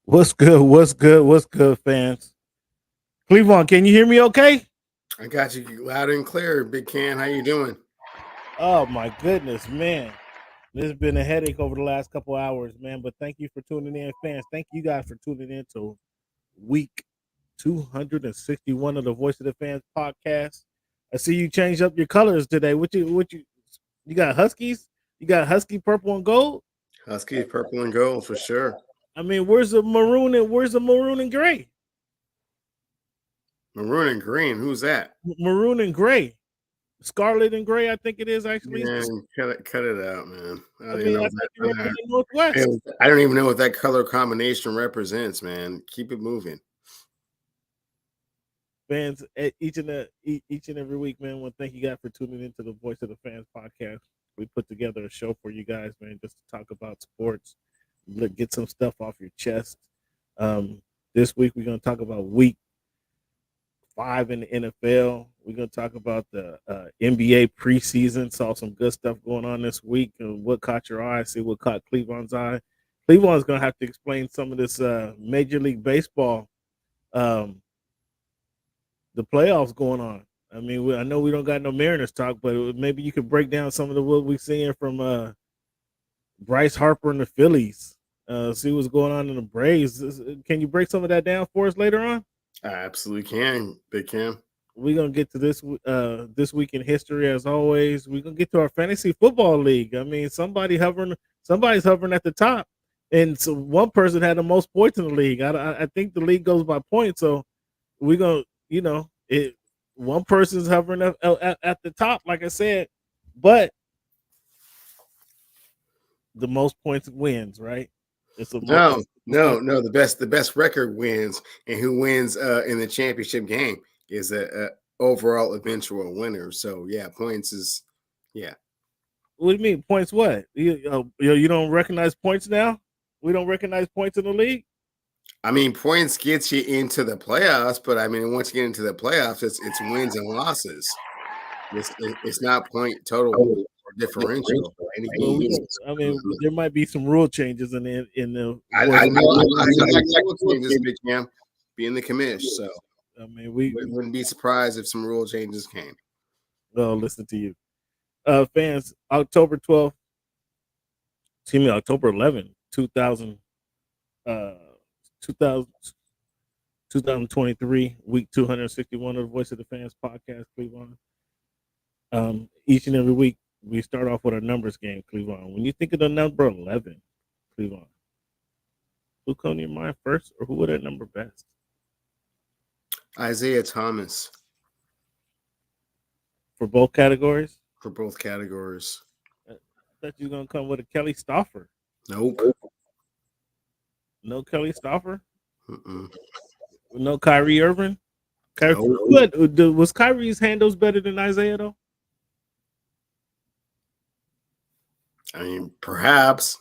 What's good? What's good? What's good, fans? Cleveland, can you hear me okay? I got you loud and clear, Big Can. How you doing? Oh my goodness, man. This has been a headache over the last couple hours, man. But thank you for tuning in, fans. Thank you guys for tuning in to week 261 of the Voice of the Fans podcast. I see you changed up your colors today. You got Huskies? You got Husky purple and gold? Husky, purple and gold for sure. I mean, where's the maroon and gray? Maroon and green. Who's that? Maroon and gray. Scarlet and gray, I think it is actually. Man, cut it out, man. I I don't even mean, know I what think you that. represent Northwest. I don't even know what that color combination represents, man. Keep it moving. Fans, each and every week, man. Want to thank you guys for tuning into the Voice of the Fans podcast. We put together a show for you guys, man, just to talk about sports, get some stuff off your chest. This week we're gonna talk about week 5 in the NFL. We're gonna talk about the NBA preseason. Saw some good stuff going on this week, and what caught your eye? See what caught Cleveland's eye. Cleveland's gonna have to explain some of this Major League Baseball, um, the playoffs going on. I mean, I know we don't got no Mariners talk, but maybe you could break down some of the what we're seeing from Bryce Harper and the Phillies. See what's going on in the Braves. Can you break some of that down for us later on? I absolutely can, Big Cam. We're gonna get to this week in history as always. We're gonna get to our fantasy football league. I mean, somebody's hovering at the top, and so one person had the most points in the league. I think the league goes by points, so we're gonna one person's hovering at the top, like I said, but the most points wins, right? It's no. The best record wins, and who wins in the championship game is a overall eventual winner. So yeah, points is yeah. What do you mean points? What you don't recognize points now? We don't recognize points in the league. I mean, points gets you into the playoffs, but I mean, once you get into the playoffs, it's wins and losses. It's not point total or differential. I mean, there might be some rule changes in the. I know this big man being the commish, so I mean, we wouldn't be surprised if some rule changes came. Well, listen to you, fans. October 12th, October 11th, 2023, week 261 of the Voice of the Fans podcast, Cleveland. Each and every week, we start off with a numbers game, Cleveland. When you think of the number 11, Cleveland, who come to your mind first, or who would that number best? Isaiah Thomas. For both categories? For both categories. I thought you were going to come with a Kelly Stauffer. Nope. No Kelly Stauffer? Mm-mm. No Kyrie Irving? Nope. Was Kyrie's handles better than Isaiah, though? I mean, perhaps.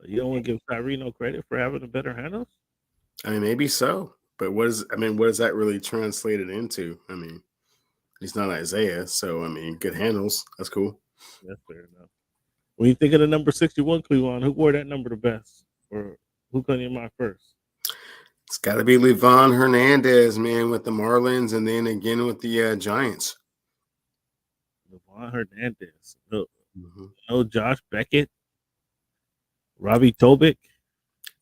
You don't want to give Kyrie no credit for having a better handles? I mean, maybe so. But what is that really translated into? I mean, he's not Isaiah, so I mean, good handles. That's cool. That's fair enough. When you think of the number 61, Cleveland, who wore that number the best? Or who come in mind first? It's got to be Livan Hernandez, man, with the Marlins, and then again with the Giants. Livan Hernandez. No Josh Beckett. Robbie Tobick.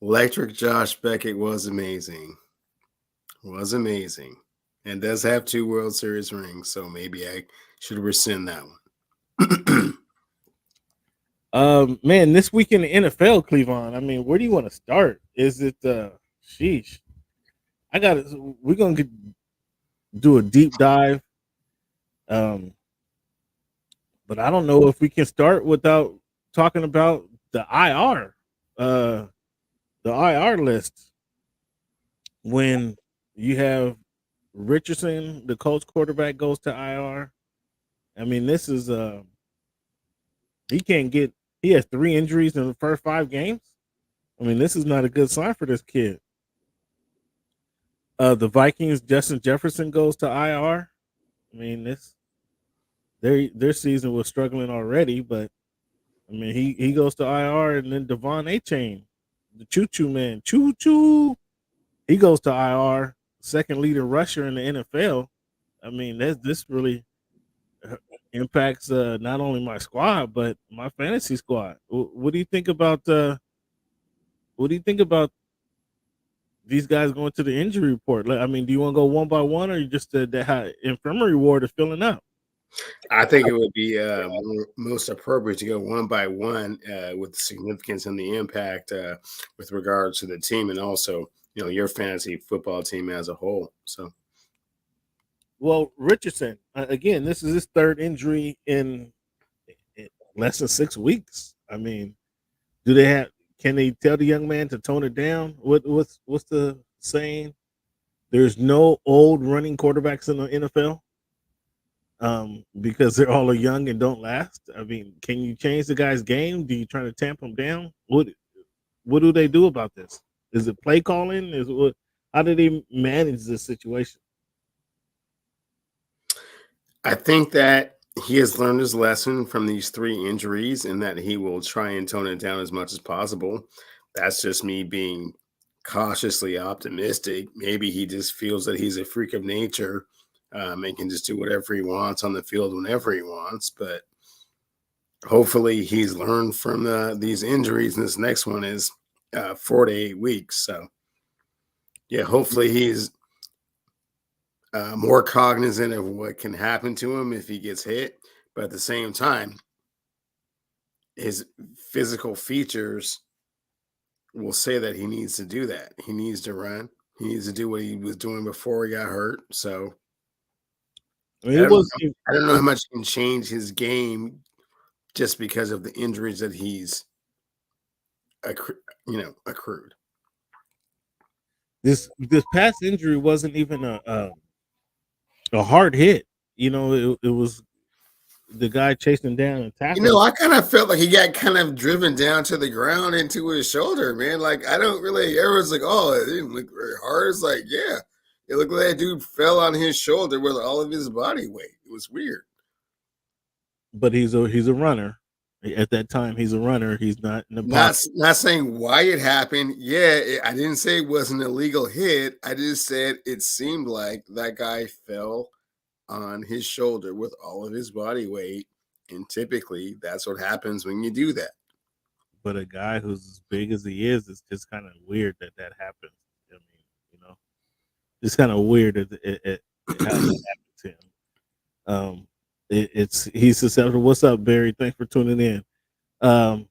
Electric Josh Beckett was amazing. And does have 2 World Series rings, so maybe I should rescind that one. Man, this week in the NFL, Cleveland. I mean, where do you want to start? Is it sheesh? We're gonna do a deep dive. But I don't know if we can start without talking about the IR. The IR list. When you have Richardson, the Colts quarterback, goes to IR. I mean, this is he has 3 injuries in the first 5 games. I mean, this is not a good sign for this kid. The Vikings, Justin Jefferson goes to IR. I mean, their season was struggling already, but I mean, he goes to IR, and then Devon Achane the choo choo man, choo choo. He goes to IR, second leading rusher in the NFL. I mean, this really impacts not only my squad but my fantasy squad. What do you think about what do you think about these guys going to the injury report? I mean, do you want to go one by one, or you just the infirmary ward is filling up? I think it would be most appropriate to go one by one with the significance and the impact with regards to the team and also your fantasy football team as a whole. So Well, Richardson, again, this is his third injury in less than 6 weeks. I mean, do they have? Can they tell the young man to tone it down? What's the saying? There's no old running quarterbacks in the NFL, because they're all young and don't last. I mean, can you change the guy's game? Do you try to tamp him down? What do they do about this? Is it play calling? Is what? How do they manage this situation? I think that he has learned his lesson from these three injuries and that he will try and tone it down as much as possible. That's just me being cautiously optimistic. Maybe he just feels that he's a freak of nature and can just do whatever he wants on the field whenever he wants. But hopefully, he's learned from these injuries, and this next one is 4 to 8 weeks. So, yeah, hopefully he's more cognizant of what can happen to him if he gets hit. But at the same time, his physical features will say that he needs to do that. He needs to run. He needs to do what he was doing before he got hurt. So I mean, I it don't was know. I don't know how much can change his game just because of the injuries that he's accrued. this past injury wasn't even a hard hit. It was the guy chasing down and tackling. I kind of felt like he got kind of driven down to the ground into his shoulder, man. Like, I don't really, everyone's like, oh, it didn't look very hard. It's like, yeah, it looked like that dude fell on his shoulder with all of his body weight. It was weird. But he's a runner. At that time, he's a runner. He's not in the Not pocket. not saying why it happened. Yeah, I didn't say it was an illegal hit. I just said it seemed like that guy fell on his shoulder with all of his body weight. And typically that's what happens when you do that. But a guy who's as big as he is, it's just kind of weird that happens. I mean, it's kind of weird how that happened to him. It's he's susceptible. What's up, Barry? Thanks for tuning in. Um,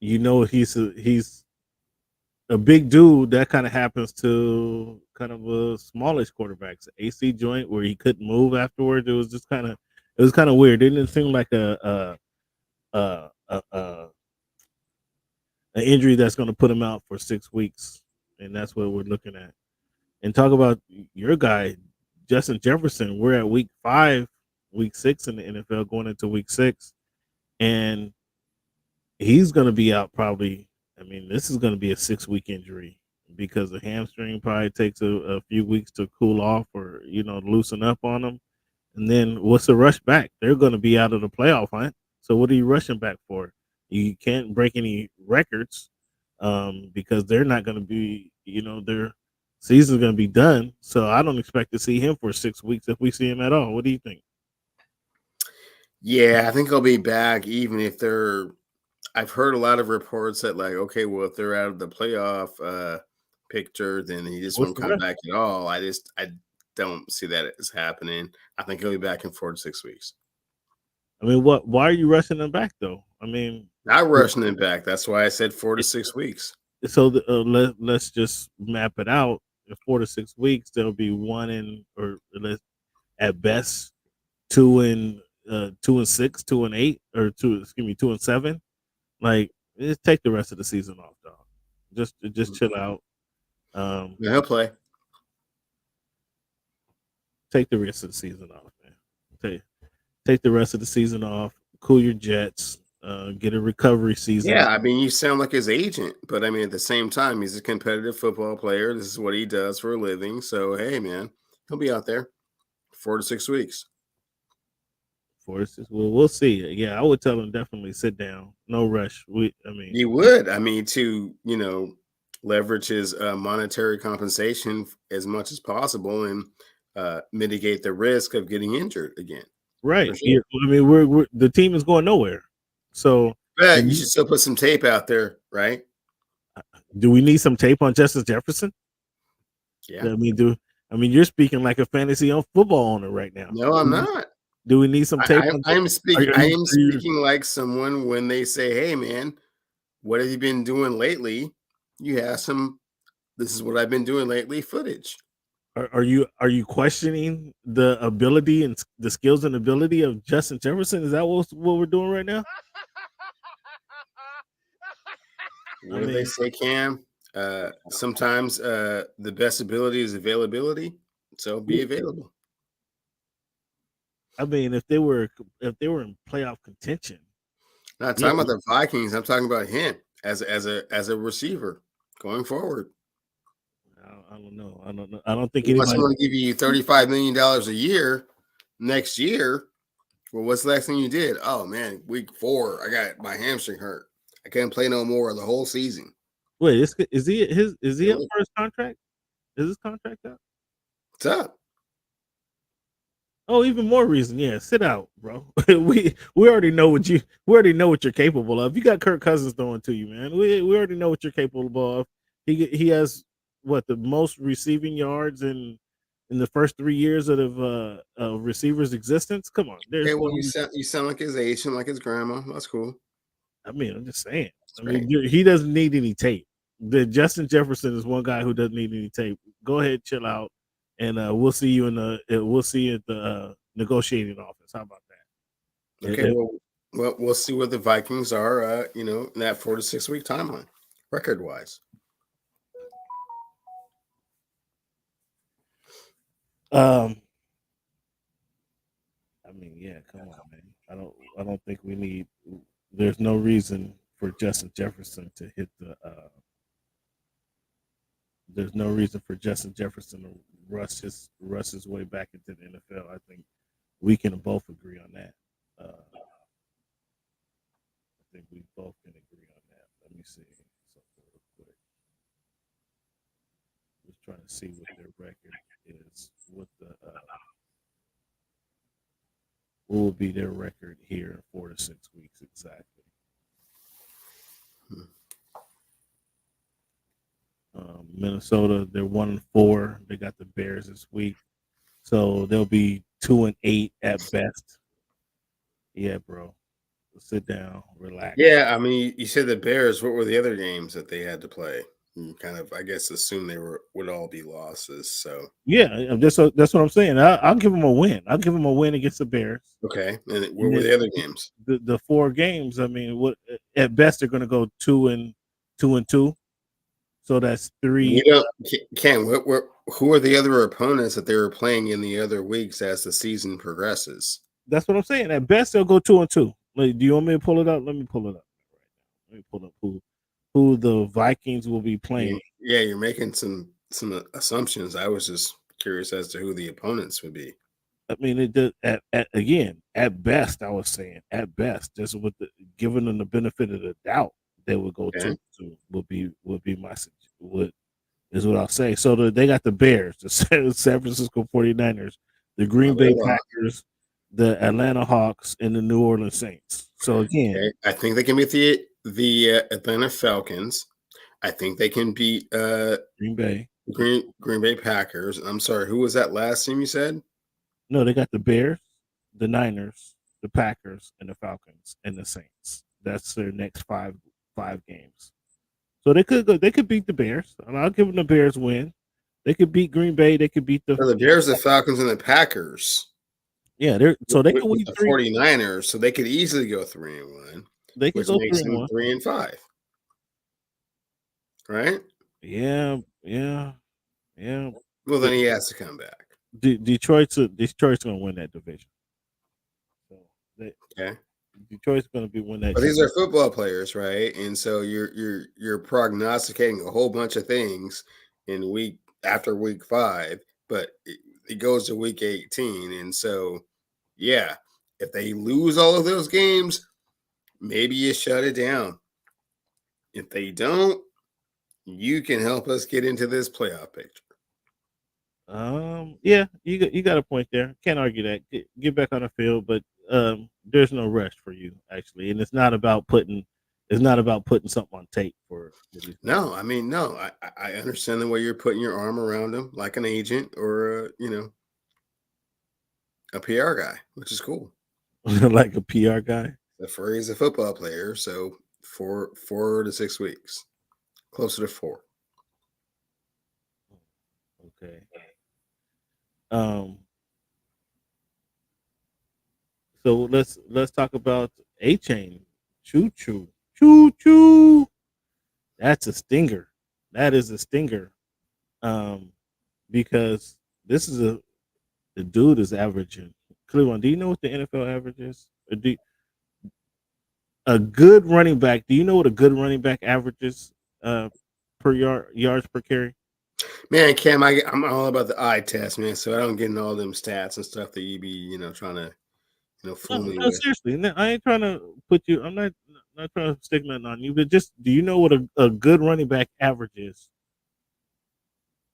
he's a big dude. That kind of happens to kind of a smallish quarterbacks. AC joint where he couldn't move afterwards. It was kind of weird. It didn't seem like a, a, a an injury that's going to put him out for 6 weeks, and that's what we're looking at. And talk about your guy, Justin Jefferson. We're at week 5, week 6 in the NFL, going into week 6, and he's going to be out probably. I mean, this is going to be a 6-week injury because the hamstring probably takes a few weeks to cool off or loosen up on him. And then what's the rush back? They're going to be out of the playoff hunt. So what are you rushing back for? You can't break any records because they're not going to be. Their season's going to be done. So I don't expect to see him for 6 weeks if we see him at all. What do you think? Yeah, I think he'll be back even if they're I've heard a lot of reports that like, okay, well, if they're out of the playoff picture, then he just What's won't the come rush? back at all. I don't see that as happening. I think he'll be back in 4 to 6 weeks. I mean, what? Why are you rushing him back though? I mean, Not rushing him back. That's why I said 4 to 6 weeks. so let's just map it out. In 4 to 6 weeks, there'll be one in or at best 2-6, 2-8, or 2-7. Like, just take the rest of the season off, dog. Just chill out. Um, Yeah, he'll play. take the rest of the season off, man. Take the rest of the season off. Cool your jets. Get a recovery season. Yeah, I mean, you sound like his agent, but I mean, at the same time, he's a competitive football player. This is what he does for a living. So, hey, man, he'll be out there 4 to 6 weeks. We'll see. Yeah, I would tell them definitely sit down, no rush. You would, I mean, to leverage his monetary compensation as much as possible and mitigate the risk of getting injured again, for right. sure. Yeah, we're the team is going nowhere. So, But you and should still put some tape out there, right? do we need some tape on Justin Jefferson? Yeah. I mean you're speaking like a fantasy on football owner right now. No, I'm not. Do we need some tape on? I'm Are speaking. you, are I you, am are you speaking like someone when they say, "Hey, man, what have you been doing lately?" You ask them, "This is what I've been doing lately." Footage. are you questioning the ability and the skills and ability of Justin Jefferson? Is that what we're doing right now? I What do they mean, say, Cam? Sometimes the best ability is availability. So be available. if they were in playoff contention, Not yeah, talking about the Vikings. I'm talking about him as a receiver going forward. I don't know. I don't know. I don't think You want anybody. someone to give you $35 million a year next year. Well, what's the last thing you did? Oh man, week 4, I got my hamstring hurt. I can't play no more the whole season. Wait, is he up Really? for his contract? Is his contract up? What's up? Oh, even more reason. Yeah, sit out, bro. We already know what you're capable of. You got Kirk Cousins throwing to you, man. We already know what you're capable of. He has what the most receiving yards in the first 3 years of receivers' existence. Come on, Okay, there's no. well you sound like his age and like his grandma. That's cool. I mean, I'm just saying. That's I mean, great. he doesn't need any tape. The Justin Jefferson is one guy who doesn't need any tape. Go ahead, chill out, and we'll see you at the negotiating office. How about that? Okay, well, we'll see what the Vikings are. In that 4 to 6 week timeline, record wise. Um, I mean, yeah, come on, man. I don't think we need. There's no reason for Justin Jefferson to hit the. There's no reason for Justin Jefferson to rush his way back into the NFL. I think we can both agree on that. I think we both can agree on that. Let me see something real quick. Just trying to see what their record is. What will be their record here in 4 to 6 weeks exactly? Hmm. Minnesota, they're 1-4. They got the Bears this week, so they'll be 2-8 at best. Yeah, bro. Sit down, relax. Yeah, I mean, you said the Bears. What were the other games that they had to play? You kind of, I guess, assume they would all be losses. So Yeah, that's what I'm saying. I'll give them a win. I'll give them a win against the Bears. okay, and what And were then the other games? the 4 games. I mean, what at best they're going to go 2-2. So that's We three. don't, Ken. Who are the other opponents that they were playing in the other weeks as the season progresses? That's what I'm saying. At best they'll go 2-2. Like, do you want me to pull it up? Let me pull it up right now. Let me pull up who the Vikings will be playing. Yeah, you're making some assumptions. I was just curious as to who the opponents would be. I mean, it did, again at best. I was saying at best, just with giving them the benefit of the doubt, they would go Okay, 2-2. Would be my would is what I'll say. So they got the Bears, the San Francisco 49ers, the well, Green they Bay lost. Packers, the Atlanta Hawks, and the New Orleans Saints. So again, Okay, I think they can beat the Atlanta Falcons. I think they can beat Green Bay. Green Bay Packers. I'm sorry, who was that last team you said? No, they got the Bears, the Niners, the Packers, and the Falcons and the Saints. That's their next five games. So they could go. They could beat the Bears, and I'll give them the Bears win. They could beat Green Bay. They could beat So the Bears, the Falcons, and the Packers yeah. They're so they with, could with win the three. 49ers, so they could easily go 3-1, They could which go makes three and them one. 3-5, right? Yeah, yeah, yeah. Well, then he has to come back. Detroit's going to win that division. So they, Okay. Detroit's going to be win that But these division. are football players, right? And so you're prognosticating a whole bunch of things in after week 5, but it goes to week 18, and so yeah. If they lose all of those games, maybe you shut it down. If they don't, you can help us get into this playoff picture. Yeah, you got a point there. Can't argue that. Get back on the field, but there's no rush for you actually, and it's not about putting something on tape for these guys. No, I mean, no, I understand the way you're putting your arm around them like an agent or a PR guy, which is cool. Like a PR guy. The Furry's a football player, so 4 to 6 weeks, closer to 4. Okay. So let's talk about A-Chain. Choo choo. Choo choo. That's a stinger. That is a stinger. Because this is the dude is averaging. Cleveland, do you know what the NFL average is? A good running back, do you know what a good running back averages per yards per carry? Man, Cam, I'm all about the eye test, man. So I don't get in all them stats and stuff that you be, trying to, fool me No, with. seriously. I ain't trying to put you. I'm not trying to stick nothing on you, but just do you know what a good running back averages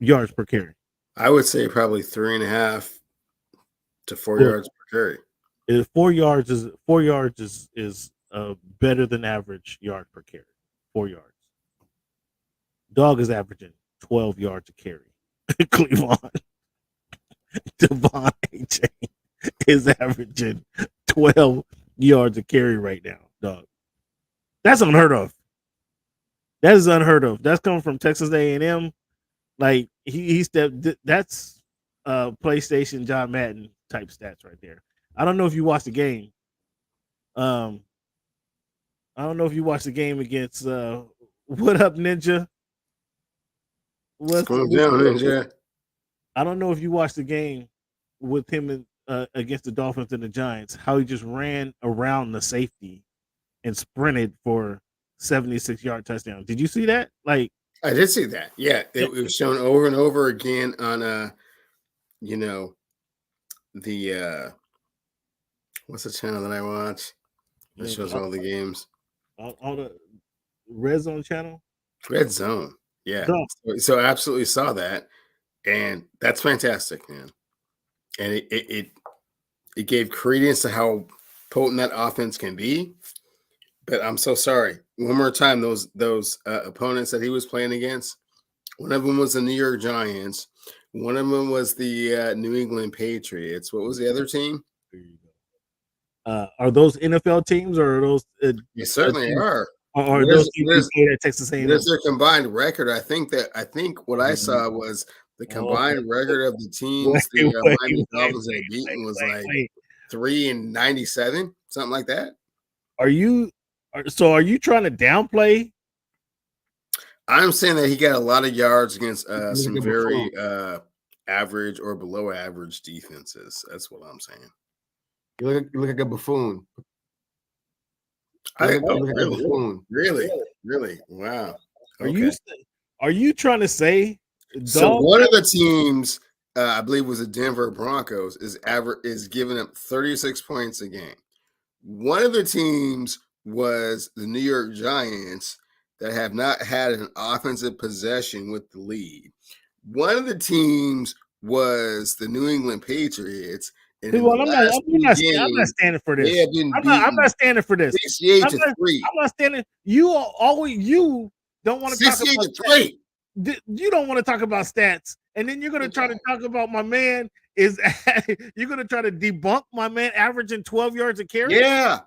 yards per carry? I would say probably 3.5 to 4 Look, yards per carry. 4 yards is better than average yard per carry. 4 yards. Dog is averaging 12 yards a carry. Cleveland. Devon A-Chain is averaging 12 yards a carry right now, dog. That's unheard of. That is unheard of. That's coming from Texas A&M. Like he stepped. That's PlayStation John Madden type stats right there. I don't know if you watched the game. I don't know if you watched the game against what up Ninja. What's going down, Ninja? I don't know if you watched the game with him against the Dolphins and the Giants. How he just ran around the safety and sprinted for 76-yard touchdown. Did you see that? Like I did see that. Yeah, it was shown over and over again on the what's the channel that I watch? That shows all the games. All the Red Zone channel. Red Zone. Yeah. So I absolutely saw that, and that's fantastic, man. And it gave credence to how potent that offense can be. But I'm so sorry. One more time, those opponents that he was playing against, one of them was the New York Giants. One of them was the New England Patriots. What was the other team? Are those NFL teams or are those? They certainly are. Are those teams played at Texas A&M? There's their combined record. I think what I saw was the combined record of the teams the Miami Dolphins had beaten was like 3-97, something like that. Are you trying to downplay? I'm saying that he got a lot of yards against some very average or below average defenses. That's what I'm saying. You look like a buffoon. Really? Wow. Okay. Are you trying to say? So one of the teams, I believe, was the Denver Broncos, is giving up 36 points a game. One of the teams was the New York Giants that have not had an offensive possession with the lead. One of the teams was the New England Patriots. And I'm not standing for this. I'm not standing for this. 68-3. I'm not standing. You don't want to talk about stats. You don't want to talk about stats, and then you're going to try to talk about my man is. You're going to try to debunk my man averaging 12 yards a carry. Yeah,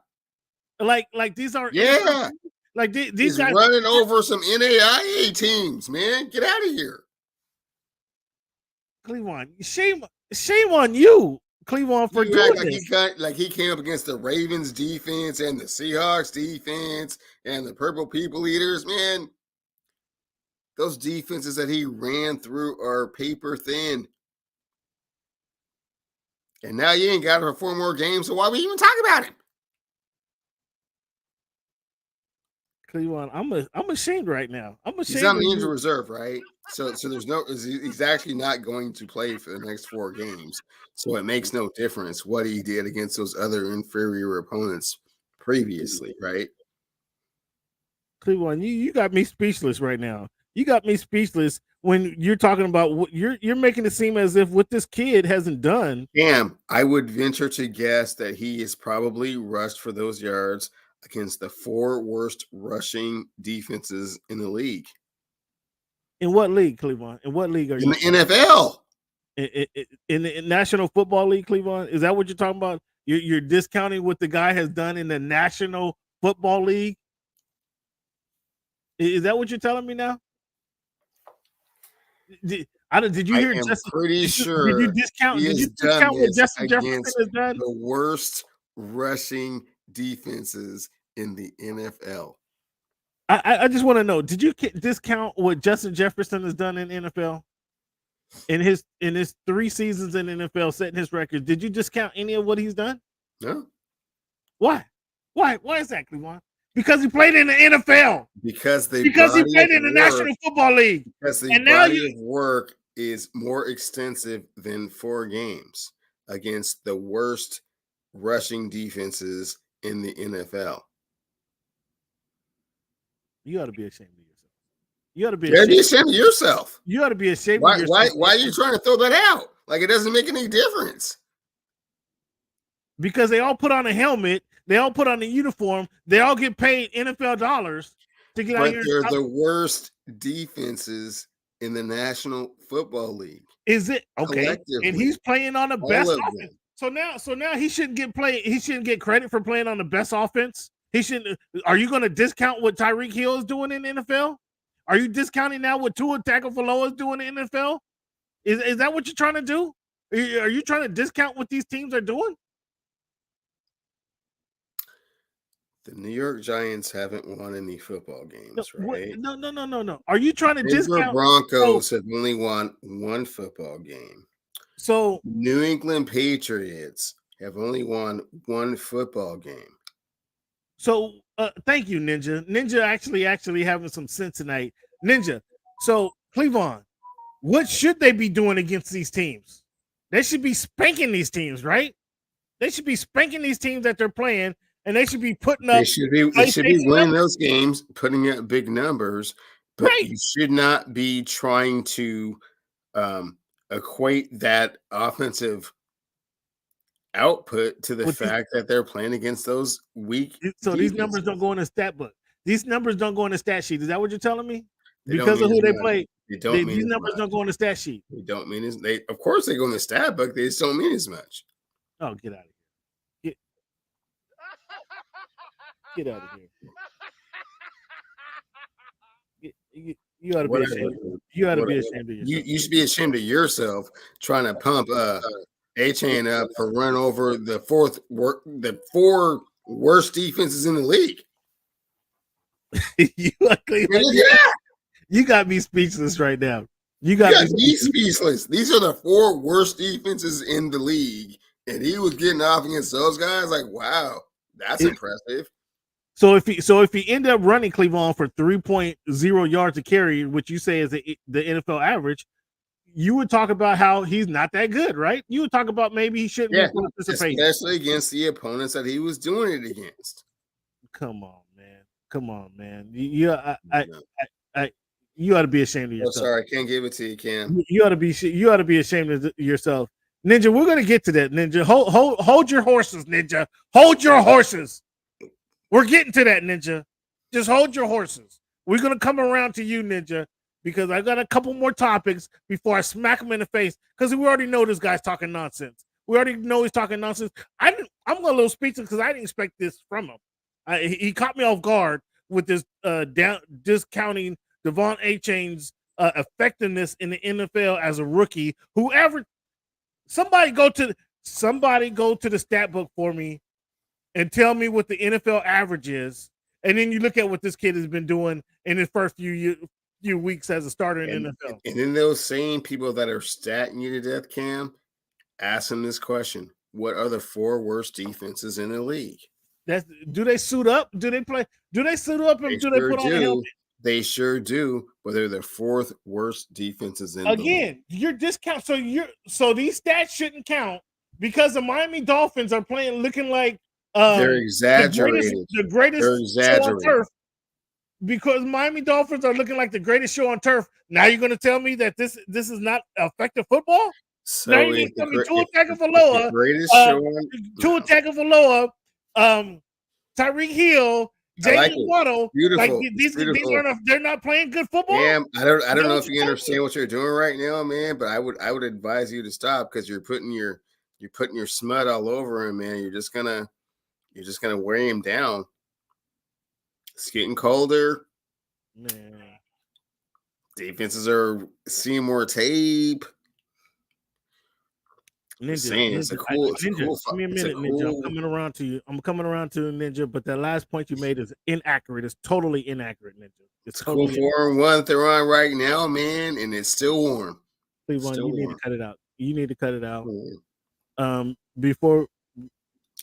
like these aren't. Yeah, like these He's guys running over some NAIA teams. Man, get out of here, Cleveland. Shame on you. Cleveland for doing this. Like he came up against the Ravens defense and the Seahawks defense and the Purple People Eaters. Man, those defenses that he ran through are paper thin. And now you ain't got him for 4 more games, so why we even talk about him? Cleveland, I'm ashamed right now. I'm He's ashamed on of the injury you. reserve, right? So there's no. He's actually not going to play for the next 4 games. So it makes no difference what he did against those other inferior opponents previously, right? Cleveland, you got me speechless right now. You got me speechless when you're talking about what you're making it seem as if what this kid hasn't done. Cam, I would venture to guess that he is probably rushed for those yards against the 4 worst rushing defenses in the league. In what league, Cleveland? In what league are In you? the NFL. In the National Football League, Cleveland? Is that what you're talking about? You're discounting what the guy has done in the National Football League? Is that what you're telling me now? Did you I hear am Justin? pretty Did sure you discount? he Did has you done discount what this Justin Jefferson against has done? the worst rushing defenses in the NFL. I just want to know: did you discount what Justin Jefferson has done in NFL in his 3 seasons in the NFL, setting his record? Did you discount any of what he's done? No, Why? Why exactly? Why? Because he played in the NFL. because Because he played in the National Football League. Because the And now body of work is more extensive than 4 games against the worst rushing defenses in the NFL. You ought to be ashamed of yourself. You ought to be You gotta be ashamed. ashamed of yourself. You ought to be ashamed Why, of yourself. why are you trying to throw that out? Like it doesn't make any difference. Because they all put on a helmet, they all put on a uniform, they all get paid NFL dollars to get out But here. they're the worst defenses in the National Football League. Is it okay? And Collectively. he's playing on the All best of offense. them. So now he shouldn't get He shouldn't get credit for playing on the best offense. He shouldn't. Are you going to discount what Tyreek Hill is doing in the NFL? Are you discounting now what Tua Tagovailoa is doing in the NFL? Is that what you're trying to do? Are you trying to discount what these teams are doing? The New York Giants haven't won any football games, right? No. Are you trying to Denver discount? Broncos have only won 1 football game. So New England Patriots have only won 1 football game. So thank you, Ninja. Ninja actually having some sense tonight. Ninja. So Cleveland, what should they be doing against these teams? They should be spanking these teams, right? They should be spanking these teams that they're playing, and they should be putting up. They should be winning those games, putting up big numbers, but Right. you should not be trying to equate that offensive output to the fact that they're playing against those weak. So defenses. these numbers don't go in the stat book. These numbers don't go in the stat sheet. Is that what you're telling me? They Because of who they play, these numbers don't go in the stat sheet. They don't mean as they. Of course, they go in the stat book. They just don't mean as much. Oh, get out of here! Get out of here! You ought to be ashamed. You ought to be ashamed of yourself. You should be ashamed of yourself trying to pump A-Chain up for run over the 4 worst defenses in the league. You got me speechless right now. You got me speechless. These are the 4 worst defenses in the league, and he was getting off against those guys. Like, wow, that's impressive. So if he ended up running Cleveland for 3.0 yards a carry, which you say is the NFL average, you would talk about how he's not that good, right? You would talk about maybe he shouldn't be participating, especially against the opponents that he was doing it against. Come on, man. You ought to be ashamed of yourself. Oh, sorry, I can't give it to you, Cam. You ought to be ashamed of yourself, Ninja. We're gonna get to that, Ninja. Hold your horses, Ninja. Hold your horses. We're getting to that, Ninja. Just hold your horses. We're going to come around to you, Ninja, because I got a couple more topics before I smack him in the face, because we already know this guy's talking nonsense. We already know he's talking nonsense. I'm a little speechless because I didn't expect this from him. He caught me off guard with this discounting Devon A-Chain's effectiveness in the NFL as a rookie. Somebody go to the stat book for me and tell me what the NFL average is, and then you look at what this kid has been doing in his first few weeks as a starter in the NFL. And then those same people that are statting you to death, Cam, ask him this question: what are the 4 worst defenses in the league? Do they suit up? Do they play? Do they suit up and do they put on a helmet? They sure do, but they're the fourth worst defenses in the league. Again, your discount. So these stats shouldn't count because the Miami Dolphins are looking like they're exaggerated. The greatest show on turf. Because Miami Dolphins are looking like the greatest show on turf. Now you're going to tell me that this is not effective football? So now you're going to tell me Tua Tagovailoa, Tyreek Hill, Jalen Waddle. Beautiful. Like these they're not playing good football. Yeah, I don't know if you understand what you're doing right now, man. But I would advise you to stop because you're putting your smut all over him, man. You're just gonna wear him down. It's getting colder. Man. Defenses are seeing more tape. Ninja, it's a cool. Give me a minute, Ninja. I'm coming around to you. I'm coming around to Ninja, but that last point you made is inaccurate. It's totally inaccurate, Ninja. It's totally cool 4-1 they're on right now, man, and it's still warm. Cleveland, you need to cut it out. You need to cut it out. Before.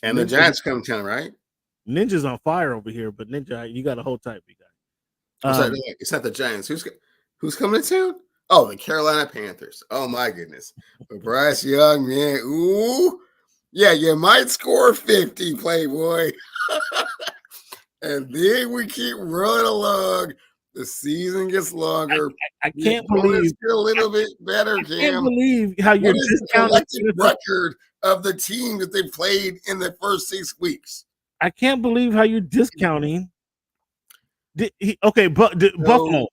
And Ninja, the Giants come to town, right? Ninja's on fire over here, but Ninja, you got to hold tight, big guy. It's not the Giants. Who's coming to town? Oh, the Carolina Panthers. Oh, my goodness. But Bryce Young, man. Ooh. Yeah, you might score 50, Playboy. And then we keep running along. The season gets longer. I can't believe get a little bit better, Cam. I can't believe how you're discounting the record of the team that they played in the first 6 weeks. I can't believe how you're discounting. Buffalo.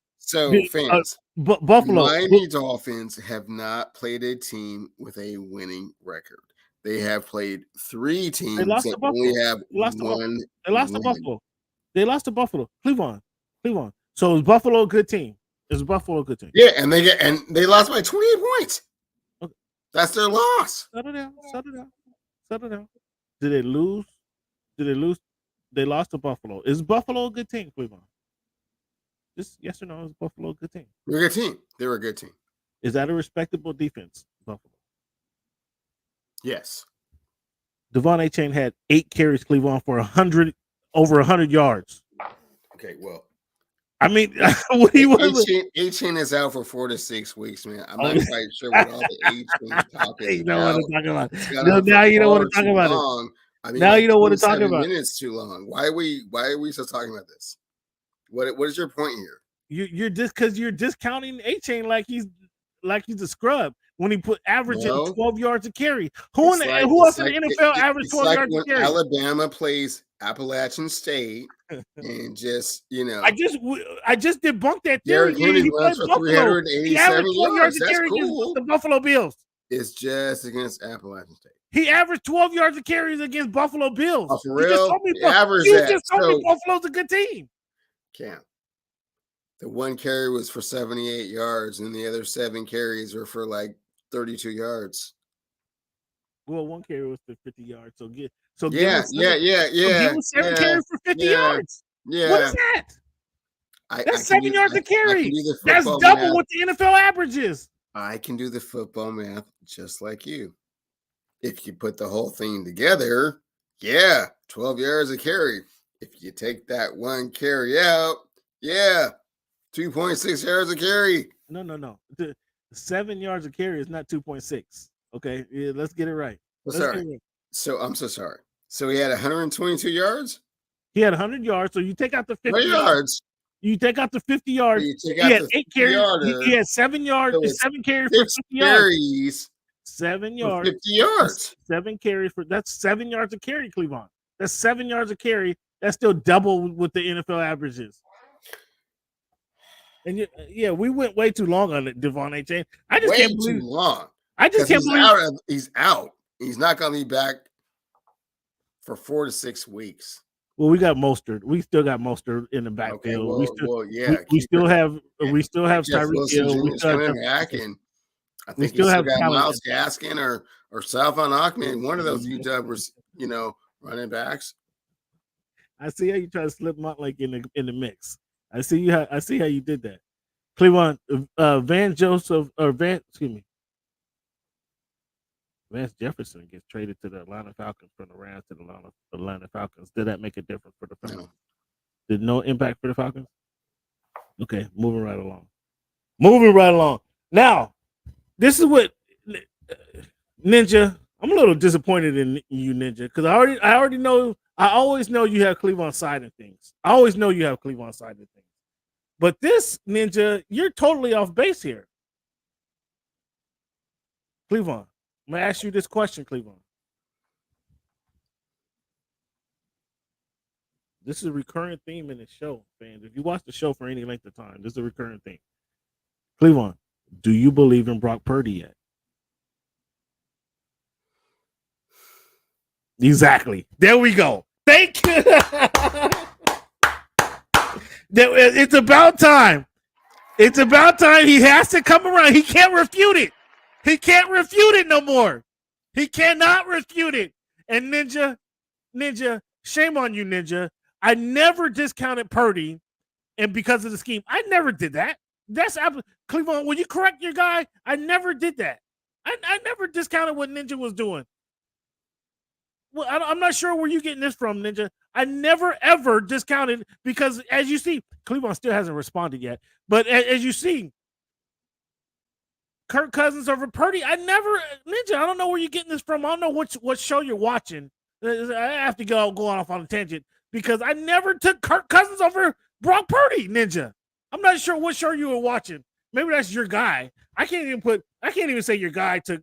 Fans. Buffalo. Miami Dolphins have not played a team with a winning record. They have played 3 teams that only have one. They lost to Buffalo. They lost to Buffalo. Cleveland. So is Buffalo a good team? Yeah, and they lost by 28 points. Okay. That's their loss. Settle down. Did they lose? They lost to Buffalo. Is Buffalo a good team, Cleveland? Just yes or no, is Buffalo a good team? They're a good team. They were a good team. Is that a respectable defense, Buffalo? Yes. Devon Achane had 8 carries, Cleveland, for over 100 yards. Okay, well. I mean, what do you want? Achane is out for 4 to 6 weeks, man. I'm not quite sure what all the Achane talking you know what I'm talking about. Now you don't want to talk about it. I mean, now you don't want to talk about it. Minutes too long. Why are we still talking about this? What is your point here? You're just because you're discounting Achane like he's a scrub when he put averaging 12 yards a carry. Who else in the NFL averaged 12 yards a carry? Alabama plays Appalachian State and just I just debunked that theory. He runs for 387 yards. That's cool. The Buffalo Bills. It's just against Appalachian State. He averaged 12 yards of carries against Buffalo Bills. Oh, for real? You just told me Buffalo's a good team. Cam. The one carry was for 78 yards, and the other 7 carries were for like 32 yards. Well, one carry was for 50 yards. So give him 7 carries for 50 yards. Yeah. What is that? That's 7 yards a carry. That's double what the NFL average is. I can do the football math just like you. If you put the whole thing together, 12 yards a carry. If you take that one carry out, 2.6 yards a carry. No. The 7 yards a carry is not 2.6. Okay, let's get it right. So I'm so sorry. So he had 122 yards? He had 100 yards. So you take out the 50 yards. You take out the 50 yards. He had 8 carries. He had 7 yards. So 7 carries for 50 yards. 7 yards. 50 yards. 7 carries that's 7 yards a carry, Cleveland. That's 7 yards a carry. That's still double what the NFL average is. And we went way too long on it, Devon Achane. I just can't believe too long. I just can't believe he's out. He's not going to be back for 4 to 6 weeks. Well, we got Mostert. We still got Mostert in the backfield. We still have Tyreek Hill. We still have back, and I think we still have got Myles Gaskin or Salvon Ahmed. One of those UWers, running backs. I see how you try to slip Motley in the mix. I see how you did that. Cleveland, Van Vance Jefferson gets traded to the Atlanta Falcons from the Rams to the Atlanta Falcons. Did that make a difference for the Falcons? No. Did no impact for the Falcons? Okay, moving right along. Moving right along. Now, this is what Ninja. I'm a little disappointed in you, Ninja, because I already know. I always know you have Cleveland side in things. I always know you have Cleveland side in things. But this Ninja, you're totally off base here. Cleveland, I'm gonna ask you this question, Cleveland. This is a recurring theme in the show, fans. If you watch the show for any length of time, this is a recurring theme. Cleveland, do you believe in Brock Purdy yet? Exactly. There we go. Thank you. It's about time. It's about time. He has to come around. He can't refute it. He can't refute it no more. He cannot refute it. And Ninja, shame on you, Ninja. I never discounted Purdy, and because of the scheme, I never did that. That's Cleveland. Will you correct your guy? I never did that. I never discounted what Ninja was doing. Well, I'm not sure where you're getting this from, Ninja. I never, ever discounted because, as you see, Cleveland still hasn't responded yet. But as you see, Kirk Cousins over Purdy, Ninja, I don't know where you're getting this from. I don't know what show you're watching. I have to go off on a tangent because I never took Kirk Cousins over Brock Purdy, Ninja. I'm not sure what show you were watching. Maybe that's your guy. I can't even say your guy took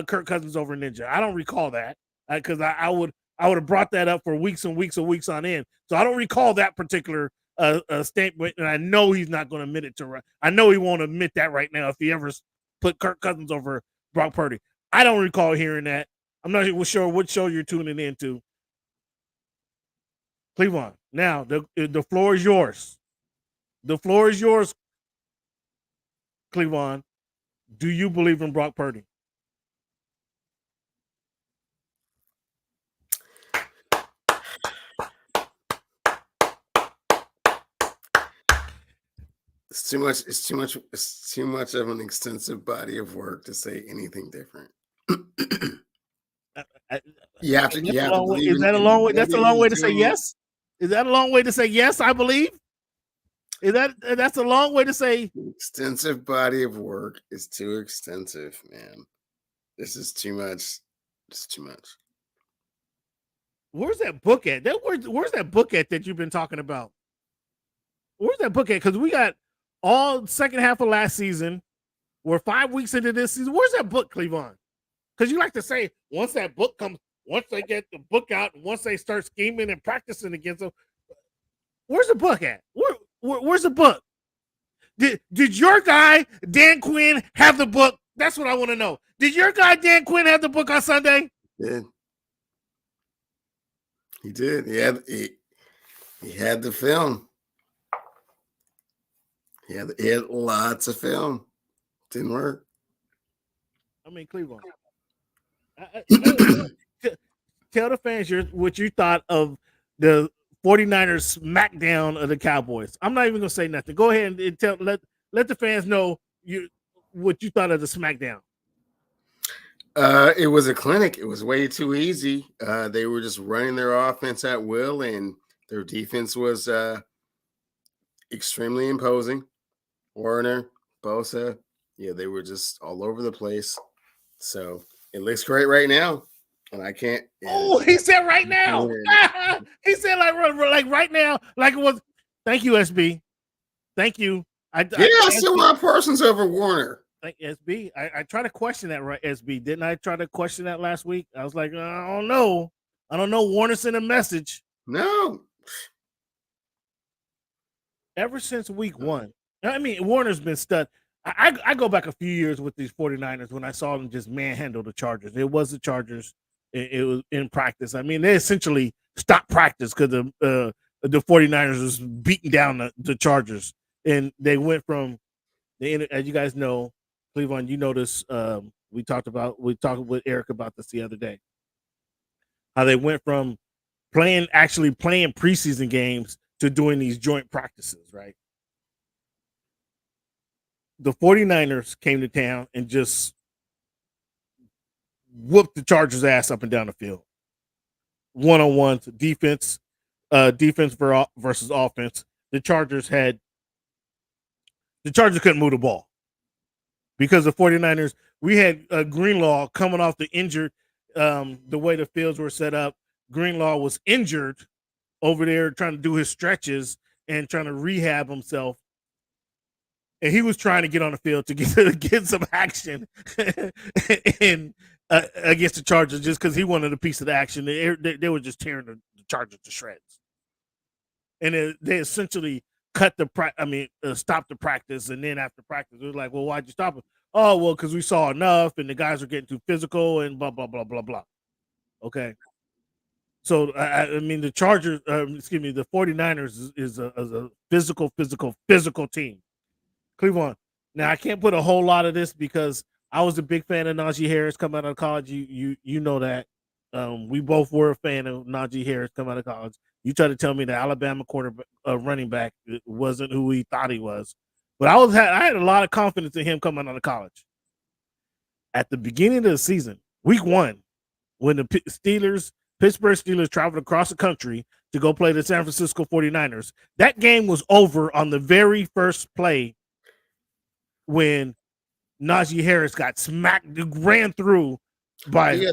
Kirk Cousins over Ninja. I don't recall that. Because I would have brought that up for weeks and weeks and weeks on end. So I don't recall that particular statement, and I know he's not going to admit it to. I know he won't admit that right now if he ever put Kirk Cousins over Brock Purdy. I don't recall hearing that. I'm not sure what show you're tuning into. Cleveland. Now the floor is yours. The floor is yours, Cleveland. Do you believe in Brock Purdy? It's too much. It's too much of an extensive body of work to say anything different. You have to. Is that a long way? That's a long way to say yes. Is that a long way to say yes? I believe. That's a long way to say extensive body of work is too extensive, man. This is too much. It's too much. Where's that book at? Where's that book at that you've been talking about? Where's that book at? Because we got all second half of last season. We're 5 weeks into this season. Where's that book, Cleveland? Because you like to say once that book comes, once they get the book out, and once they start scheming and practicing against them, where's the book at? Where's the book? Did your guy Dan Quinn have the book? That's what I want to know. Did your guy Dan Quinn have the book on Sunday? He did. He had the film. He had lots of film. Didn't work. I mean, Cleveland. Tell the fans what you thought of the 49ers smackdown of the Cowboys. I'm not even gonna say nothing. Go ahead and let the fans know what you thought of the smackdown. It was a clinic. It was way too easy. They were just running their offense at will, and their defense was extremely imposing. Warner, Bosa, they were just all over the place. So it looks great right now, and I can't. Oh, he said right now. He said like right now, like it was. Thank you, SB. Thank you. I still want Parsons over Warner. Thank SB. I tried to question that, right, SB. Didn't I try to question that last week? I was like, I don't know. Warner sent a message. No. Ever since week one. I mean, Warner's been stud. I go back a few years with these 49ers when I saw them just manhandle the Chargers. It was the Chargers. It was in practice. I mean, they essentially stopped practice because the 49ers was beating down the Chargers. And they went from, as you guys know, Cleveland, you know this, we talked with Eric about this the other day. How they went from playing preseason games to doing these joint practices, right? The 49ers came to town and just whooped the Chargers' ass up and down the field. One-on-ones, defense versus offense. The Chargers couldn't move the ball because the 49ers, we had Greenlaw coming off the injured, the way the fields were set up. Greenlaw was injured over there trying to do his stretches and trying to rehab himself. And he was trying to get on the field to get some action and against the Chargers just because he wanted a piece of the action. They were just tearing the Chargers to shreds. And they essentially stopped the practice. And then after practice, it was like, well, why'd you stop it? Oh, well, because we saw enough and the guys were getting too physical and blah, blah, blah, blah, blah. Okay. So, the Chargers, the 49ers is a physical team. Cleveland. Now, I can't put a whole lot of this because I was a big fan of Najee Harris coming out of college. You know that. We both were a fan of Najee Harris coming out of college. You try to tell me the Alabama running back wasn't who he thought he was. But I had a lot of confidence in him coming out of college. At the beginning of the season, week 1, when the Pittsburgh Steelers traveled across the country to go play the San Francisco 49ers, that game was over on the very first play when Najee Harris got ran through by the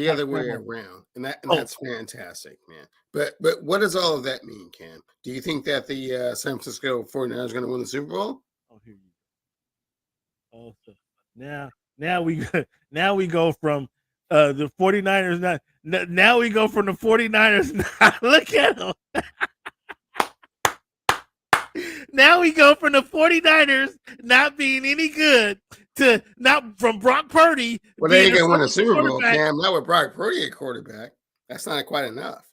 other way around, and that's fantastic, man. But what does all of that mean, Cam? Do you think that the San Francisco 49ers are going to win the Super Bowl? Oh, here you go. So now we go from the 49ers. Now we go from the 49ers. Look at them. Now we go from the 49ers not being any good to not from Brock Purdy. Well, they ain't going to win a Super Bowl, Cam. Not with Brock Purdy at quarterback. That's not quite enough.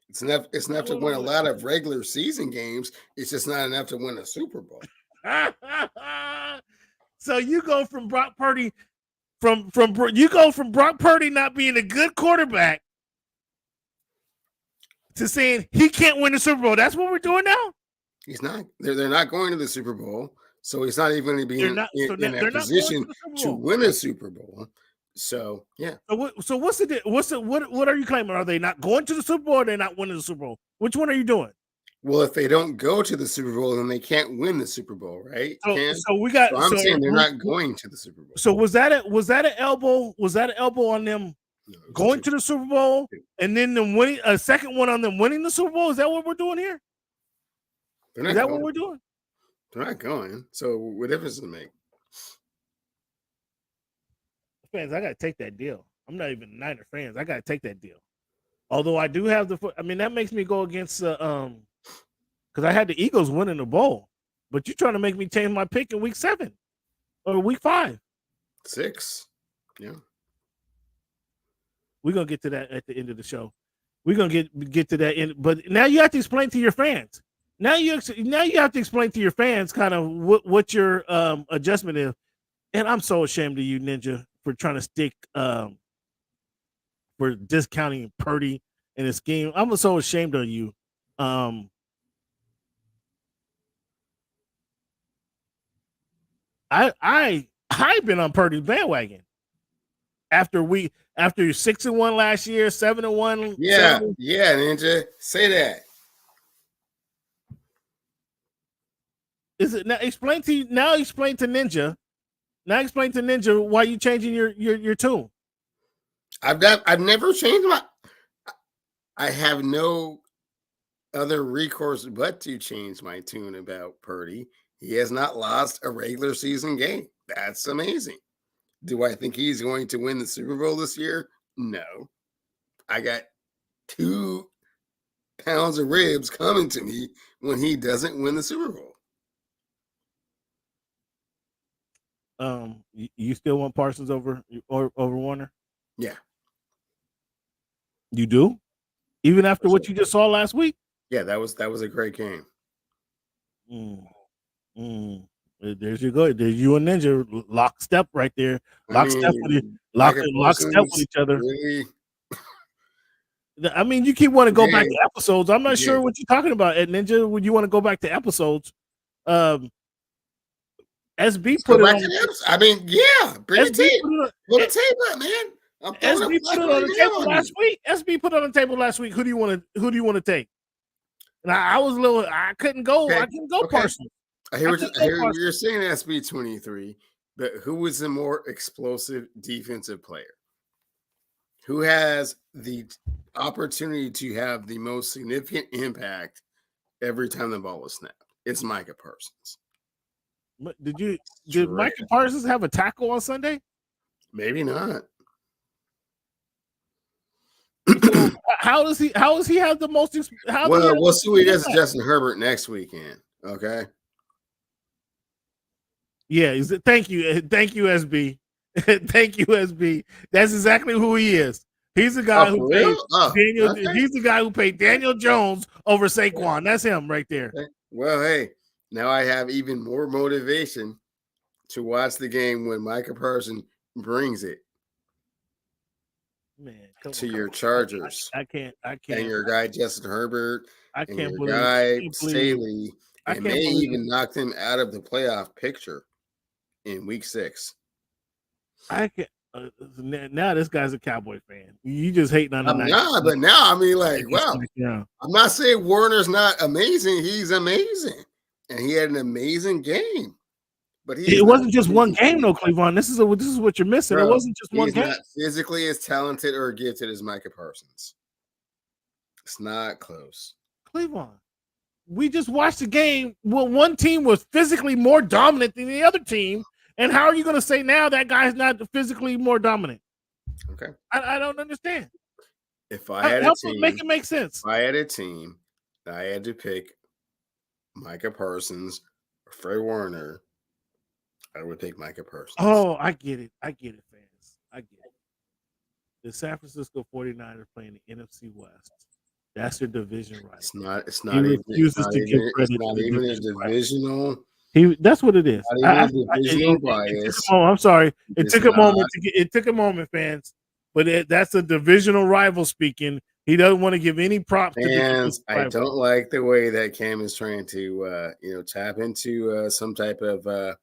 It's enough to win a lot of regular season games. It's just not enough to win a Super Bowl. So you go from Brock Purdy from Brock Purdy not being a good quarterback to saying he can't win the Super Bowl. That's what we're doing now? He's not. They're not going to the Super Bowl, so he's not even going to be in a position to win a Super Bowl. So, yeah. So what are you claiming? Are they not going to the Super Bowl or are they not winning the Super Bowl? Which one are you doing? Well, if they don't go to the Super Bowl, then they can't win the Super Bowl, right? I'm saying they're not going to the Super Bowl. So was that an elbow? Was that an elbow on them going to the Super Bowl and then them winning a second one on them winning the Super Bowl? Is that what we're doing here? Is that what we're doing? They're not going. So what difference does it make? Fans, I gotta take that deal. I'm not even Niner fans. I gotta take that deal. Although I do have that makes me go against because I had the Eagles winning the bowl, but you're trying to make me change my pick in week 7 or week 5. 6. Yeah. We're gonna get to that at the end of the show. We're gonna get to that end, but now you have to explain to your fans. Now you have to explain to your fans kind of what your adjustment is. And I'm so ashamed of you, Ninja, for trying to stick for discounting Purdy in his game. I'm so ashamed of you. I've been on Purdy's bandwagon after 6-1 last year, 7-1. Yeah, Ninja, say that. Is it now? Explain to Ninja. Now explain to Ninja why you changing your tune. I've never changed I have no other recourse but to change my tune about Purdy. He has not lost a regular season game. That's amazing. Do I think he's going to win the Super Bowl this year? No. I got 2 pounds of ribs coming to me when he doesn't win the Super Bowl. You still want Parsons over Warner? Yeah. You do? Even after what you just saw last week? Yeah, that was a great game. There's you go. There's you and Ninja lockstep right there. Lockstep with each other. Really? I mean, you keep want to go back to episodes. I'm not sure what you're talking about, Ed Ninja. When you want to go back to episodes, SB Go put it back on. to them. I mean, yeah, bring the SB tape. put it on. Pull the tape up, man. I'm throwing SB a put it on the table last week. SB put it on the table last week. Who do you want to take? And I was a little. I couldn't go. Okay. I couldn't go Okay. Parsons. I hear what you're saying. SB 23, but who was the more explosive defensive player? Who has the opportunity to have the most significant impact every time the ball is snapped? It's Micah Parsons. Did Micah Parsons have a tackle on Sunday? Maybe not. So how does he have the most? Well, we'll see what he does to Justin Herbert next weekend. Okay. Yeah. Thank you, SB. Thank you, SB. That's exactly who he is. He's the guy who paid Daniel. Okay. He's the guy who paid Daniel Jones over Saquon. That's him right there. Okay. Well, hey, now I have even more motivation to watch the game when Micah Parsons brings it. Man, to your Chargers. I can't. And your guy Justin Herbert. I and can't your believe guy Staley. And may even knock them out of the playoff picture in week 6. I can't. Now this guy's a Cowboy fan. You just hating on the night. But now I mean, like, wow. Yeah. I'm not saying Warner's not amazing. He's amazing, and he had an amazing game. But it wasn't just one game, though, Cleveland. This is what you're missing. It wasn't just one game. He's not physically as talented or gifted as Micah Parsons. It's not close. Cleveland. We just watched the game. Well, one team was physically more dominant than the other team. And how are you going to say now that guy's not physically more dominant? Okay. I don't understand. If I had a team, make it make sense. If I had a team, I had to pick Micah Parsons or Fred Warner. I would pick Micah Parsons. Oh, I get it, fans. I get it. The San Francisco 49ers playing the NFC West. That's their division rival. It's not even a divisional. That's what it is. I'm sorry. It took a moment, fans. But that's a divisional rival speaking. He doesn't want to give any props to fans. I don't like the way that Cam is trying to tap into some type of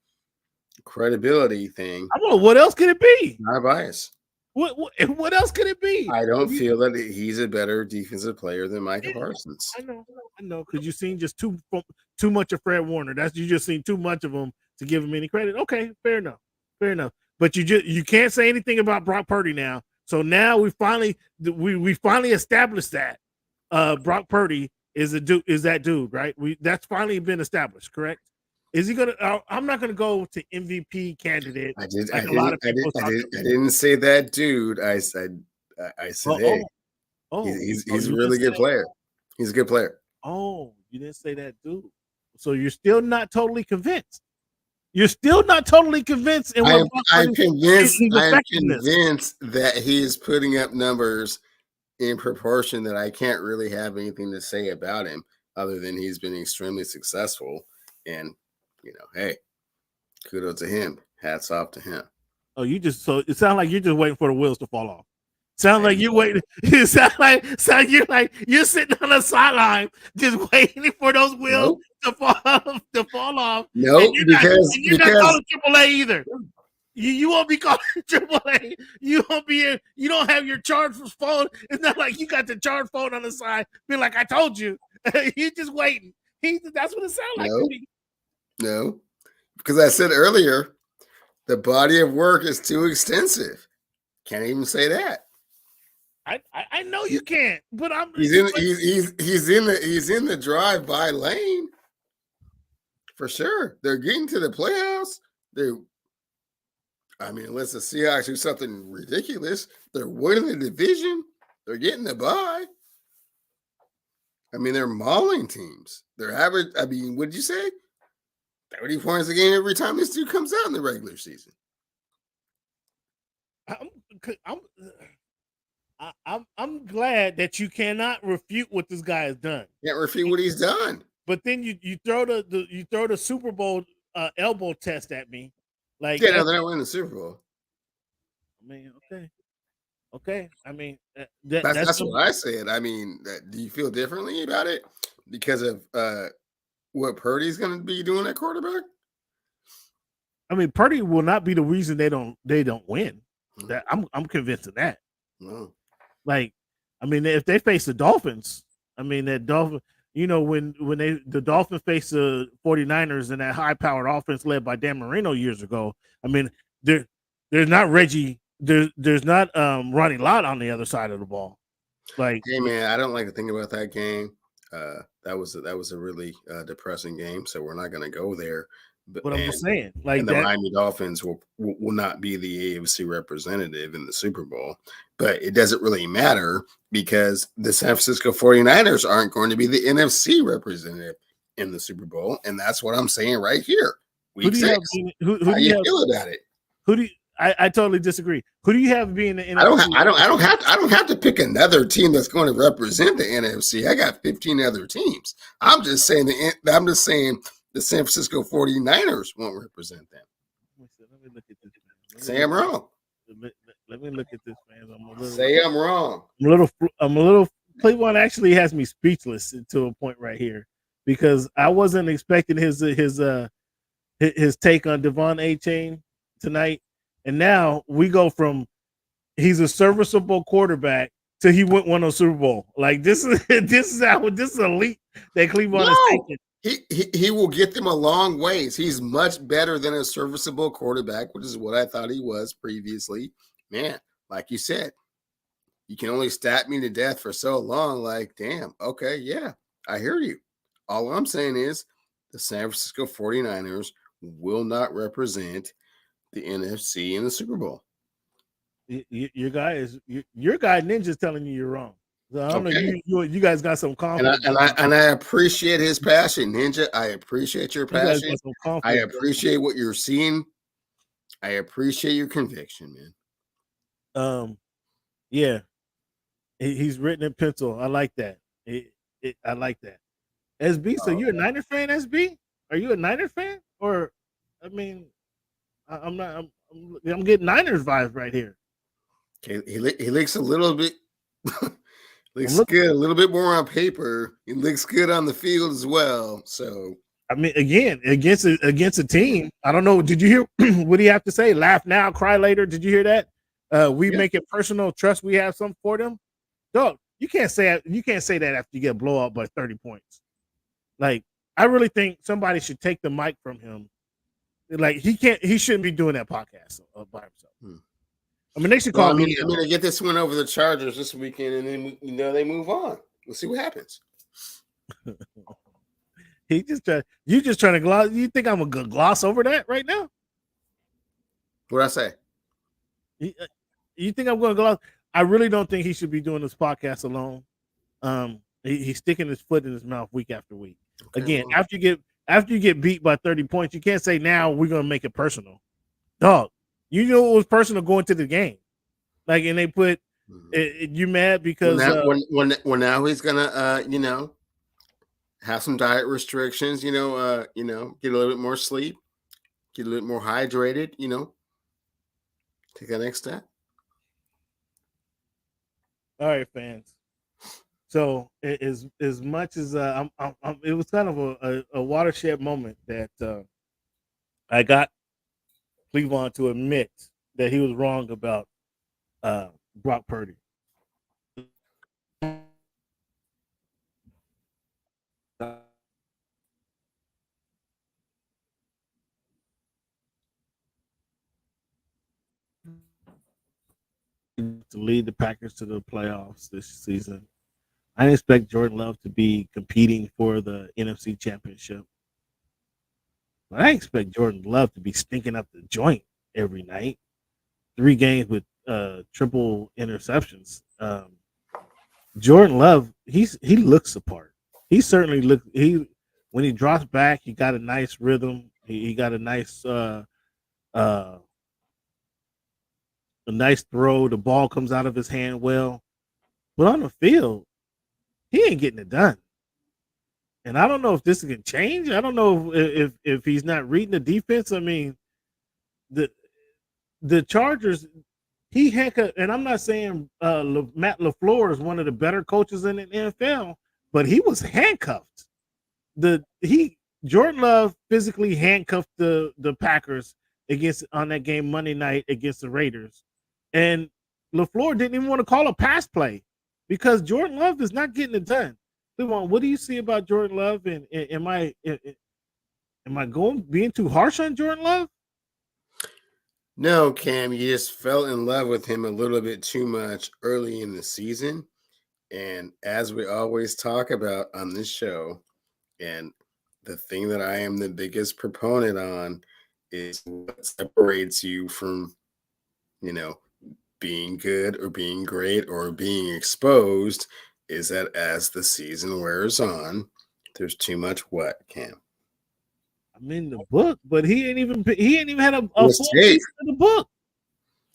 credibility thing. I don't know what else could it be. Not a bias. What else could it be? I don't feel that he's a better defensive player than Micah Parsons. I know, because you've seen just too much of Fred Warner. You just seen too much of him to give him any credit. Okay, fair enough. But you can't say anything about Brock Purdy now. So now we finally established that Brock Purdy is that dude, right? That's finally been established, correct? Is he gonna? I'm not gonna go to MVP candidate. I didn't say that dude. I said, hey, he's a really good player. He's a good player. Oh, you didn't say that dude. So you're still not totally convinced. You're still not totally convinced. I'm convinced that he is putting up numbers in proportion that I can't really have anything to say about him other than he's been extremely successful. And hey, kudos to him. Hats off to him. Oh, so it sounds like you're just waiting for the wheels to fall off. Sounds like you're waiting. It sounds like you're sitting on the sideline just waiting for those wheels to fall off. No, because you're not calling AAA either. You won't be calling AAA. You won't be. You don't have your charge phone. It's not like you got the charge phone on the side. Be like, I told you. You're just waiting. That's what it sounds like to me. No, because I said earlier, the body of work is too extensive. Can't even say that. I know you can't, but he's in the drive-by lane for sure. They're getting to the playoffs. Unless the Seahawks do something ridiculous, they're winning the division. They're getting the bye. They're mauling teams. They're average. What'd you say? 30 points a game every time this dude comes out in the regular season. I'm glad that you cannot refute what this guy has done. Can't refute what he's done. But then you throw the Super Bowl elbow test at me, like they're not winning the Super Bowl. Okay. That's what I said. Do you feel differently about it because of what Purdy's going to be doing at quarterback? I mean, Purdy will not be the reason they don't win. That I'm convinced of that. No. Like, I mean, if they face the Dolphins, I mean that Dolphin, when the Dolphins face the 49ers and that high powered offense led by Dan Marino years ago, I mean, there's not Reggie, there's not Ronnie Lott on the other side of the ball. Like, hey man, I don't like to think about that game. That was a really depressing game, so we're not going to go there. But I'm just saying, like, and the Miami Dolphins will not be the AFC representative in the Super Bowl, but it doesn't really matter because the San Francisco 49ers aren't going to be the NFC representative in the Super Bowl, and that's what I'm saying right here. Week 6. Who do you feel about it? Who do you? I totally disagree. Who do you have being the NFC? I don't have to pick another team that's going to represent the NFC. I got 15 other teams. I'm just saying the San Francisco 49ers won't represent them. Let me look at this. Say I'm wrong. Let me look at this, man. Say I'm wrong. I'm a little. Cleveland actually has me speechless to a point right here because I wasn't expecting his take on Devon A-Chain tonight, and now we go from he's a serviceable quarterback to he won a Super Bowl. Like this is elite that Cleveland is taking. He will get them a long ways. He's much better than a serviceable quarterback, which is what I thought he was previously. Man, like you said, you can only stat me to death for so long. Like, damn, okay, yeah, I hear you. All I'm saying is the San Francisco 49ers will not represent the NFC in the Super Bowl. Your guy Ninja's telling you you're wrong. So I don't know. You guys got some confidence, and I appreciate his passion, Ninja. I appreciate your passion. I appreciate what you're seeing. I appreciate your conviction, man. Yeah, he's written in pencil. I like that. I like that. SB, so you're a Niner fan, SB? Are you a Niner fan? Or, I mean, I'm not. I'm getting Niners vibes right here. Okay, he looks a little bit. Looks good, a little bit more on paper. He looks good on the field as well. So I mean, again, against a team. I don't know. Did you hear what do you have to say? Laugh now, cry later. Did you hear that? We make it personal. Trust we have something for them. Dog, you can't say that after you get blown out by 30 points. Like, I really think somebody should take the mic from him. Like, he shouldn't be doing that podcast by himself. I mean, they should call me. I'm going to get this one over the Chargers this weekend, and then they move on. We'll see what happens. You just trying to gloss. You think I'm gonna gloss over that right now? What'd I say? You think I'm going to gloss? I really don't think he should be doing this podcast alone. He's sticking his foot in his mouth week after week. Okay, again, well, after you get beat by 30 points, you can't say now we're gonna make it personal. Dog. You know it was personal going to the game, like, and they put you mad because now he's gonna have some diet restrictions, get a little bit more sleep, get a little more hydrated, take that next step. All right, fans. So as much as it was kind of a watershed moment that I got Cleveland to admit that he was wrong about Brock Purdy. To lead the Packers to the playoffs this season. I expect Jordan Love to be competing for the NFC Championship. But I expect Jordan Love to be stinking up the joint every night. 3 games with triple interceptions. Jordan Love, he looks the part. He certainly looks. When he drops back, he got a nice rhythm. He got a nice throw. The ball comes out of his hand well, but on the field, he ain't getting it done. And I don't know if this can change. I don't know if he's not reading the defense. I mean, the Chargers, and I'm not saying Matt LaFleur is one of the better coaches in the NFL, but he was handcuffed. Jordan Love physically handcuffed the Packers on that game Monday night against the Raiders, and LaFleur didn't even want to call a pass play because Jordan Love is not getting it done. Levon, what do you see about Jordan Love? And am I being too harsh on Jordan Love? No, Cam, you just fell in love with him a little bit too much early in the season. And as we always talk about on this show, and the thing that I am the biggest proponent on is what separates you from, being good or being great or being exposed is that as the season wears on, there's too much what, Cam? I'm in the book, but he ain't even had a full Mistake. season of the book.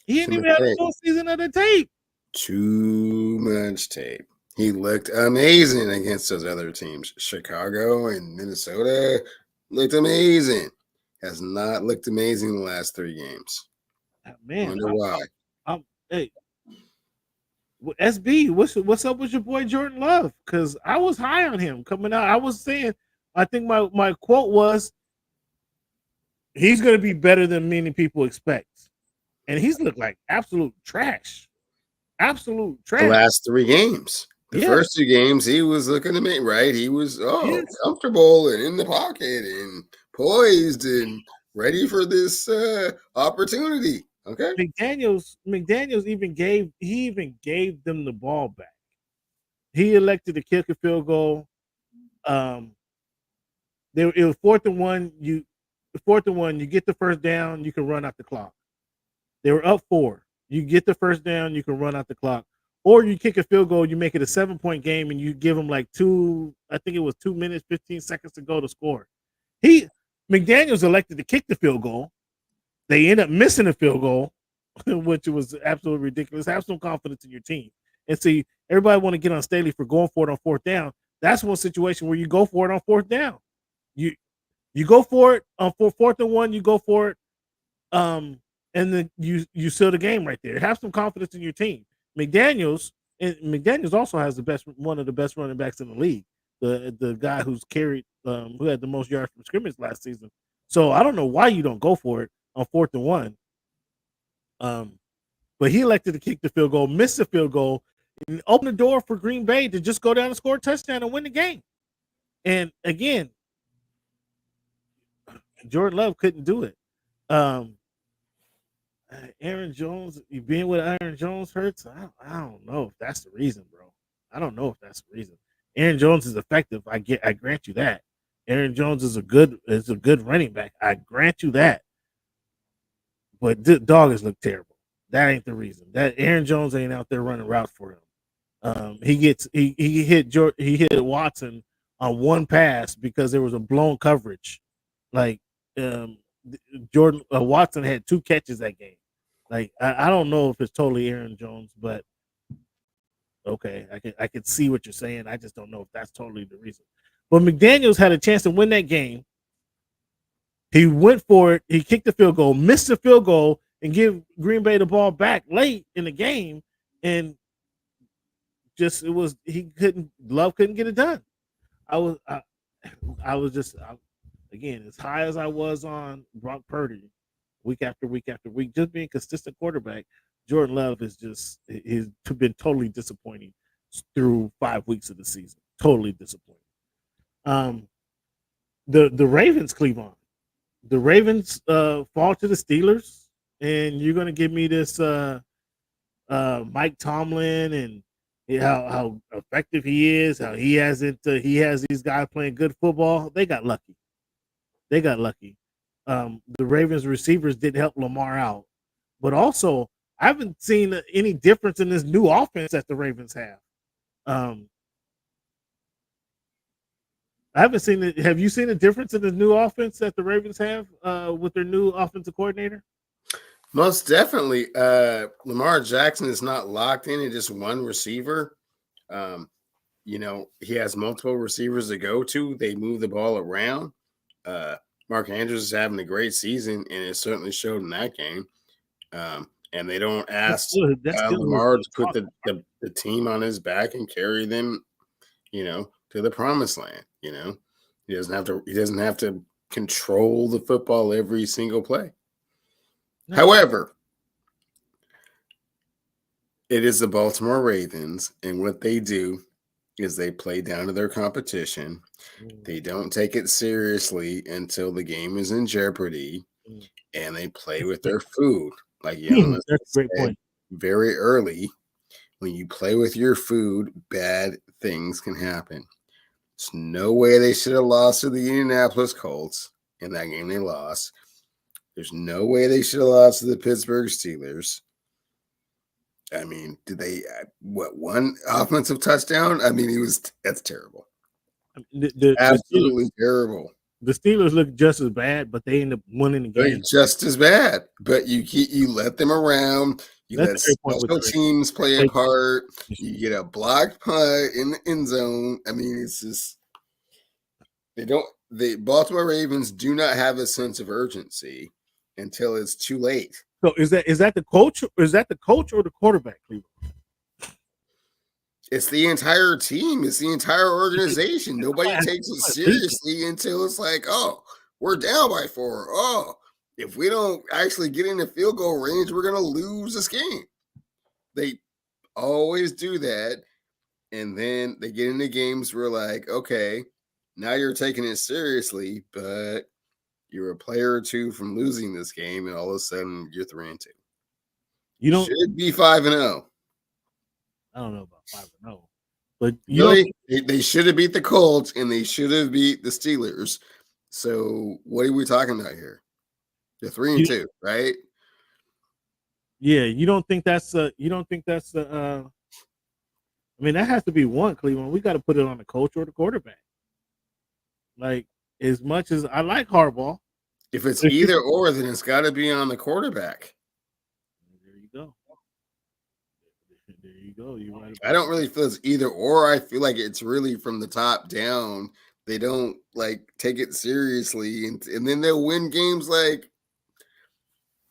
He ain't Too even much had a tape. full season of the tape. Too much tape. He looked amazing against those other teams. Chicago and Minnesota looked amazing. Has not looked amazing in the last 3 games. Man, Wonder why. Hey, SB, what's up with your boy Jordan Love? Because I was high on him coming out. I was saying, I think my quote was, he's going to be better than many people expect, and he's looked like absolute trash. Absolute trash. The last 3 games. The Yeah. first 2 games, he was looking amazing, right? He was comfortable and in the pocket and poised and ready for this opportunity. Okay. McDaniels even gave them the ball back. He elected to kick a field goal. It was 4th and 1. You get the first down, you can run out the clock. They were up 4. You get the first down, you can run out the clock. Or you kick a field goal, you make it a 7-point game, and you give them like 2 minutes, 15 seconds to go to score. McDaniels elected to kick the field goal. They end up missing a field goal, which was absolutely ridiculous. Have some confidence in your team. And see, everybody want to get on Staley for going for it on 4th down. That's one situation where you go for it on 4th down. You go for it on 4th and 1, you go for it. And then you seal the game right there. Have some confidence in your team. McDaniels also has one of the best running backs in the league. The guy who had the most yards from scrimmage last season. So I don't know why you don't go for it on 4th and 1. But he elected to kick the field goal, miss the field goal, and open the door for Green Bay to just go down and score a touchdown and win the game. And again, Jordan Love couldn't do it. Aaron Jones, being with Aaron Jones hurts. I don't know if that's the reason, bro. I don't know if that's the reason. Aaron Jones is effective. I grant you that. Aaron Jones is a good running back. I grant you that. But dog has looked terrible. That ain't the reason. That Aaron Jones ain't out there running routes for him. He hit Watson on one pass because there was a blown coverage. Like Watson had 2 catches that game. Like I don't know if it's totally Aaron Jones, but okay, I can see what you're saying. I just don't know if that's totally the reason. But McDaniels had a chance to win that game. He went for it. He kicked the field goal, missed the field goal, and give Green Bay the ball back late in the game, and Love couldn't get it done. Again, as high as I was on Brock Purdy, week after week after week, just being consistent quarterback, Jordan Love he's been totally disappointing through 5 weeks of the season. Totally disappointing. The Ravens, Cleveland. The Ravens fall to the Steelers, and you're going to give me this Mike Tomlin and how effective he is, how he has these guys playing good football. They got lucky. The Ravens receivers didn't help Lamar out, but also I haven't seen any difference in this new offense that the Ravens have. I haven't seen it. Have you seen a difference in the new offense that the Ravens have with their new offensive coordinator? Most definitely. Lamar Jackson is not locked in just one receiver. He has multiple receivers to go to. They move the ball around. Mark Andrews is having a great season, and it certainly showed in that game. And they don't ask Lamar to put the team on his back and carry them, to the promised land. He doesn't have to control the football every single play. No. However, it is the Baltimore Ravens, and what they do is they play down to their competition. They don't take it seriously until the game is in jeopardy, and they play with their food. Like Giannis That's a great said point. very early, when you play with your food, bad things can happen. There's no way they should have lost to the Indianapolis Colts in that game they lost. There's no way they should have lost to the Pittsburgh Steelers. I mean, did they one offensive touchdown? I mean, that's terrible. Absolutely terrible. The Steelers look just as bad, but they end up winning the game. They're just as bad, but you let them around. You let special teams play a part. You get a blocked punt in the end zone. I mean, it's just the Baltimore Ravens do not have a sense of urgency until it's too late. So is that the coach? Or is that the coach or the quarterback, Cleveland? It's the entire team. It's the entire organization. Nobody takes it seriously until it's like, oh, we're down by 4. Oh, if we don't actually get in the field goal range, we're going to lose this game. They always do that. And then they get into games where like, okay, now you're taking it seriously, but you're a player or two from losing this game, and all of a sudden you're 3-2. You don't should be 5-0. I don't know about 5-0, but they should have beat the Colts and they should have beat the Steelers. So what are we talking about here? They're 3-2, right? Yeah, you don't think that's I mean, that has to be one, Cleveland. We got to put it on the coach or the quarterback. Like, as much as I like Harbaugh, if it's either or, then it's got to be on the quarterback. There you go. There you go. You're right. I don't really feel it's either or. I feel like it's really from the top down. They don't like take it seriously, and then they'll win games like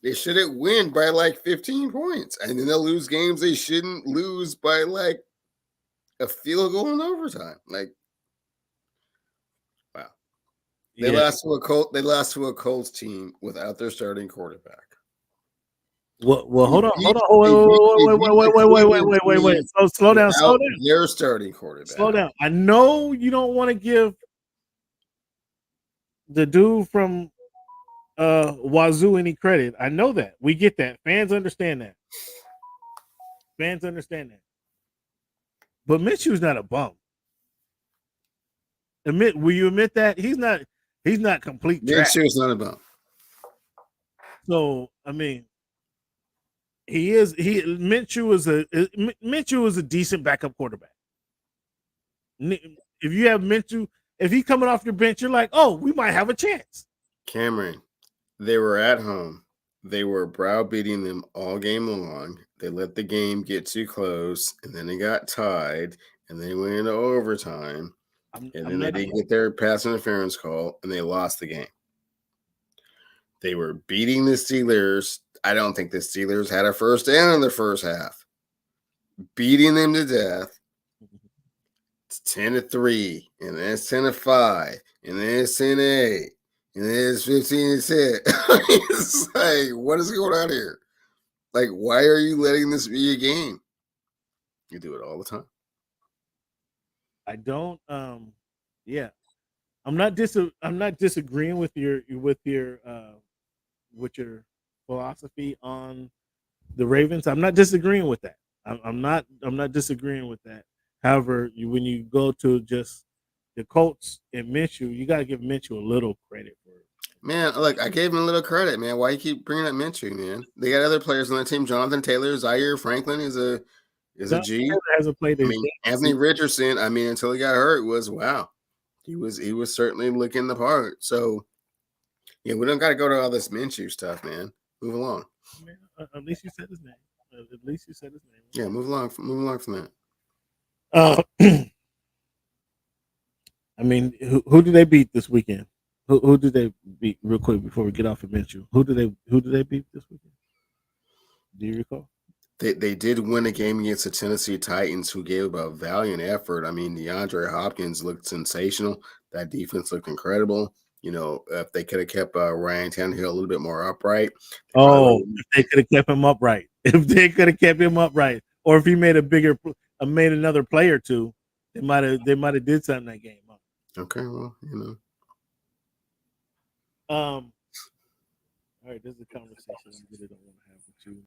they shouldn't win by like 15 points, and then they'll lose games they shouldn't lose by like a field goal in overtime. Like, wow, they lost to a Colts. They lost to a Colts team without their starting quarterback. Well, hold on. Wait. So slow down. Their starting quarterback. Slow down. I know you don't want to give the dude from Wazoo any credit. I know that. We get that. Fans understand that. But Minshew's not a bum. Will you admit that? He's not complete trash. Minshew's not a bum. So, I mean, Minshew is a decent backup quarterback. If you have Minshew, if he's coming off your bench, you're like, oh, we might have a chance. Cameron, they were at home. They were browbeating them all game long. They let the game get too close, and then they got tied, and they went into overtime, and then they didn't get their pass interference call, and they lost the game. They were beating the Steelers. I don't think the Steelers had a first down in the first half. Beating them to death. It's 10-3, and then it's 10-5, and then it's 10-8, and then it's 15-10. It's like, what is going on here? Like, why are you letting this be a game? You do it all the time. I don't. Yeah, I'm not disagreeing with your philosophy on the Ravens. I'm not disagreeing with that. I'm not disagreeing with that. However, when you go to just the Colts and Minshew, you got to give Minshew a little credit for it. Man, look, I gave him a little credit, man. Why you keep bringing up Minshew, man? They got other players on that team. Jonathan Taylor, Zaire Franklin is a G. Hasn't played. Anthony Richardson. I mean, until he got hurt, was wow. He was certainly looking the part. So, yeah, we don't got to go to all this Minshew stuff, man. Move along. Man, at least you said his name. Yeah, move along from that. I mean, who did they beat this weekend? Who did they beat real quick before we get off of Minshew? Who did they beat this weekend? Do you recall? They did win a game against the Tennessee Titans, who gave a valiant effort. I mean, DeAndre Hopkins looked sensational. That defense looked incredible. if they could have kept Ryan Tannehill a little bit more upright. If they could have kept him upright. If they could have kept him upright, or if he made made another play or two, they might have did something that game. Okay, well, All right, this is a conversation I really don't want to have with you,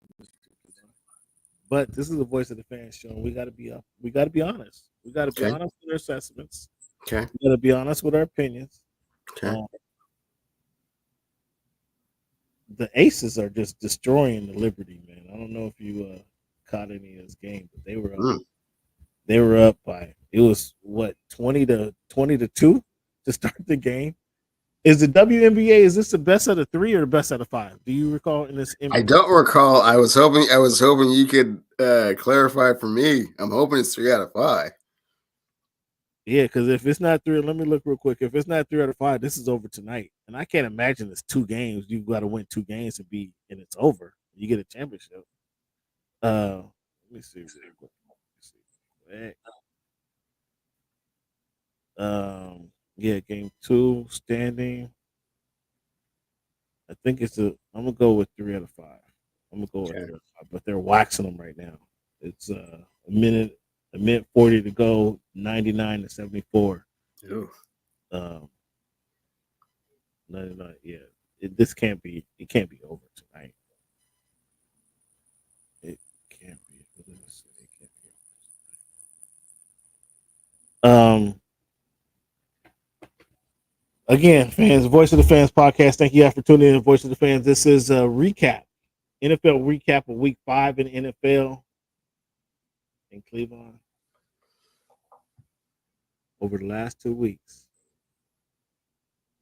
but this is the Voice of the Fans show. We got to be honest. We got to be honest with our assessments. Okay. We got to be honest with our opinions. Okay. The Aces are just destroying the Liberty, man. I don't know if you caught any of this game, but they were up. They were up by, it was what, 20-2 to start the game. Is the WNBA, is this the best out of 3 or the best out of 5? Do you recall in this? I don't recall. I was hoping you could clarify for me. I'm hoping it's 3 out of 5. Yeah, because if it's not 3, let me look real quick. If it's not 3 out of 5, this is over tonight. And I can't imagine it's 2 games. You've got to win 2 games and it's over. You get a championship. Let me see. Yeah, game 2 standing. I think I'm gonna go with 3 out of 5. I'm gonna go with 3 out of 5, but they're waxing them right now. It's a minute 40 to go, 99-74. Ooh. 99. Yeah, it can't be over tonight. It can't be. Again, fans, Voice of the Fans podcast. Thank you guys for tuning in. Voice of the Fans. This is a recap, NFL recap of Week 5 in NFL in Cleveland. Over the last 2 weeks,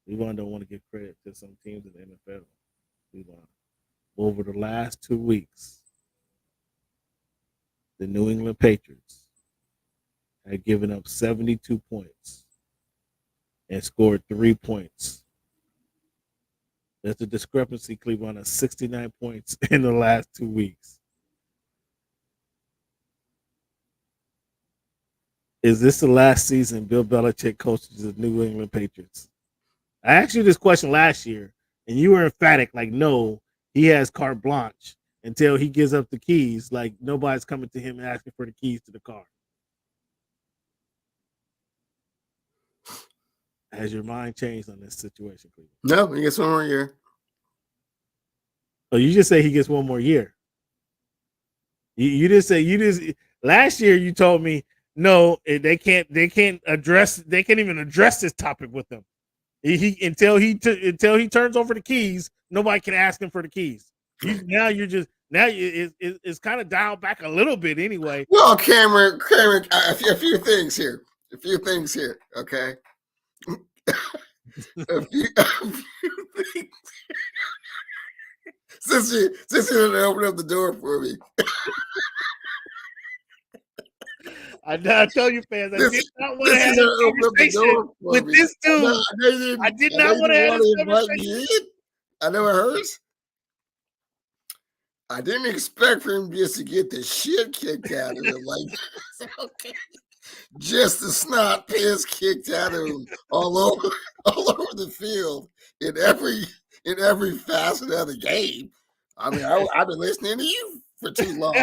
Cleveland don't want to give credit to some teams in the NFL. Cleveland. Over the last 2 weeks, the New England Patriots had given up 72 points and scored 3 points. There's a discrepancy. Cleveland has 69 points in the last 2 weeks. Is this the last season Bill Belichick coaches the New England Patriots? I asked you this question last year, and you were emphatic, like, no, he has carte blanche until he gives up the keys. Like, nobody's coming to him and asking for the keys to the car. Has your mind changed on this situation, Cleveland? No, he gets 1 more year. Oh, you just say he gets 1 more year. You just last year you told me no, they can't even address this topic with him. Until he turns over the keys, nobody can ask him for the keys. It's kind of dialed back a little bit anyway. Well, Cameron, a few things here. Okay. a few things. Since you didn't open up the door for me. I tell you, fans, I did not want to have a conversation with this dude. I did not want to have this conversation. I know it hurts. I didn't expect for him just to get the shit kicked out of him. Like, okay. Just the snot piss kicked out of him all over the field in every facet of the game. I mean, I've been listening to you for too long.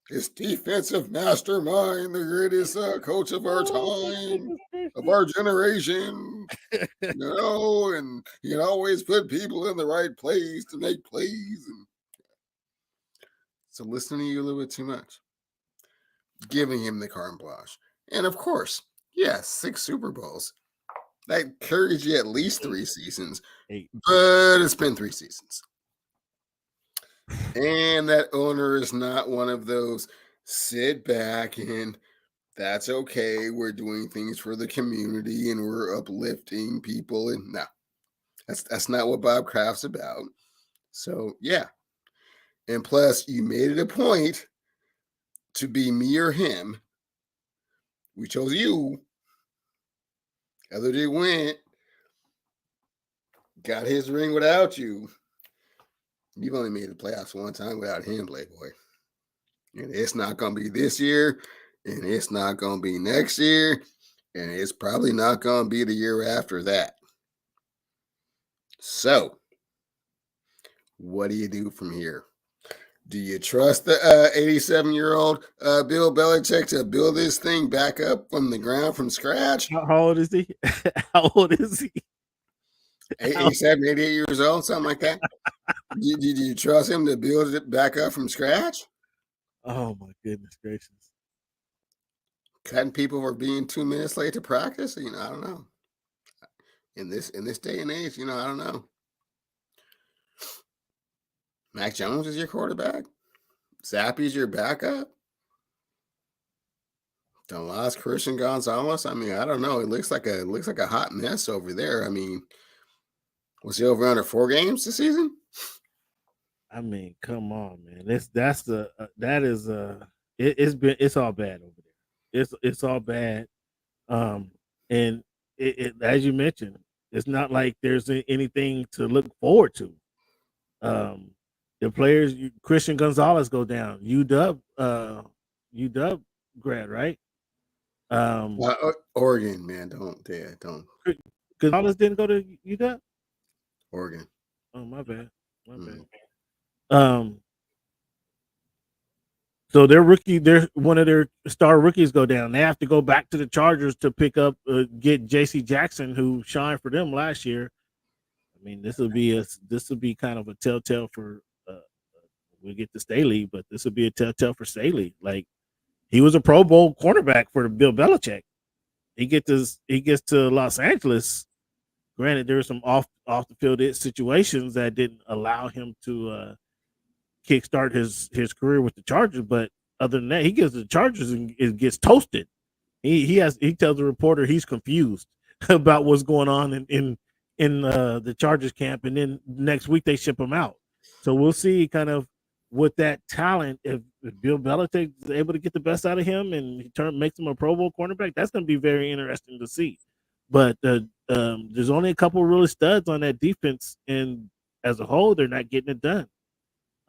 This defensive mastermind, the greatest coach of our time, of our generation, and he can always put people in the right place to make plays. And so listening to you a little bit too much, giving him the carte blanche. And of course, yes, 6 Super Bowls. That carries you at least 3 seasons, 8. But it's been 3 seasons. And that owner is not one of those sit back and that's okay. We're doing things for the community and we're uplifting people. And no, that's not what Bob Kraft's about. So yeah. And plus, you made it a point to be me or him. We chose you. Other dude went, got his ring without you. You've only made the playoffs 1 time without him, Playboy. And it's not going to be this year, and it's not going to be next year. And it's probably not going to be the year after that. So, what do you do from here? Do you trust the 87-year-old Bill Belichick to build this thing back up from the ground from scratch? How old is he? How old is he? 87, 88 years old, something like that. Do you trust him to build it back up from scratch? Oh my goodness gracious! Cutting people for being 2 minutes late to practice? I don't know. In this day and age, I don't know. Mac Jones is your quarterback. Zappy's your backup. Don't lost Christian Gonzalez. I mean, I don't know. It looks like a hot mess over there. I mean, was he over under 4 games this season? I mean, come on, man. It's all bad over there. It's all bad. And as you mentioned, it's not like there's anything to look forward to. The players, Christian Gonzalez go down. UW grad, right? Oregon, man, don't. Gonzalez didn't go to UW. Oregon. Oh, my bad. So their one of their star rookies go down. They have to go back to the Chargers to pick up, get J.C. Jackson, who shined for them last year. I mean, this will be kind of a telltale for. We'll get to Staley, but this will be a telltale for Staley. Like, he was a Pro Bowl cornerback for Bill Belichick. He gets to Los Angeles. Granted, there were some off the field situations that didn't allow him to kickstart his career with the Chargers. But other than that, he gets to the Chargers and it gets toasted. He tells the reporter he's confused about what's going on in the Chargers camp, and then next week they ship him out. So we'll see kind of with that talent, if Bill Belichick is able to get the best out of him and he makes him a Pro Bowl cornerback, that's going to be very interesting to see. But there's only a couple of really studs on that defense, and as a whole, they're not getting it done.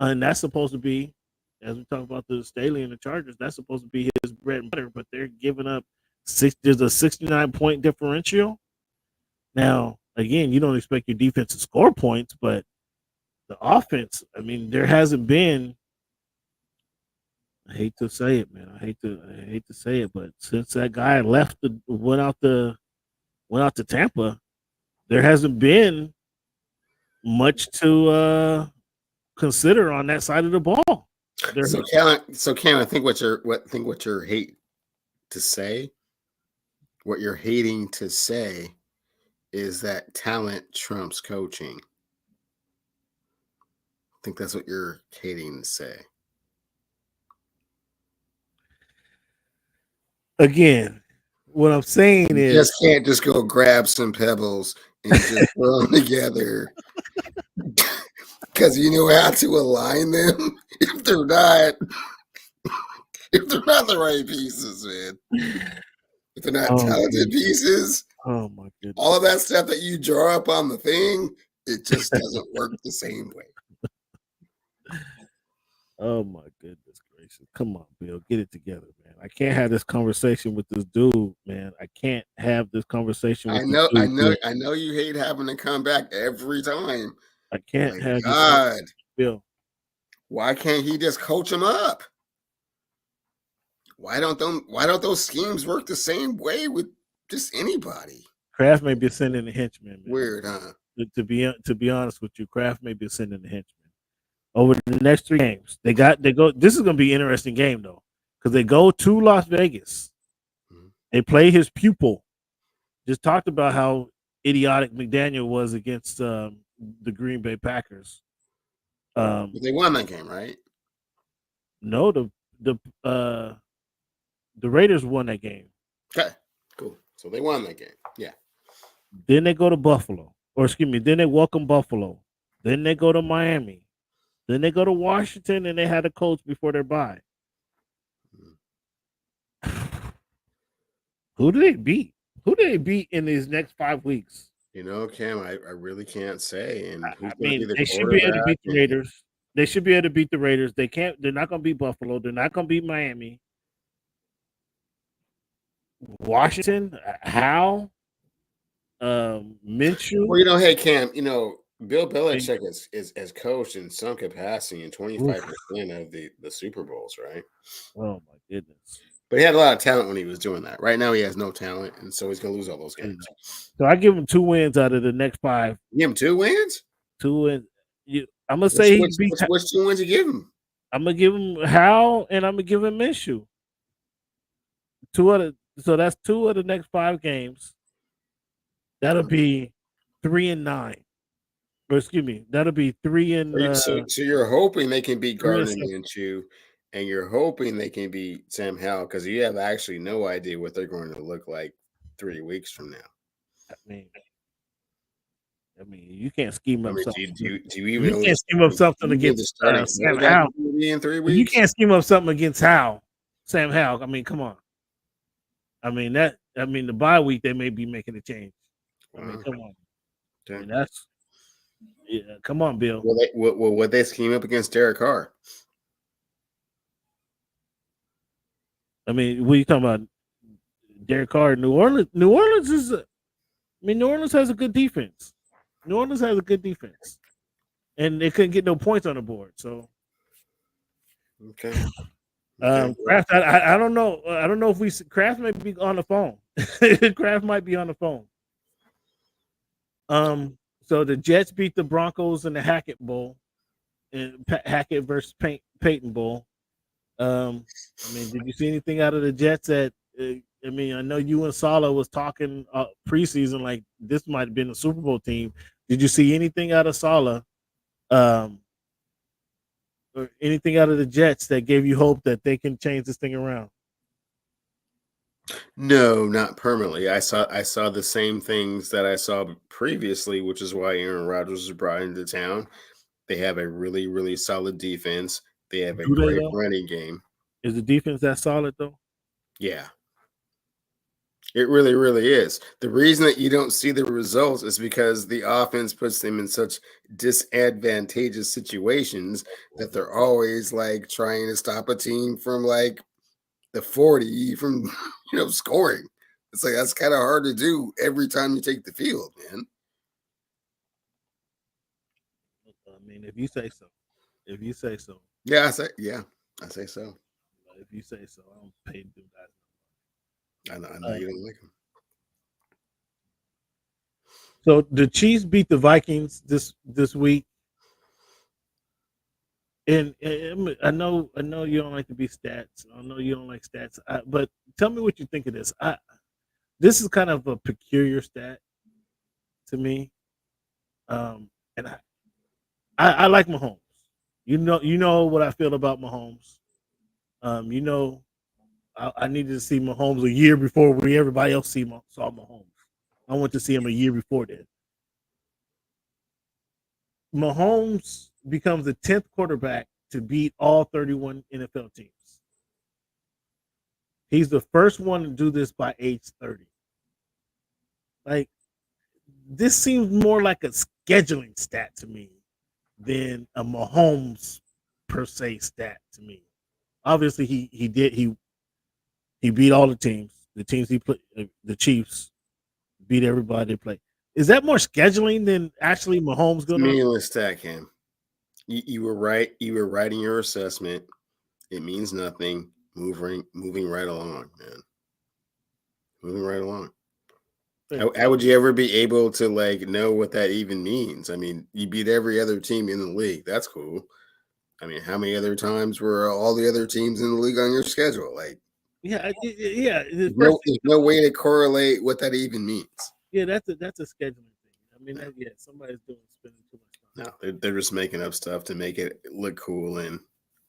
And that's supposed to be, as we talk about the Staley and the Chargers, that's supposed to be his bread and butter. But they're giving up there's a 69-point differential. Now, again, you don't expect your defense to score points, but the offense, I mean, there hasn't been. I hate to say it, man. I hate to say it, but since that guy went out to Tampa, there hasn't been much to consider on that side of the ball. So Cam, I think what you're hating to say is that talent trumps coaching. I think that's what you're hating to say. Again, what I'm saying is, you just can't just go grab some pebbles and just throw them together because you know how to align them if they're not the right pieces, man. If they're not talented pieces, oh my goodness, all of that stuff that you draw up on the thing, it just doesn't work the same way. Oh my goodness gracious! Come on, Bill, get it together, man. I can't have this conversation with this dude, man. I can't have this conversation with this dude. I know you hate having to come back every time. I can't have God, Bill. Why can't he just coach him up? Why don't those schemes work the same way with just anybody? Kraft may be sending a henchman. Man. Weird, huh? To be honest with you, Kraft may be sending a henchman. Over the next 3 games, they go. This is going to be an interesting game though, because they go to Las Vegas. Mm-hmm. They play his pupil. Just talked about how idiotic McDaniel was against the Green Bay Packers. But they won that game, right? No, the Raiders won that game. Okay, cool. So they won that game. Yeah. Then they go to Buffalo, then they welcome Buffalo. Then they go to Miami. Then they go to Washington, and they had the Colts before their bye. Who do they beat? Who do they beat in these next 5 weeks? Cam, I really can't say. And they should be able to beat the Raiders. They should be able to beat the Raiders. They can't. They're not going to beat Buffalo. They're not going to beat Miami. Washington, Howe, Minshew. Well, hey Cam, Bill Belichick is coached in some capacity in 25% of the Super Bowls, right? Oh my goodness! But he had a lot of talent when he was doing that. Right now, he has no talent, and so he's gonna lose all those games. So I give him 2 wins out of the next 5. You give him 2 wins. 2 wins. I'm gonna say he beat. Which 2 wins you give him? I'm gonna give him Howe, and I'm gonna give him Minshew. So that's 2 of the next 5 games. That'll be 3-9. Or excuse me, that'll be 3 and. So you're hoping they can beat 3 and Gardner 6. Minshew, and you're hoping they can beat Sam Howell because you have actually no idea what they're going to look like 3 weeks from now. I mean, you can't scheme up something. Do you even? You can't scheme up something against Sam Howell in 3 weeks. You can't scheme up something against Sam Howell. I mean, come on. I mean the bye week they may be making a change. I mean, come on. I mean, come on, Bill. Will they scheme up against Derek Carr? I mean, what are you talking about? Derek Carr, New Orleans. New Orleans has a good defense. New Orleans has a good defense, and they couldn't get no points on the board. So, okay. Kraft, I don't know. I don't know if Kraft may be on the phone. Kraft might be on the phone. So the Jets beat the Broncos in the Hackett Bowl, and Hackett versus Peyton Bowl. I mean, did you see anything out of the Jets that? I mean, I know you and Saleh was talking preseason like this might have been a Super Bowl team. Did you see anything out of Saleh, or anything out of the Jets that gave you hope that they can change this thing around? No, not permanently. I saw the same things that I saw previously, which is why Aaron Rodgers was brought into town. They have a really, really solid defense. They have a great running game. Is the defense that solid though? Yeah. It really, really is. The reason that you don't see the results is because the offense puts them in such disadvantageous situations that they're always like trying to stop a team from like the 40 from scoring. It's like that's kind of hard to do every time you take the field, man. I mean, if you say so. Yeah, I say so. If you say so, I don't pay to do that. I know you don't like them. So the Chiefs beat the Vikings this week, and I know you don't like to be stats. I know you don't like stats, but tell me what you think of this. This is kind of a peculiar stat to me, and I like Mahomes. You know what I feel about Mahomes. I needed to see Mahomes a year before everybody else saw Mahomes. I want to see him a year before that. Mahomes becomes the 10th quarterback to beat all 31 NFL teams. He's the first one to do this by age 30. Like, this seems more like a scheduling stat to me than a Mahomes per se stat to me. Obviously, he beat all the teams. The teams he played, the Chiefs, beat everybody they played. Is that more scheduling than actually Mahomes going? Meaningless stat, Cam. You were right. You were right in your assessment. It means nothing. Moving right along, man. Moving right along. How would you ever be able to know what that even means? I mean, you beat every other team in the league. That's cool. I mean, how many other times were all the other teams in the league on your schedule? Yeah. There's no way to correlate what that even means. Yeah, that's a scheduling thing. I mean, somebody's spending too much time. No, they're just making up stuff to make it look cool, and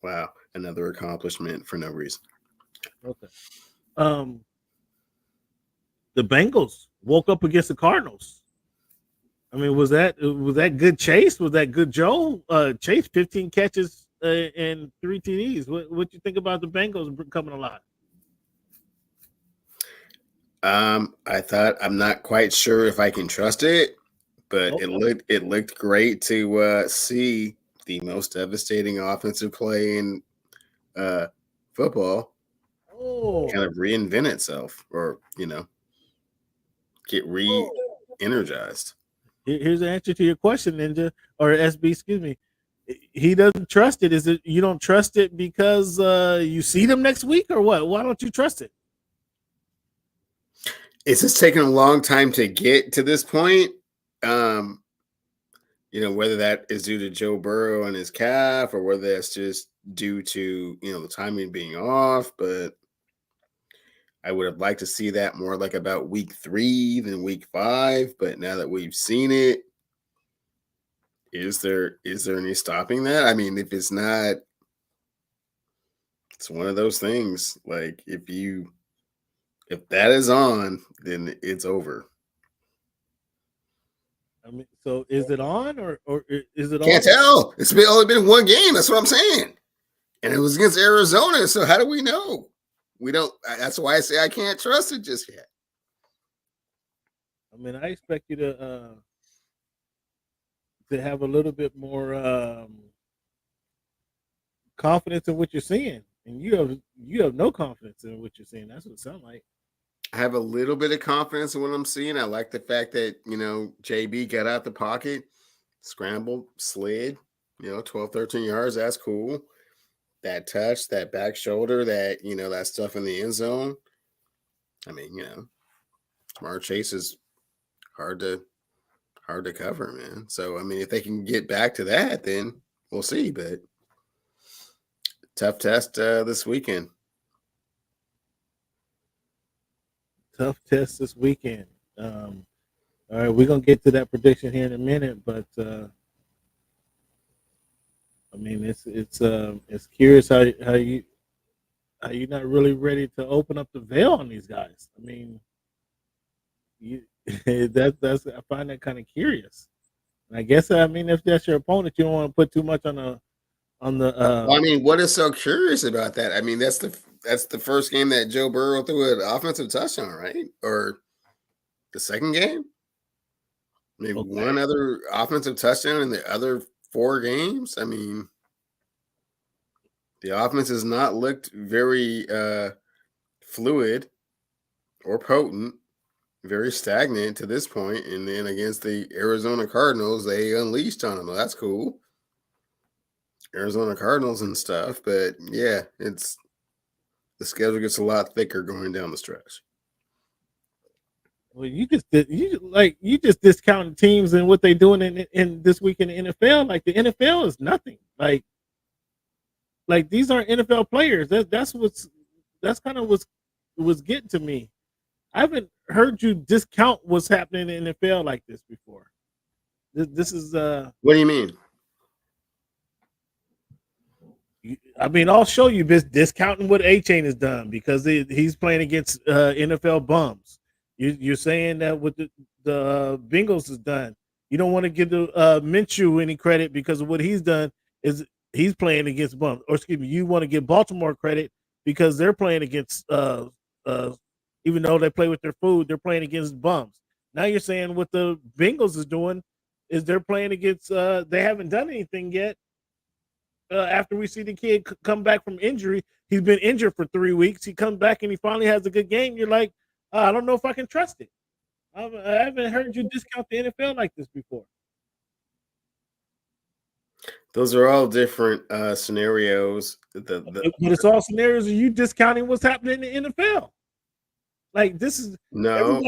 wow, another accomplishment for no reason. Okay. The Bengals woke up against the Cardinals. I mean, was that good Chase? Was that good Joe? Chase 15 catches and 3 TDs. What you think about the Bengals coming alive? I'm not quite sure if I can trust it, but it looked great to see the most devastating offensive play in football kind of reinvent itself, or get re-energized. Here's the answer to your question, Ninja, or SB. Excuse me. He doesn't trust it. Is it you don't trust it because you see them next week, or what? Why don't you trust it? It's just taken a long time to get to this point. Whether that is due to Joe Burrow and his calf, or whether that's just due to the timing being off. But I would have liked to see that more like about week 3 than week 5. But now that we've seen it, is there any stopping that? I mean, if it's not, it's one of those things. Like if that is on, then it's over. I mean, so is it on or is it on? Can't tell. It's only been one game. That's what I'm saying. And it was against Arizona. So how do we know? We don't. That's why I say I can't trust it just yet. I mean, I expect you to have a little bit more confidence in what you're seeing, and you have no confidence in what you're seeing. That's what it sounds like. I have a little bit of confidence in what I'm seeing. I like the fact that JB got out the pocket, scrambled, slid, 12, 13 yards. That's cool. That touch, that back shoulder, that that stuff in the end zone. I mean, Jamar Chase is hard to cover, man. So I mean, if they can get back to that, then we'll see. But tough test this weekend. Tough test this weekend. All right, we're gonna get to that prediction here in a minute, but I mean, it's curious how you're not really ready to open up the veil on these guys. I mean, that's I find that kind of curious. And I guess if that's your opponent, you don't want to put too much on the. I mean, what is so curious about that? I mean, that's the first game that Joe Burrow threw an offensive touchdown, right? Or the second game? Maybe one other offensive touchdown in the other 4 games. I mean, the offense has not looked very fluid or potent, very stagnant to this point. And then against the Arizona Cardinals, they unleashed on them. Well, that's cool. Arizona Cardinals and stuff. But yeah, the schedule gets a lot thicker going down the stretch. Well, you just discounting teams and what they're doing in this week in the NFL. Like the NFL is nothing. Like these aren't NFL players. That's kind of what's getting to me. I haven't heard you discount what's happening in the NFL like this before. This is What do you mean? I mean, I'll show you discounting what A-Chain has done because he's playing against NFL bums. You're saying that what the Bengals has done, you don't want to give the Minshew any credit because of what he's done is he's playing against bums. Or excuse me, you want to give Baltimore credit because they're playing against even though they play with their food, they're playing against bums. Now you're saying what the Bengals is doing is they're playing against they haven't done anything yet. After we see the kid come back from injury, he's been injured for 3 weeks. He comes back and he finally has a good game. You're like, I don't know if I can trust it. I haven't heard you discount the NFL like this before. Those are all different scenarios. But it's all scenarios of you discounting what's happening in the NFL. Like this is no.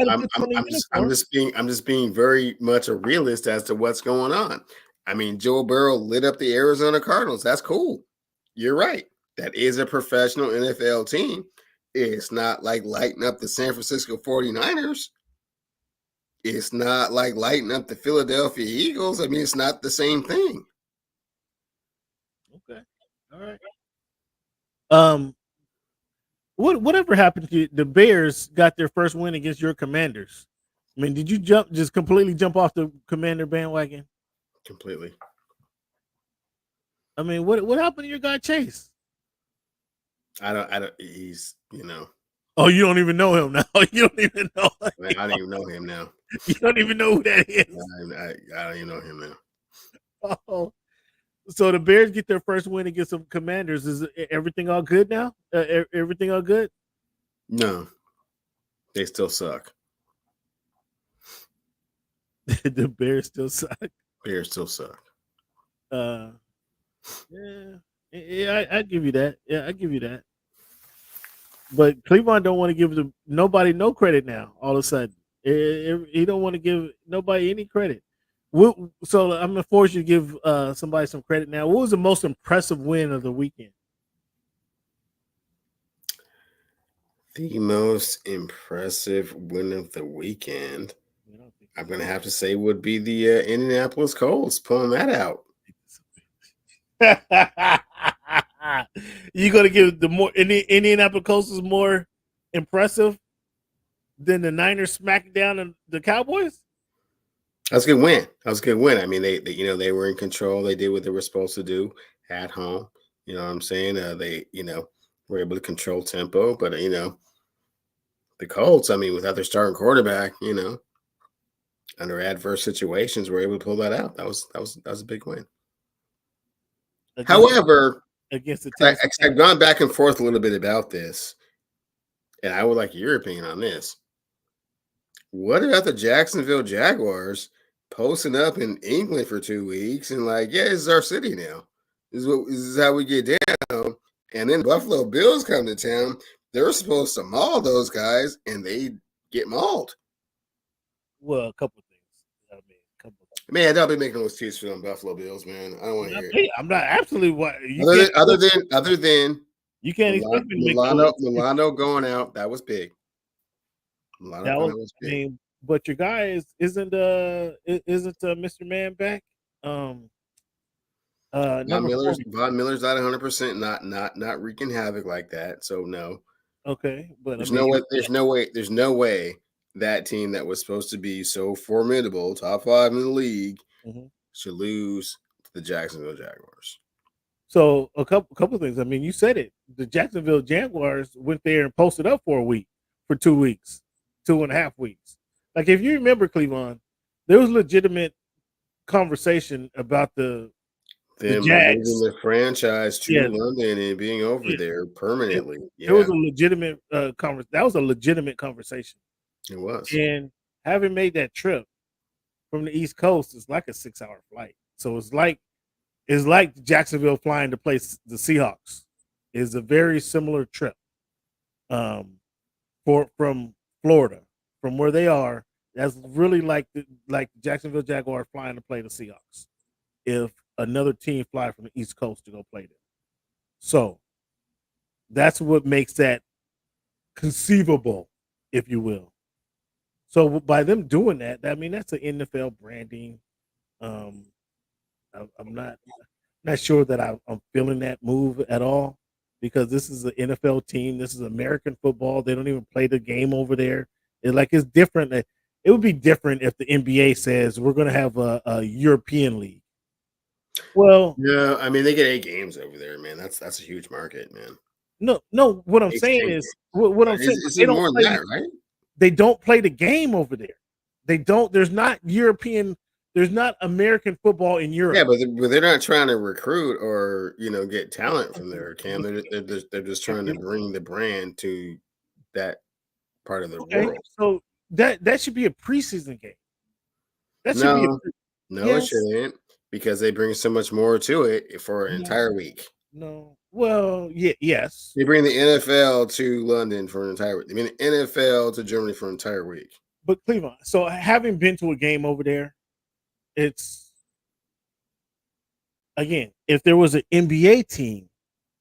I'm just being very much a realist as to what's going on. I mean, Joe Burrow lit up the Arizona Cardinals. That's cool. You're right. That is a professional NFL team. It's not like lighting up the San Francisco 49ers. It's not like lighting up the Philadelphia Eagles. I mean, it's not the same thing. Okay. All right. Whatever happened to you? The Bears got their first win against your Commanders. I mean, did you just completely jump off the Commander bandwagon? Completely. I mean, what happened to your guy Chase? I don't. He's Oh, you don't even know him now. You don't even know. I don't even know him now. You don't even know who that is. I don't even know him now. Oh, so the Bears get their first win against some Commanders. Is everything all good now? Everything all good? No, they still suck. The Bears still suck. Bears still suck. Yeah, yeah, I give you that. Yeah, I give you that. But Cleveland don't want to give nobody no credit now. All of a sudden, he don't want to give nobody any credit. So I'm gonna force you to give somebody some credit now. What was the most impressive win of the weekend? The most impressive win of the weekend, I'm going to have to say, would be the Indianapolis Colts pulling that out. You gonna give the more Indianapolis Colts is more impressive than the Niners smacking down the Cowboys? That's a good win. That was a good win. I mean, they were in control. They did what they were supposed to do at home. You know what I'm saying? They were able to control tempo, but the Colts, I mean, without their starting quarterback, under adverse situations, were able to pull that out. That was a big win. However, against the I've gone back and forth a little bit about this, and I would like your opinion on this. What about the Jacksonville Jaguars posting up in England for 2 weeks and like, yeah, this is our city now. This is how we get down. And then Buffalo Bills come to town. They're supposed to maul those guys, and they get mauled. Well, a couple of things. Man, don't be making those excuses for them Buffalo Bills, man. I don't want to hear it. I'm not absolutely what other than you can't expect me to Milano going out. That was big. That was big. I mean, but your guy isn't Mr. Man back? Von Miller's not 100%, not wreaking havoc like that. So no. Okay, but there's no way that team that was supposed to be so formidable, top 5 in the league, should lose to the Jacksonville Jaguars. So a couple of things. I mean, you said it. The Jacksonville Jaguars went there and posted up for 2 weeks, 2.5 weeks. Like if you remember, Cleveland, there was legitimate conversation about the Jags moving the franchise to London and being over there permanently. There was a legitimate conversation. That was a legitimate conversation. It was. And having made that trip from the East Coast is like a 6-hour flight. So it's like Jacksonville flying to play the Seahawks. Is a very similar trip. From Florida, from where they are, that's really like the Jacksonville Jaguars flying to play the Seahawks. If another team fly from the East Coast to go play them. So that's what makes that conceivable, if you will. So by them doing that, I mean that's an NFL branding. I'm not sure that I'm feeling that move at all because this is an NFL team. This is American football. They don't even play the game over there. It's different. It would be different if the NBA says we're going to have a European league. Well, yeah, I mean they get 8 games over there, man. That's a huge market, man. No. What I'm saying is, what I'm saying is, they don't play that, right? They don't play the game over there. They don't. There's not European. There's not American football in Europe. Yeah, but they're not trying to recruit or get talent from there, Cam. They're just trying to bring the brand to that part of the world. So that should be a preseason game. It shouldn't, because they bring so much more to it for an entire week. No. Well, yes. They bring the NFL to London for an entire week. I mean, the NFL to Germany for an entire week. But Cleveland, so having been to a game over there, it's again, if there was an NBA team,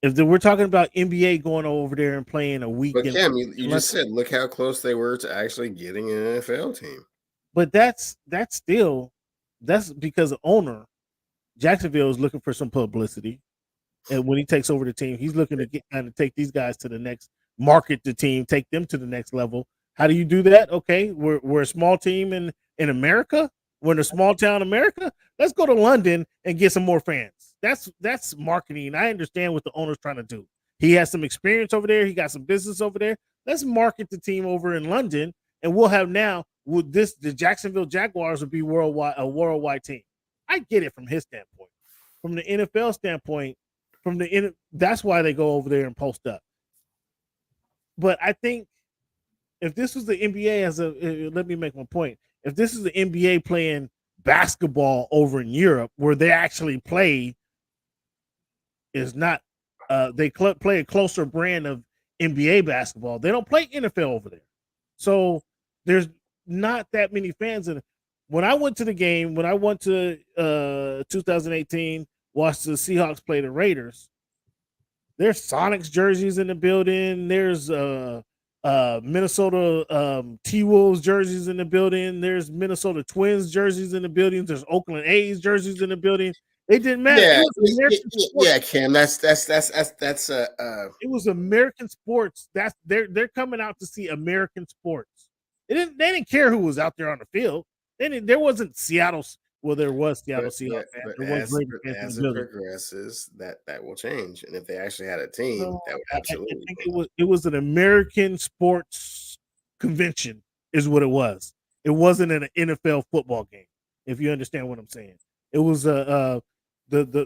we're talking about NBA going over there and playing a weekend. But Cam, you just said look how close they were to actually getting an NFL team. But that's because the owner, Jacksonville, is looking for some publicity. And when he takes over the team, he's looking to take these guys to the next, market the team, take them to the next level. How do you do that? Okay, we're a small team in America. We're in a small town America. Let's go to London and get some more fans. That's marketing. I understand what the owner's trying to do. He has some experience over there. He got some business over there. Let's market the team over in London, and we'll have the Jacksonville Jaguars will be a worldwide team. I get it from his standpoint. From the NFL standpoint, that's why they go over there and post up. But I think if this was the NBA let me make my point. If this is the NBA playing basketball over in Europe, where they actually play is not, they play a closer brand of NBA basketball. They don't play NFL over there, so there's not that many fans in it. When I went to the game, when I went to 2018, watched the Seahawks play the Raiders. There's Sonics jerseys in the building. There's Minnesota T-Wolves jerseys in the building. There's Minnesota Twins jerseys in the building. There's Oakland A's jerseys in the building. It didn't matter. Yeah, It was American sports. Cam. It was American sports. They're coming out to see American sports. They didn't care who was out there on the field. There wasn't Seattle. Well, there was Seattle Seahawks fans. There was Raider fans as in the it building. progresses, that will change. And if they actually had a team, So, that would I absolutely think change. it was an American sports convention, is what it was. It wasn't an NFL football game, if you understand what I'm saying. It was the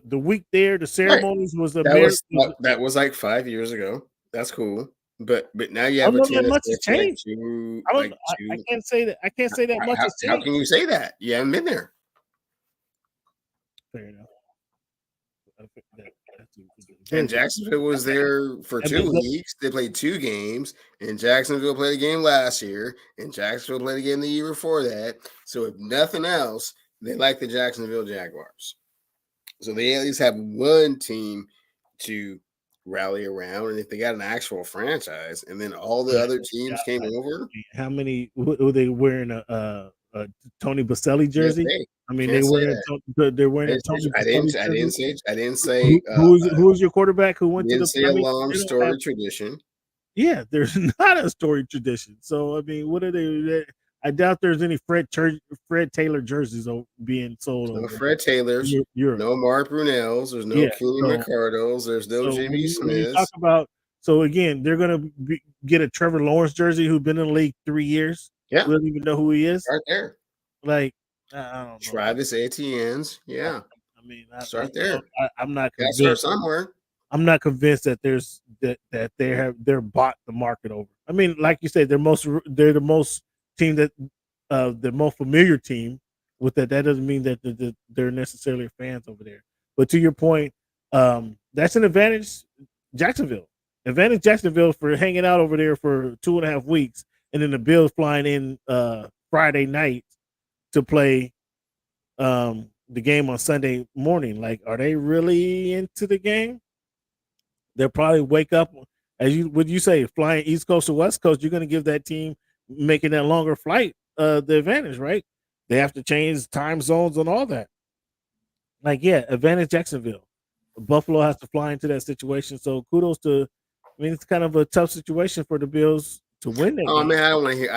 week there, the ceremonies was American. That was like 5 years ago. That's cool. But now you I have don't a know team that much that's has like changed. two, I like don't. two. I can't say that. I can't say that much has How changed. can you say that? You haven't been there. Fair enough. And Jacksonville was there for 2 weeks. They played 2 games, and Jacksonville played a game last year, and Jacksonville played a game the year before that. So if nothing else, they like the Jacksonville Jaguars. So they at least have one team to rally around. And if they got an actual franchise, and then all the other teams came over, how many were they wearing a Tony Baselli jersey? I mean, they're wearing a Tony Baselli jersey. I didn't say who was your quarterback who went to the? Say a long story tradition. Yeah, there's not a story tradition. So I mean, what are they? I doubt there's any Fred Taylor jerseys being sold. No Fred Taylors, no Mark Brunells, there's no Keenan McCardles, there's no Jimmy Smiths. So again, they're gonna get a Trevor Lawrence jersey who's been in the league 3 years. Yeah, we don't even know who he is. Right there, like I don't know. Travis Etienne's. Yeah, I mean, start there. I'm not convinced. Start somewhere. I'm not convinced that there's that they're bought the market over. I mean, like you said, they're the most team that the most familiar team with that. That doesn't mean that they're necessarily fans over there. But to your point, that's an advantage Jacksonville. Advantage Jacksonville for hanging out over there for 2.5 weeks, and then the Bills flying in Friday night to play the game on Sunday morning. Like, are they really into the game? They'll probably wake up would you say flying East Coast to West Coast. You're going to give that team making that longer flight the advantage, right? They have to change time zones and all that. Like, yeah, advantage Jacksonville. Buffalo has to fly into that situation. So kudos to. I mean, it's kind of a tough situation for the Bills to win that game. Man, I don't want to hear.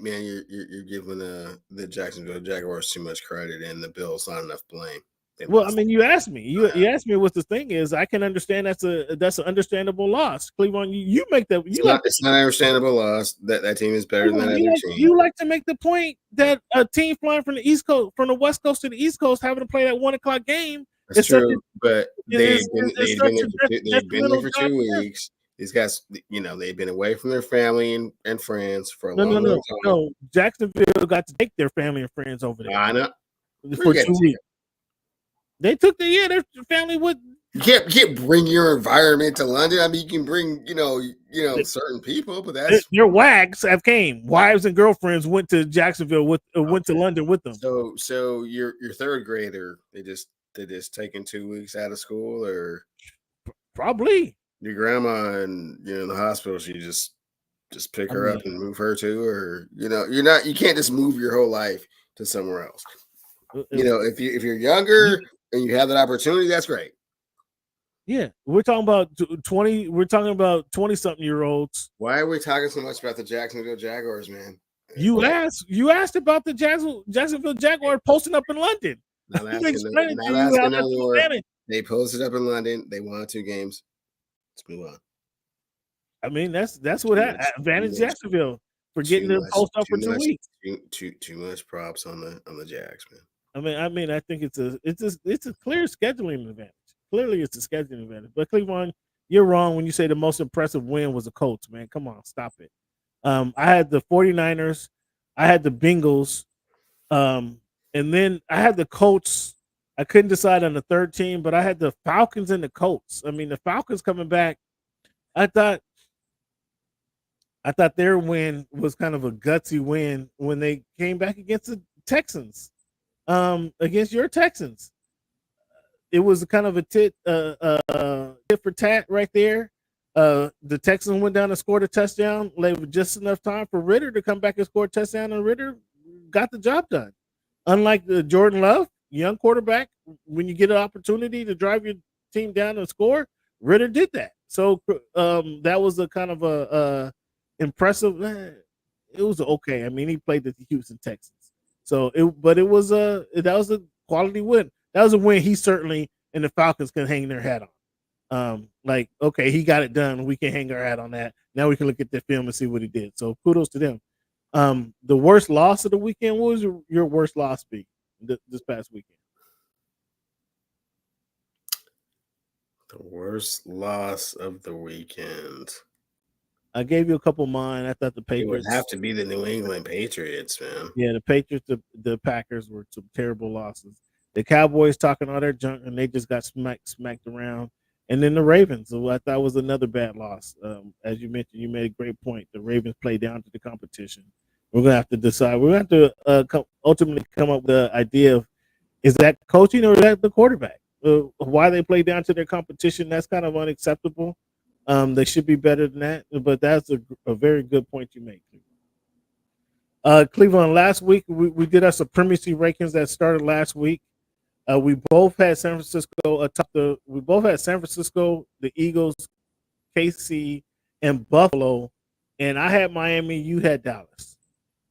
Man, you're giving the Jacksonville Jaguars too much credit, and the Bills not enough blame. Well, I mean, you asked me. You asked me what the thing is. I can understand that's an understandable loss. Cleveland, you make that. It's not an understandable loss. That team is better than that other team. You like to make the point that a team flying from the East Coast, from the West Coast to the East Coast, having to play that 1:00 game. That's true, but they've been there for 2 weeks. These guys, they've been away from their family and friends for a long time. No, Jacksonville got to take their family and friends over there. I know. For 2 weeks. They took their family with. You can't bring your environment to London. I mean, you can bring, certain people, but that's their wags have came. Wives and girlfriends went to Jacksonville went to London with them. So your third grader, they just taking 2 weeks out of school, or probably your grandma in the hospital. She just pick her up and move her to, or you can't just move your whole life to somewhere else. If you're younger and you have that opportunity, that's great. Yeah, we're talking about 20. We're talking about 20-something-year-olds. Why are we talking so much about the Jacksonville Jaguars, man? You asked about the Jacksonville Jaguars posting up in London. They posted up in London. They won 2 games. Let's move on. I mean, that's what advantage Jacksonville for getting to post up for 2 weeks. Too much props on the Jags, man. I mean, I think it's a clear scheduling advantage. Clearly, it's a scheduling advantage. But Cleveland, you're wrong when you say the most impressive win was the Colts, man. Come on, stop it. I had the 49ers, I had the Bengals, and then I had the Colts. I couldn't decide on the third team, but I had the Falcons and the Colts. I mean, the Falcons coming back. I thought their win was kind of a gutsy win when they came back against the Texans. Against your Texans, it was kind of a tit for tat right there. The Texans went down and scored a touchdown, like with just enough time for Ritter to come back and score a touchdown, and Ritter got the job done. Unlike the Jordan Love, young quarterback, when you get an opportunity to drive your team down and score, Ritter did that. So that was a kind of a impressive. It was okay. I mean, he played the Houston Texans, so it was that was a quality win. That was a win he certainly and the Falcons can hang their hat on. Like, okay, he got it done. We can hang our hat on that. Now we can look at the film and see what he did. So kudos to them. The worst loss of the weekend, what was your worst loss be this past weekend? The worst loss of the weekend. I gave you a couple of mine. I thought the Patriots. It would have to be the New England Patriots, man. Yeah, the Patriots, the Packers were some terrible losses. The Cowboys talking all their junk and they just got smacked around. And then the Ravens, who I thought was another bad loss. As you mentioned, you made a great point. The Ravens play down to the competition. We're gonna have to decide. We're gonna have to ultimately come up with the idea of is that coaching or is that the quarterback? Why they play down to their competition? That's kind of unacceptable. They should be better than that. But that's a very good point you make. Cleveland, last week we did our supremacy rankings that started last week. We both had San Francisco atop the. We both had San Francisco, the Eagles, KC, and Buffalo, and I had Miami. You had Dallas,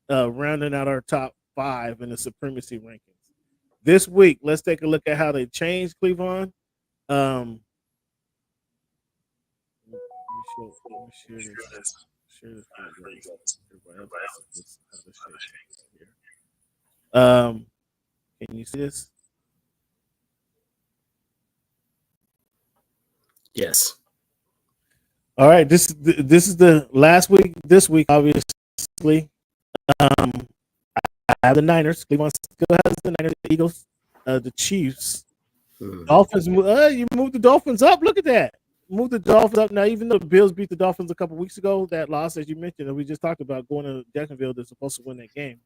rounding out our top 5 in the supremacy rankings. This week, let's take a look at how they changed Cleveland. Let me share this. Share this for you guys. Can you see this? Yes. All right. This is the last week. This week, obviously, I have the Niners. Cleveland still has the Niners, the Eagles, the Chiefs, Dolphins. You moved the Dolphins up. Look at that. Move the Dolphins up now. Even though the Bills beat the Dolphins a couple weeks ago, that loss, as you mentioned, that we just talked about, going to Jacksonville, they're supposed to win that game.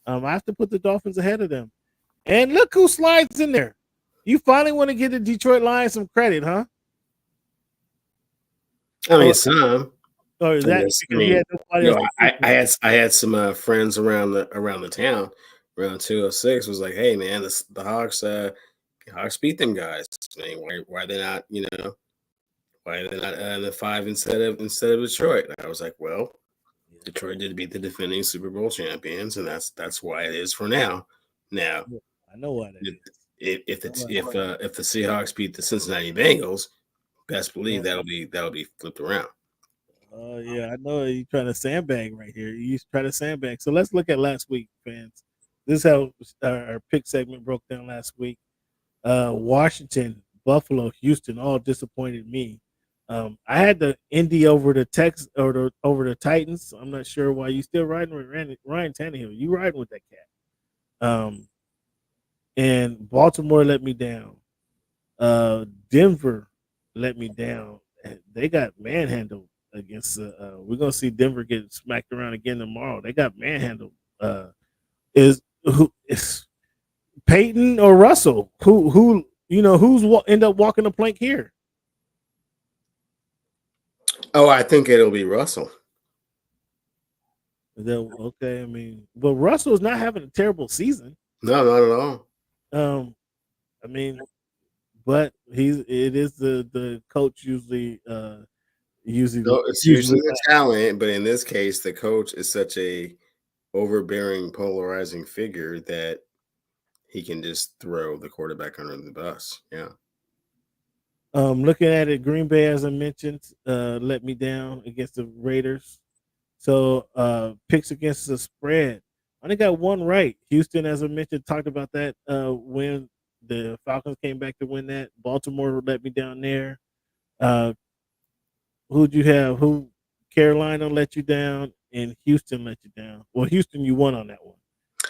I have to put the Dolphins ahead of them. And look who slides in there. You finally want to give the Detroit Lions some credit, huh? I mean, some. Or is that I had some friends around the town, around 206, was like, hey man, the Hawks beat them guys. I mean, why are they not, why are they not in the 5 instead of Detroit? And I was like, well, Detroit did beat the defending Super Bowl champions, and that's why it is for now. Now, I know what it is. If the Seahawks beat the Cincinnati Bengals, best believe that'll be flipped around. Oh yeah, I know you're trying to sandbag right here. You try to sandbag. So let's look at last week, fans. This is how our pick segment broke down last week. Washington, Buffalo, Houston all disappointed me. I had the Indy over the over the Titans. I'm not sure why you still riding with Ryan Tannehill. You riding with that cat. And Baltimore let me down. Denver let me down. They got manhandled against. We're gonna see Denver get smacked around again tomorrow. They got manhandled. Is Peyton or Russell? Who's end up walking the plank here? Oh, I think it'll be Russell. Okay, I mean, but Russell's not having a terrible season. No, not at all. I mean, but it is the coach usually. It's usually the talent, but in this case, the coach is such a overbearing, polarizing figure that he can just throw the quarterback under the bus. Yeah. Looking at it, Green Bay, as I mentioned, let me down against the Raiders. So picks against the spread. I only got one right. Houston, as I mentioned, talked about that when the Falcons came back to win that. Baltimore let me down there. Who'd you have? Carolina let you down, and Houston let you down. Well, Houston, you won on that one.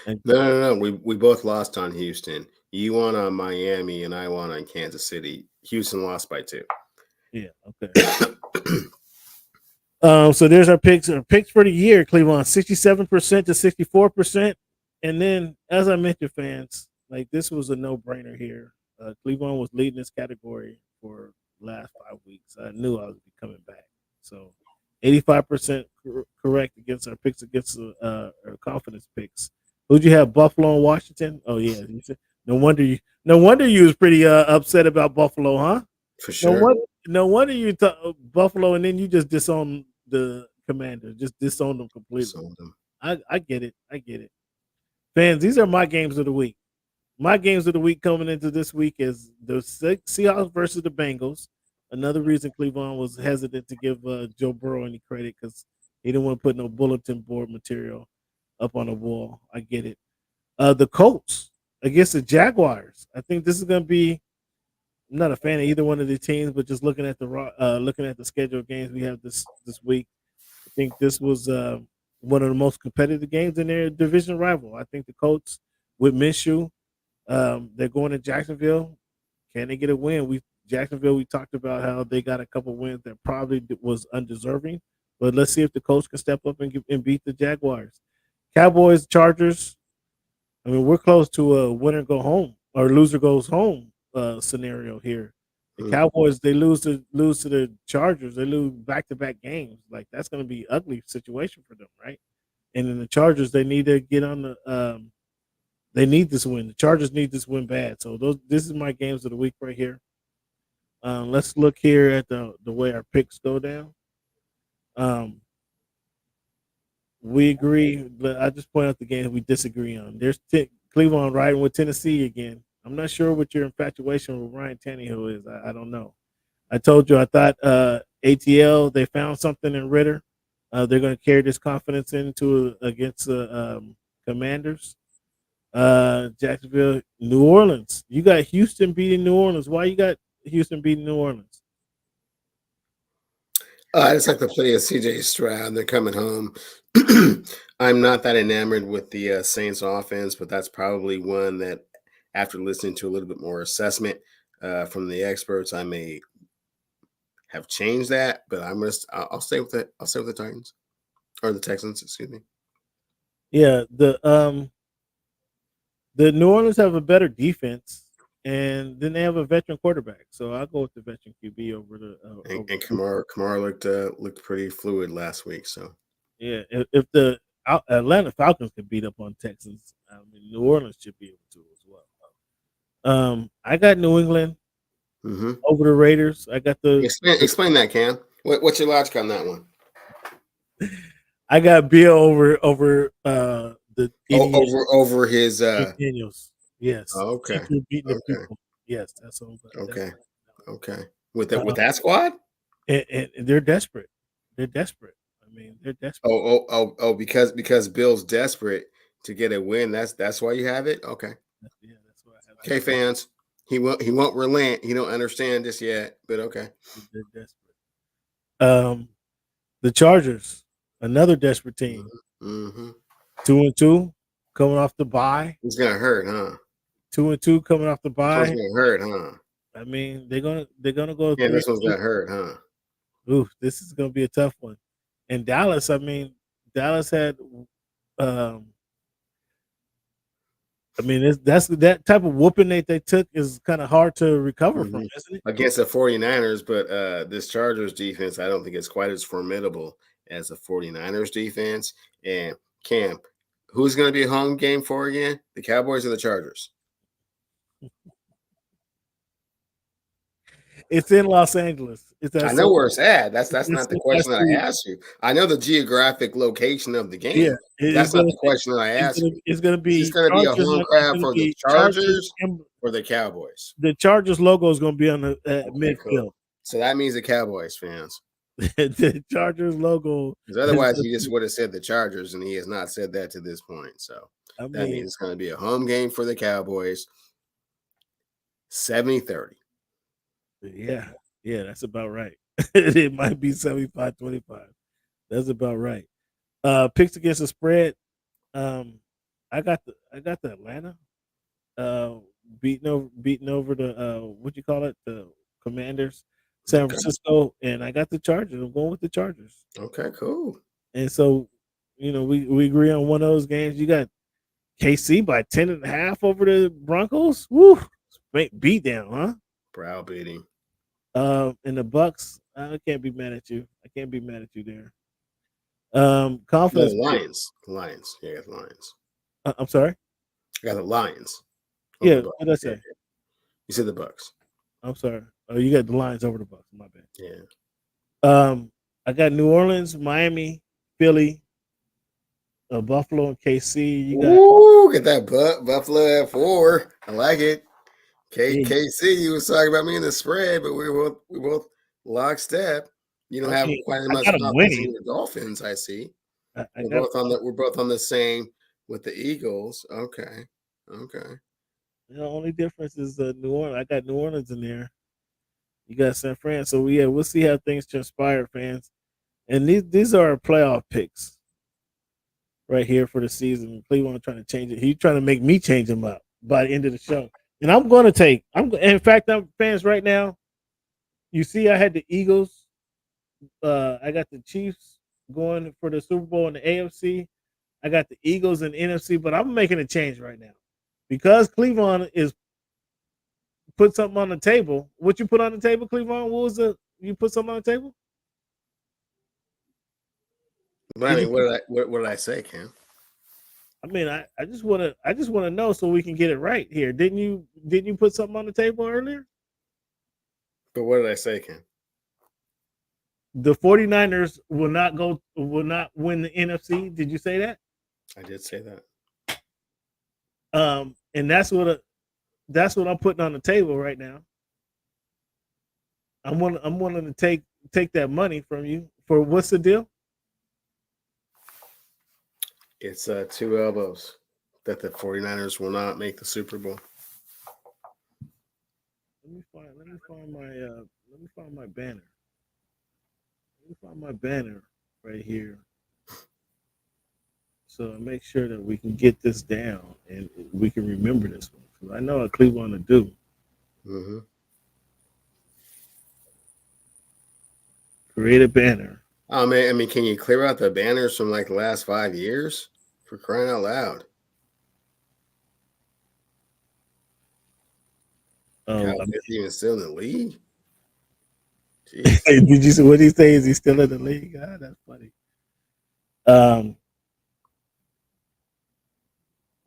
And No. We both lost on Houston. You won on Miami, and I won on Kansas City. Houston lost by 2. yeah, okay. So there's our picks. Our picks for the year: Cleveland 67% to 64%. And then, as I mentioned, fans, like this was a no-brainer here. Cleveland was leading this category for last 5 weeks. I knew I would be coming back. So 85% correct against our picks against our confidence picks. Who'd you have? Buffalo and Washington? Oh yeah, you said, no wonder you. No wonder you was pretty upset about Buffalo, huh? For No sure. wonder. No wonder you Buffalo, and then you just disown the Commanders. Just disown them completely. Sold them. I get it. I get it. Fans, these are my games of the week. My games of the week coming into this week is the Seahawks versus the Bengals. Another reason Cleveland was hesitant to give Joe Burrow any credit because he didn't want to put no bulletin board material up on the wall. I get it. The Colts against the Jaguars. I think this is going to be. I'm not a fan of either one of the teams, but just looking at the schedule of games we have this week, I think this was one of the most competitive games in their division rival. I think the Colts with Minshew, they're going to Jacksonville. Can they get a win? Jacksonville. We talked about how they got a couple wins that probably was undeserving, but let's see if the Colts can step up and beat the Jaguars. Cowboys, Chargers. I mean, we're close to a winner go home or loser goes home scenario here. The Cowboys they lose to the Chargers. They lose back to back games. Like that's going to be an ugly situation for them, right? And then the Chargers they need to get on the. They need this win. The Chargers need this win bad. So this is my games of the week right here. Let's look here at the way our picks go down. We agree, but I just point out the games we disagree on. There's Cleveland riding with Tennessee again. I'm not sure what your infatuation with Ryan Tannehill is. I don't know. I told you I thought ATL they found something in Ritter. They're going to carry this confidence into against the Commanders. Jacksonville, New Orleans. You got Houston beating New Orleans. Why you got Houston beating New Orleans? I just like the play of CJ Stroud. They're coming home. I'm not that enamored with the Saints offense, but that's probably one that, after listening to a little bit more assessment from the experts, I may have changed that. But I'll stay with it. I'll stay with the Titans or the Texans. Excuse me. Yeah, the New Orleans have a better defense, and then they have a veteran quarterback. So I'll go with the veteran QB over the. And Kamara looked pretty fluid last week. So yeah, if the Atlanta Falcons can beat up on Texans, I mean New Orleans should be able to as well. I got New England over the Raiders. I got the explain that, Cam. What's your logic on that one? I got Bill over the over his Daniels. Yes. Oh, okay. Beating the people. Yes, that's what I'm okay. Okay. With that squad? And they're desperate. They're desperate. I mean, they're desperate. Because Bill's desperate to get a win. That's why you have it? Okay. Yeah, that's why I have it. Okay, fans. He won't relent. He don't understand this yet, but okay. They're desperate. The Chargers, another desperate team. 2-2, coming off the bye. It's gonna hurt, huh? 2-2 coming off the bye. It's gonna hurt, huh? I mean, they're gonna go. Yeah, this one's gonna hurt, huh? Ooh, this is gonna be a tough one. And Dallas, I mean, Dallas had. I mean, that's that type of whooping they took is kind of hard to recover from, isn't it? Against the 49ers, but this Chargers defense, I don't think it's quite as formidable as the 49ers defense. And Cam, who's going to be a home game for again? The Cowboys or the Chargers? It's in Los Angeles. I know where it's at. That's not the question that I asked you. I know the geographic location of the game. Yeah, that's not the question that I asked you. It's going to be a home crowd for the Chargers or the Cowboys. The Chargers logo is going to be on the midfield. Cool. So that means the Cowboys fans. The Chargers logo. Because otherwise, he just would have said the Chargers, and he has not said that to this point. So that means it's going to be a home game for the Cowboys. 70-30. Yeah, that's about right. It might be 75-25. That's about right. Picks against the spread. I got the Atlanta. Uh, beating over the what you call it, the Commanders, San Okay. Francisco, and I got the Chargers. I'm going with the Chargers. Okay, cool. And so, we agree on one of those games. You got KC by 10.5 over the Broncos. Woo, beat down, huh? Browbeating. And the Bucks. I can't be mad at you. I can't be mad at you there. No, Confidence. Lions. Lions. Yeah, I got the Lions. I'm sorry. I got the Lions. Yeah, the Bucks. what did I say? Yeah. You said the Bucks. I'm sorry. Oh, you got the Lions over the Bucks. My bad. Yeah. I got New Orleans, Miami, Philly, Buffalo, and KC. You got Ooh, get that Buffalo at 4. I like it. yeah, KC, you was talking about me in the spread, but we both lockstep. You don't have quite as I much got 'em confidence in winning. the Dolphins, I see. I We're got both on the same with the Eagles. Okay. the only difference is New Orleans. I got New Orleans in there. You got San Fran. So we'll see how things transpire, fans. And these are our playoff picks right here for the season. Cleveland trying to change it. He's trying to make me change them up by the end of the show. And I'm going to take. In fact, I'm fans right now. You see, I had the Eagles. I got the Chiefs going for the Super Bowl in the AFC. I got the Eagles in the NFC, but I'm making a change right now because Cleveland is put something on the table. What you put on the table, Cleveland? What was you put something on the table? But I mean, what did I say, Cam? I mean, I just want to know so we can get it right here. Didn't you put something on the table earlier? But what did I say, Cam? The 49ers will not win the NFC. Did you say that? I did say that. And that's what I'm putting on the table right now. I'm wanting to take that money from you for what's the deal? It's 2 elbows that the 49ers will not make the Super Bowl. Let me find my banner. Let me find my banner right here. So make sure that we can get this down and we can remember this one because I know what Cleveland to do. Mm-hmm. Create a banner. Oh man, I mean, can you clear out the banners from like the last 5 years? For crying out loud! Oh, Is he even still in the league? did you see what he say? Is he still in the league? Ah, that's funny.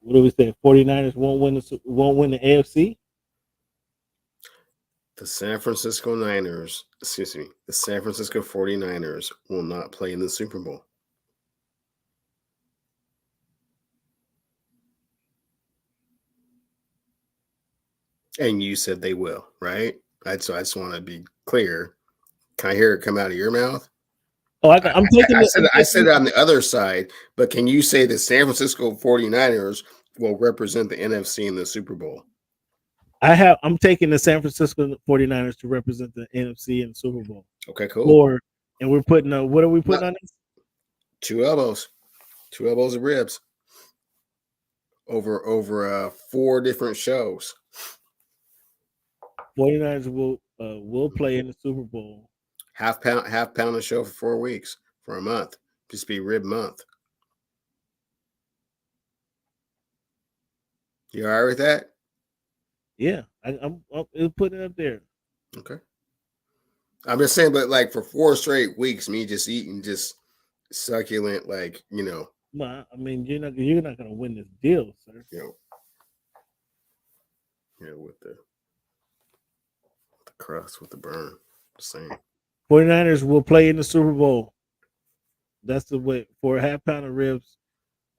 What do we say? 49ers won't win the AFC? The San Francisco 49ers will not play in the Super Bowl. And you said they will, right? I just want to be clear. Can I hear it come out of your mouth? Oh, I'm taking. I said it on the other side, but can you say the San Francisco 49ers will represent the NFC in the Super Bowl? I'm taking the San Francisco 49ers to represent the NFC in the Super Bowl. Okay, cool. And we're putting what are we putting on this? 2 elbows. 2 elbows of ribs. Over 4 different shows. 49ers will play in the Super Bowl. Half pound a show for 4 weeks, for a month. Just be rib month. You all right with that? Yeah, I'm putting it up there. Okay. I'm just saying, but like for 4 straight weeks, me just eating just succulent, like, Well, I mean, you're not gonna win this deal, sir. With the crust, with the burn. Just saying. 49ers will play in the Super Bowl. That's the way for a half pound of ribs.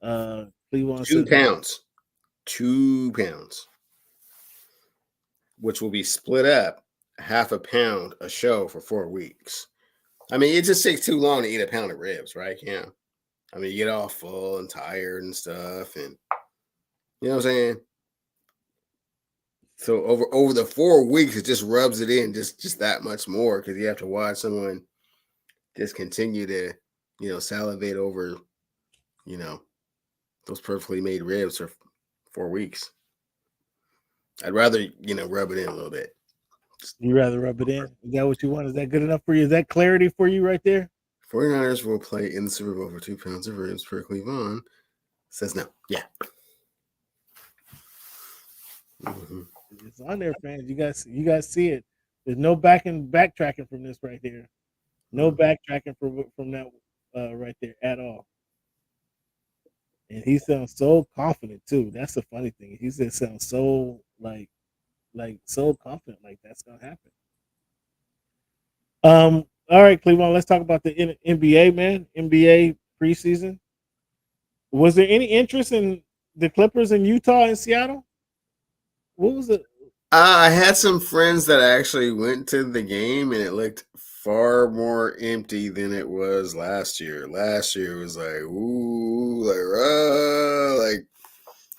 Cleveland 2 pounds. 2 pounds. Which will be split up half a pound a show for 4 weeks. I mean, it just takes too long to eat a pound of ribs, right? Yeah. I mean, you get all full and tired and stuff, and you know what I'm saying? So over the 4 weeks, it just rubs it in just that much more because you have to watch someone just continue to, salivate over those perfectly made ribs for 4 weeks. I'd rather, rub it in a little bit. You rather rub it in? Is that what you want? Is that good enough for you? Is that clarity for you right there? 49ers will play in the Super Bowl for 2 pounds of ribs per Cleveland. Says no. Yeah. Mm-hmm. It's on there, fans. You guys see it. There's no backtracking from this right here. No backtracking from that right there at all. And he sounds so confident too. That's the funny thing. He just sounds so like so confident, like that's gonna happen. All right, Cleveland. Let's talk about the NBA, man. NBA preseason. Was there any interest in the Clippers in Utah and Seattle? What was it? I had some friends that actually went to the game, and it looked far more empty than it was last year. Last year was like, ooh, like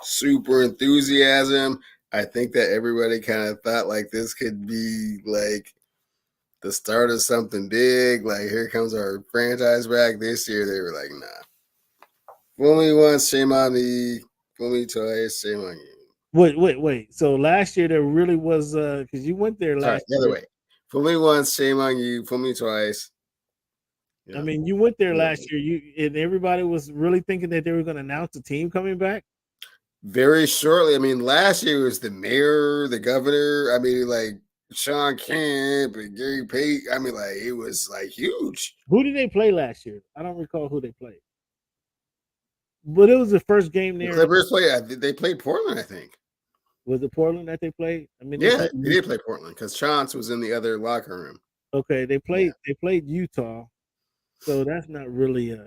super enthusiasm. I think that everybody kind of thought like this could be like the start of something big. Like, here comes our franchise back. This year, they were like, nah. Fool me once, shame on me. Fool me twice, shame on you. Wait. So last year there really was because you went there Sorry, last the other year. way. Fool me once, shame on you. Fool me twice. I mean, you went there last year. And everybody was really thinking that they were going to announce the team coming back. Very shortly. I mean, last year was the mayor, the governor. I mean, like Sean Kemp and Gary Payton. I mean, like it was like huge. Who did they play last year? I don't recall who they played. But it was the first game there. The Clippers played. They played Portland, I think. Was it Portland that they played? I mean, yeah, they did play Portland because Chauncey was in the other locker room. Okay, they played. Yeah. They played Utah, so that's not really I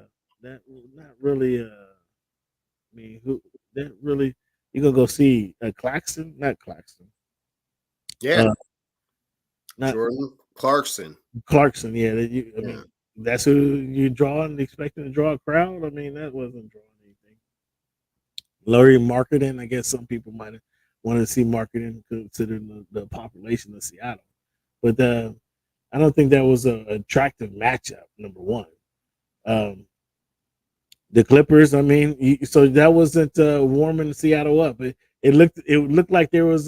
mean, who that really? You gonna go see Claxton? Not Claxton. Yeah, not Jordan Clarkson. Clarkson, yeah. I mean, that's who you're drawing, expecting to draw a crowd. I mean, that wasn't drawing anything. Larry Marketing, I guess some people might have wanted to see Marketing considering the population of Seattle, but I don't think that was an attractive matchup. Number one, the Clippers. I mean, so that wasn't warming Seattle up. It looked like there was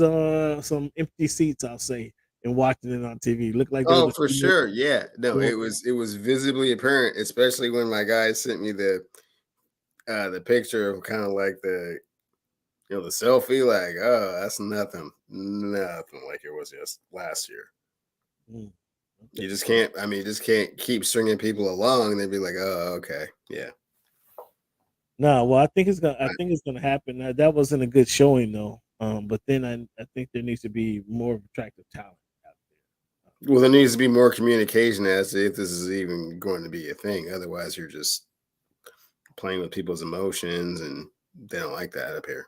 some empty seats. I'll say. And watching it on TV, it looked like there was for sure. Yeah, no, it was visibly apparent, especially when my guy sent me the picture of kind of like the the selfie. Like, oh, that's nothing like it was just last year. Okay. You just can't. I mean, you just can't keep stringing people along and they'd be like, oh, okay, yeah. No, well, I think it's gonna happen. That wasn't a good showing though. But then I think there needs to be more attractive talent out there. Well, there needs to be more communication as to if this is even going to be a thing. Otherwise, you're just playing with people's emotions, and they don't like that up here.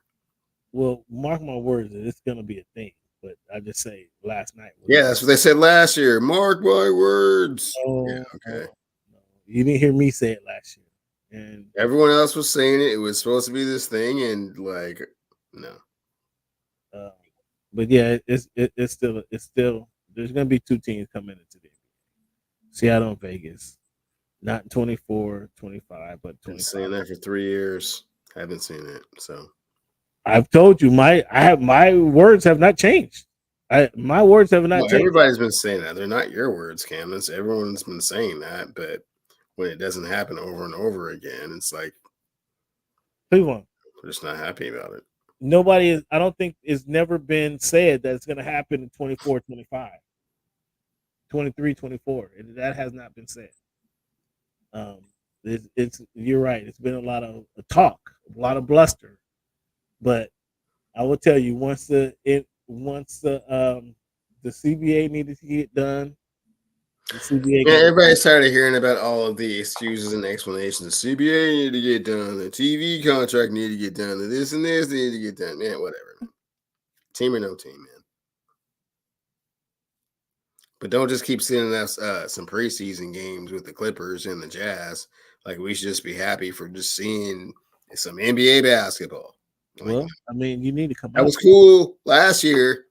Well, mark my words, it's gonna be a thing. But I just say last night. Yeah, that's what they said last year. Mark my words. Oh, yeah, okay. No. You didn't hear me say it last year. And everyone else was saying it. It was supposed to be this thing, and like, no. But yeah, it's still there's gonna be two teams coming into the NBA. Seattle and Vegas. Not in 24, 25, but 25. Been saying that for 3 years. Haven't seen it. So I've told you my words have not changed. My words have not changed. Everybody's been saying that. They're not your words, Cam. Everyone's been saying that, but when it doesn't happen over and over again, it's like Cleveland. We're just not happy about it. Nobody is. I don't think it's never been said that it's going to happen in 24, 25, 23, 24. That has not been said. It's you're right. It's been a lot of talk, a lot of bluster, but I will tell you once the CBA needed to get done. The CBA everybody's tired of hearing about all of the excuses and explanations. The CBA needed to get done. The TV contract needed to get done. The this and this needed to get done. Man, whatever. Man. Team or no team, man. But don't just keep sending us some preseason games with the Clippers and the Jazz. Like, we should just be happy for just seeing some NBA basketball. Well, I mean, you need to come. That was cool last year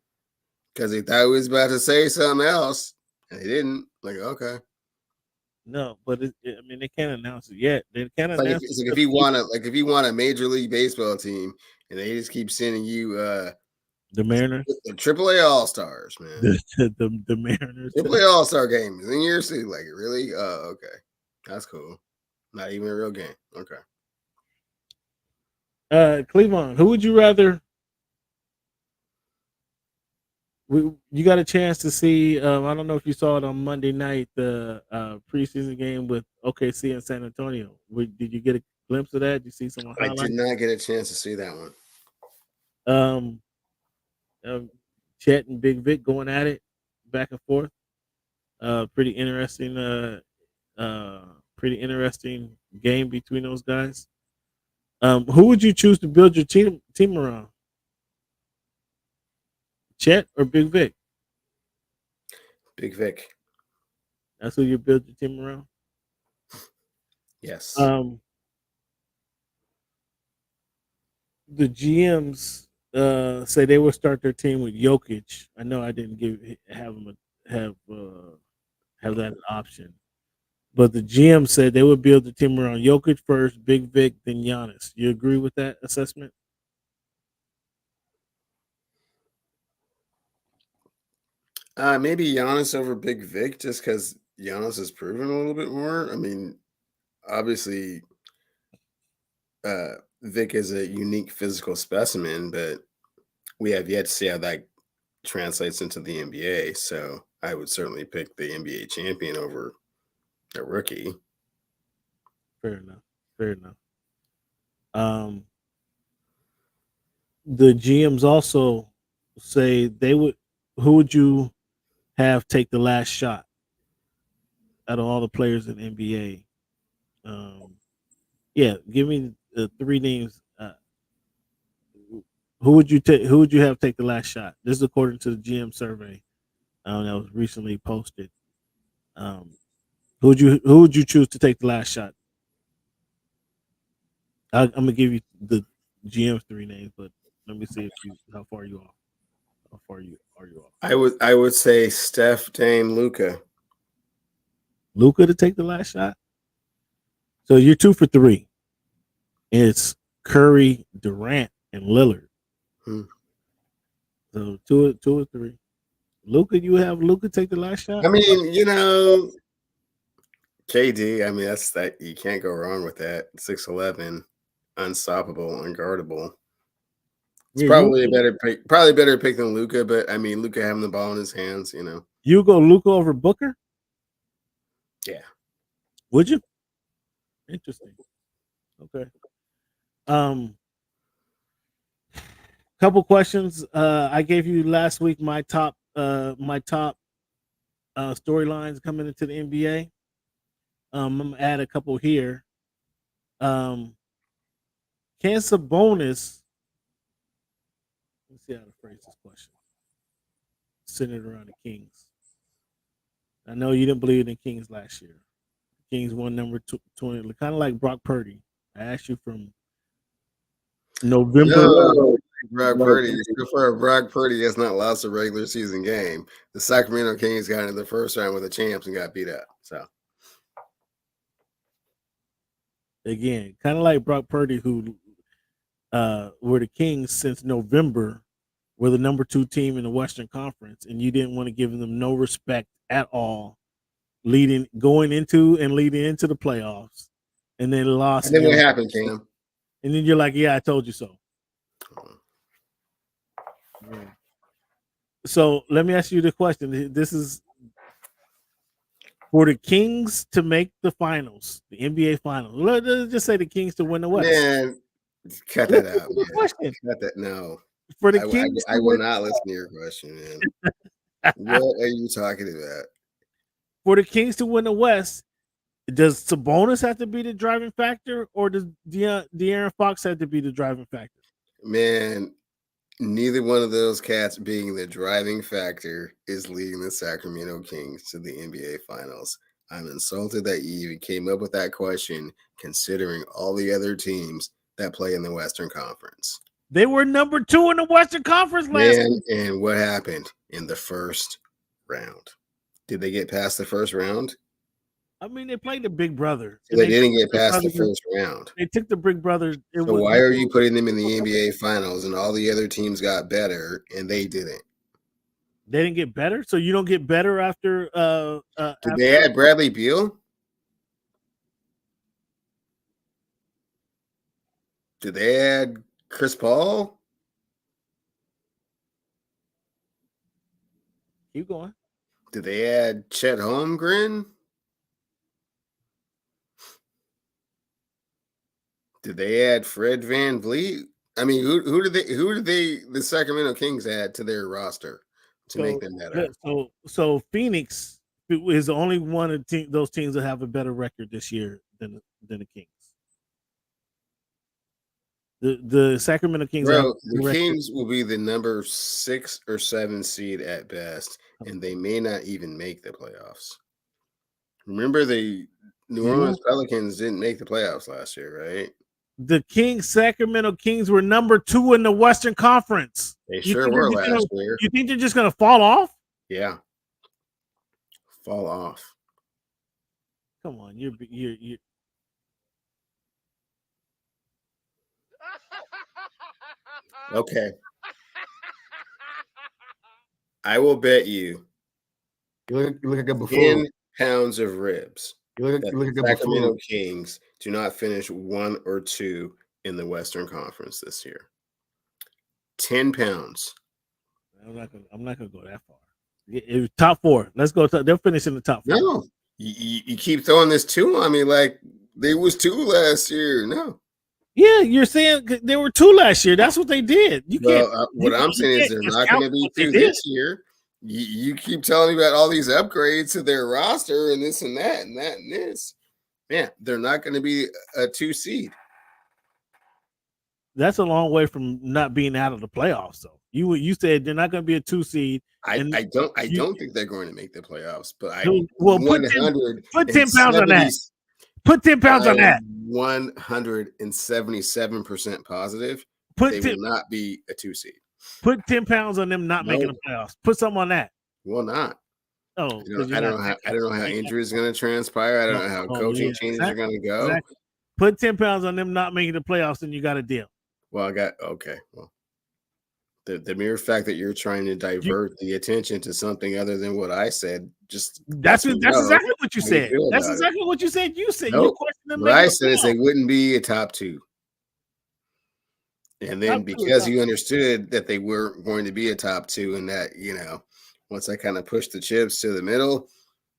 because they thought he was about to say something else, and he didn't. Like, okay. No, but I mean, they can't announce it yet. They can't It's like announce it's like if you want a major league baseball team and they just keep sending you the Mariners, the AAA All Stars, man. the Mariners. AAA All Star games in your city, like really? Oh, okay, that's cool. Not even a real game. Okay. Cleveland, who would you rather? You got a chance to see. I don't know if you saw it on Monday night, the preseason game with OKC and San Antonio. Did you get a glimpse of that? Did you see some I did highlights? not get a chance to see that one. Um, Chet and Big Vic going at it back and forth. Pretty interesting. Pretty interesting game between those guys. Who would you choose to build your team around? Chet or Big Vic? Big Vic. That's who you build your team around. Yes. The GMs say they will start their team with Jokic. I know I didn't have them have that option, but the GM said they would build the team around Jokic first, Big Vic, then Giannis. You agree with that assessment? Maybe Giannis over Big Vic, just because Giannis has proven a little bit more. I mean, obviously, Vic is a unique physical specimen, but we have yet to see how that translates into the NBA. So I would certainly pick the NBA champion over a rookie. Fair enough. Fair enough. Um, the GMs also say they would. Who would you have take the last shot out of all the players in the NBA? Yeah, give me the three names. Who would you take? Who would you have take the last shot? This is according to the GM survey that was recently posted. Um, who would you choose to take the last shot? I'm gonna give you the GM's three names, but let me see if you how far you off. How far you are you off? I would say Steph, Dame, Luca. Luca to take the last shot. So you're 2 for 3. It's Curry, Durant, and Lillard. So two or three. Luca, you have Luca take the last shot. I mean, you know, KD. I mean, that's that you can't go wrong with that. 6'11", unstoppable, unguardable. It's Yeah, probably a better pick than Luca, but I mean, Luca having the ball in his hands, you know. you go Luca over Booker. Yeah. Would you? Interesting. Okay. Couple questions. I gave you last week my top storylines coming into the NBA. I'm gonna add a couple here. Can Sabonis? Let's see how to phrase this question. Centered around the Kings. I know you didn't believe in the Kings last year. The Kings won number 20, kind of like Brock Purdy. I asked you from November. No, Brock Purdy. For Brock Purdy has not lost a regular season game. The Sacramento Kings got into the first round with the champs and got beat up. So Again, kind of like Brock Purdy, who were the Kings since November, were the number 2 team in the Western Conference, and you didn't want to give them no respect at all, going into the playoffs, and then lost. And then what happened, Cam? And then you're like, "Yeah, I told you so." Yeah. So let me ask you the question. This is for the Kings to make the finals, the NBA finals. Let's just say the Kings to win the West. Man, cut that out. Man. Question. Cut that. No. For the Kings, I will not listen to your question, man. What are you talking about? For the Kings to win the West, does Sabonis have to be the driving factor, or does De'Aaron Fox have to be the driving factor? Man, neither one of those cats being the driving factor is leading the Sacramento Kings to the NBA Finals. I'm insulted that you even came up with that question, considering all the other teams that play in the Western Conference. They were number 2 in the Western Conference last week. And what happened in the first round? Did they get past the first round? I mean, they played the big brother. So they didn't get Big past the Brother- first round. They took the big brother. So why are you putting them in the NBA Finals and all the other teams got better and they didn't? They didn't get better, so you don't get better after. Did they add Bradley Beal? Did they add Chris Paul? Keep going. Did they add Chet Holmgren? Did they add Fred VanVleet? I mean, who did the Sacramento Kings add to their roster to make them better? So Phoenix is the only one of those teams that have a better record this year than the Kings. The Sacramento Kings. Bro, the Kings will be the number 6 or 7 seed at best, and they may not even make the playoffs. Remember, the New Orleans Pelicans didn't make the playoffs last year, right? The Sacramento Kings were number 2 in the Western Conference. They sure were last year. You think they're just going to fall off? Yeah, fall off. Come on, you're. Okay. I will bet you. You look like a buffoon. 10 pounds of ribs. You look like a Sacramento buffoon. Kings do not finish 1 or 2 in the Western Conference this year. 10 pounds. I'm not gonna go that far. Top 4. Let's go. They'll finish in the top 4. No, you keep throwing this 2 on me like they was 2 last year. No. Yeah, you're saying they were 2 last year. That's what they did. You can't. What I'm saying is they're not going to be 2 this year. You keep telling me about all these upgrades to their roster and this and that and that and this. Man, they're not going to be a 2 seed. That's a long way from not being out of the playoffs, though. You said they're not going to be a 2 seed. I don't think they're going to make the playoffs, but put 10 pounds on that. Put 10 pounds on that. 177% positive. They will not be a 2 seed. Put 10 pounds on them not making the playoffs. Put something on that. Will not. Oh, I don't know how injuries are going to transpire. I don't know how coaching changes are going to go. Exactly. Put 10 pounds on them not making the playoffs, and you got a deal. Well, Well, the mere fact that you're trying to divert the attention to something other than what I said, that's exactly what you said. That's exactly what you said. You said you questioned them. What I said is they wouldn't be a top 2. And then because you understood that they weren't going to be a top 2 and that, once I kind of pushed the chips to the middle,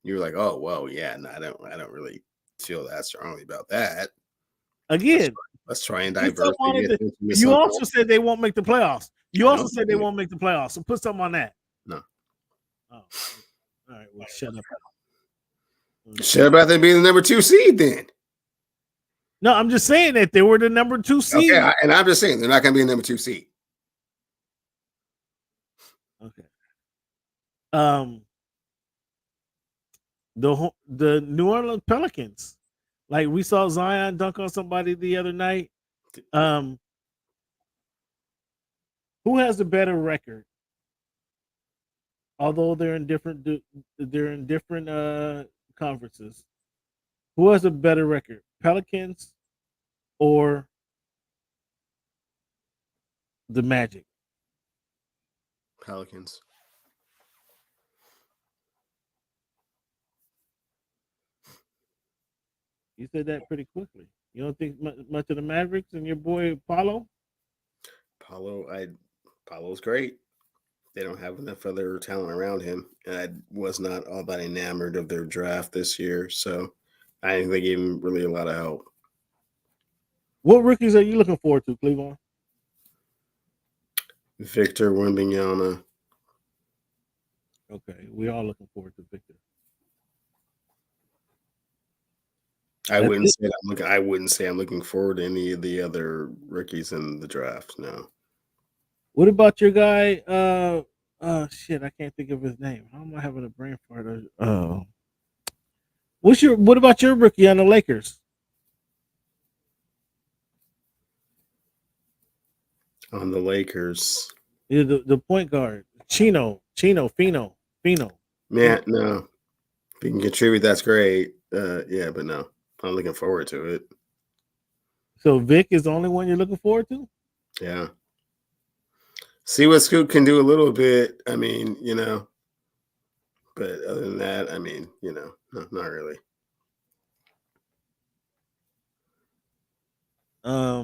you were like, oh, well, yeah, no, I don't really feel that strongly about that. Again, let's try and divert. You also said they won't make the playoffs. You also said they won't make the playoffs. So put something on that. No. Oh, all right. Well, shut up. Shut up about them being the number 2 seed then. No, I'm just saying that they were the number 2 seed. Okay, and I'm just saying they're not going to be the number 2 seed. Okay. The New Orleans Pelicans, like we saw Zion dunk on somebody the other night. Who has the better record? Although they're in different conferences. Who has a better record? Pelicans or the Magic? Pelicans. You said that pretty quickly. You don't think much of the Mavericks and your boy Paulo's great. They don't have enough other talent around him, and I was not all that enamored of their draft this year, so I didn't think they gave him really a lot of help. What rookies are you looking forward to, Cleveland? Victor Wembanyama. Okay, we are looking forward to Victor. I wouldn't say I'm looking forward to any of the other rookies in the draft. No. What about your guy? Shit, I can't think of his name. How am I having a brain fart? What about your rookie on the Lakers? On the Lakers. The point guard. Fino. Man, no. If he can contribute, that's great. Yeah, but no, I'm looking forward to it. So Vic is the only one you're looking forward to? Yeah. See what Scoot can do a little bit. I mean, but other than that, I mean, no, not really. I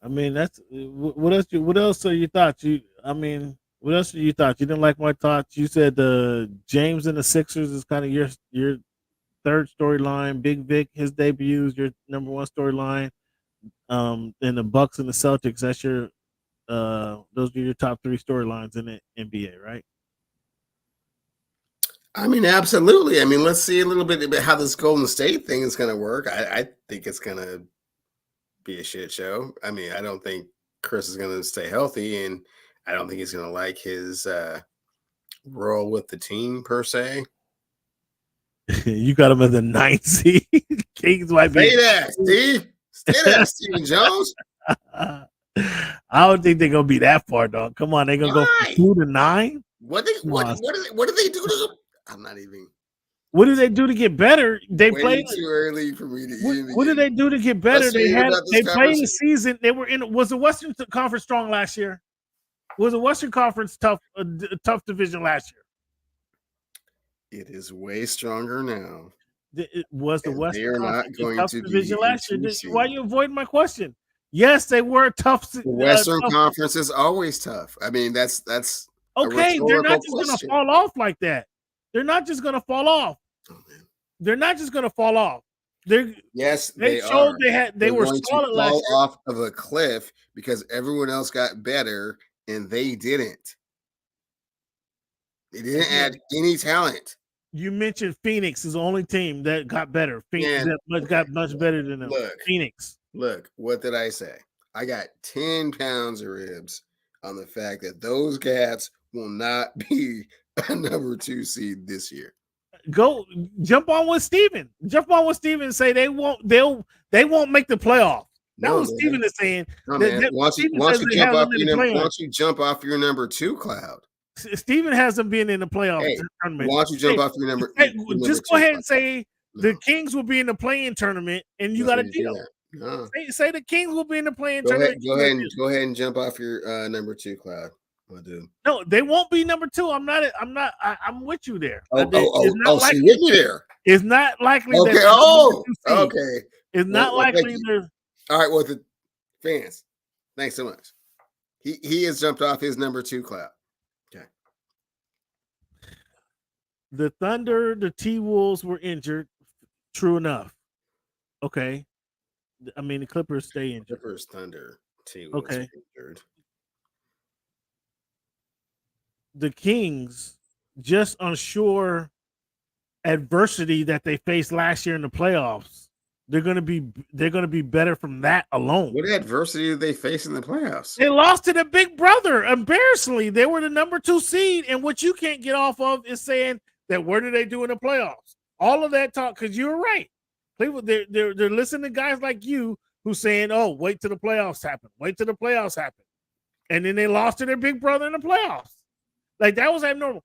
mean, that's what else. What else are your thoughts? What else are your thoughts? You didn't like my thoughts. You said the James and the Sixers is kind of your third storyline. Big Vic, his debut is your number one storyline. And the Bucks and the Celtics. That's your those are your top three storylines in the NBA, right? I mean, absolutely. I mean, let's see a little bit about how this Golden State thing is going to work. I think it's going to be a shit show. I mean, I don't think Chris is going to stay healthy, and I don't think he's going to like his role with the team per se. You got him as the 9th seed. Kings might be. Say that, Steve. Say that, Stephen Jones. I don't think they're gonna be that far, dog. Come on, they're gonna go from 2 to 9. What do they do to them? I'm not even. What do they do to get better? They Way played too early for me to. What did they do to get better? Let's They hear about this played the season. They were in. Was the Western Conference strong last year? Was the Western Conference tough division last year? It is way stronger now. Was the Western Conference a tough division last year? Why are you avoiding my question? Yes, they were tough. The Western Conference is always tough. I mean, that's okay. They're not just going to fall off like that. They're not just going to fall off. Oh, man. They're not just going to fall off. Yes, they showed are. They were solid last year. Off of a cliff because everyone else got better and they didn't. They didn't add any talent. You mentioned Phoenix is the only team that got better. Phoenix got much better than them. Phoenix. Look, what did I say? I got 10 pounds of ribs on the fact that those cats will not be a number 2 seed this year. Go jump on with Steven. Jump on with Steven and say they won't make the playoff. That's what Steven is saying. Once you jump off your number 2 cloud. Steven hasn't been in the playoff tournament. Why don't you jump off your number? Just go ahead and say the Kings will be in the play-in tournament, and you got a deal. No. Say the Kings will be in the play-in tournament. Go ahead and jump off your number 2 cloud. My dude. No, they won't be number 2. I'm with you there. So you're with me there. It's not likely. Okay. Okay. It's not likely. All right. Well, the fans, thanks so much. He has jumped off his number 2 cloud. Okay. The Thunder, the T-Wolves were injured. True enough. Okay. I mean, the Clippers stay injured. Clippers, Thunder, T-Wolves injured. The Kings, just unsure adversity that they faced last year in the playoffs, they're going to be better from that alone. What adversity did they face in the playoffs? They lost to the big brother embarrassingly. They were the number 2 seed, and what you can't get off of is saying that what did they do in the playoffs? All of that talk, because you're right. They're listening to guys like you who's saying, "Oh, wait till the playoffs happen. Wait till the playoffs happen," and then they lost to their big brother in the playoffs. Like, that was abnormal.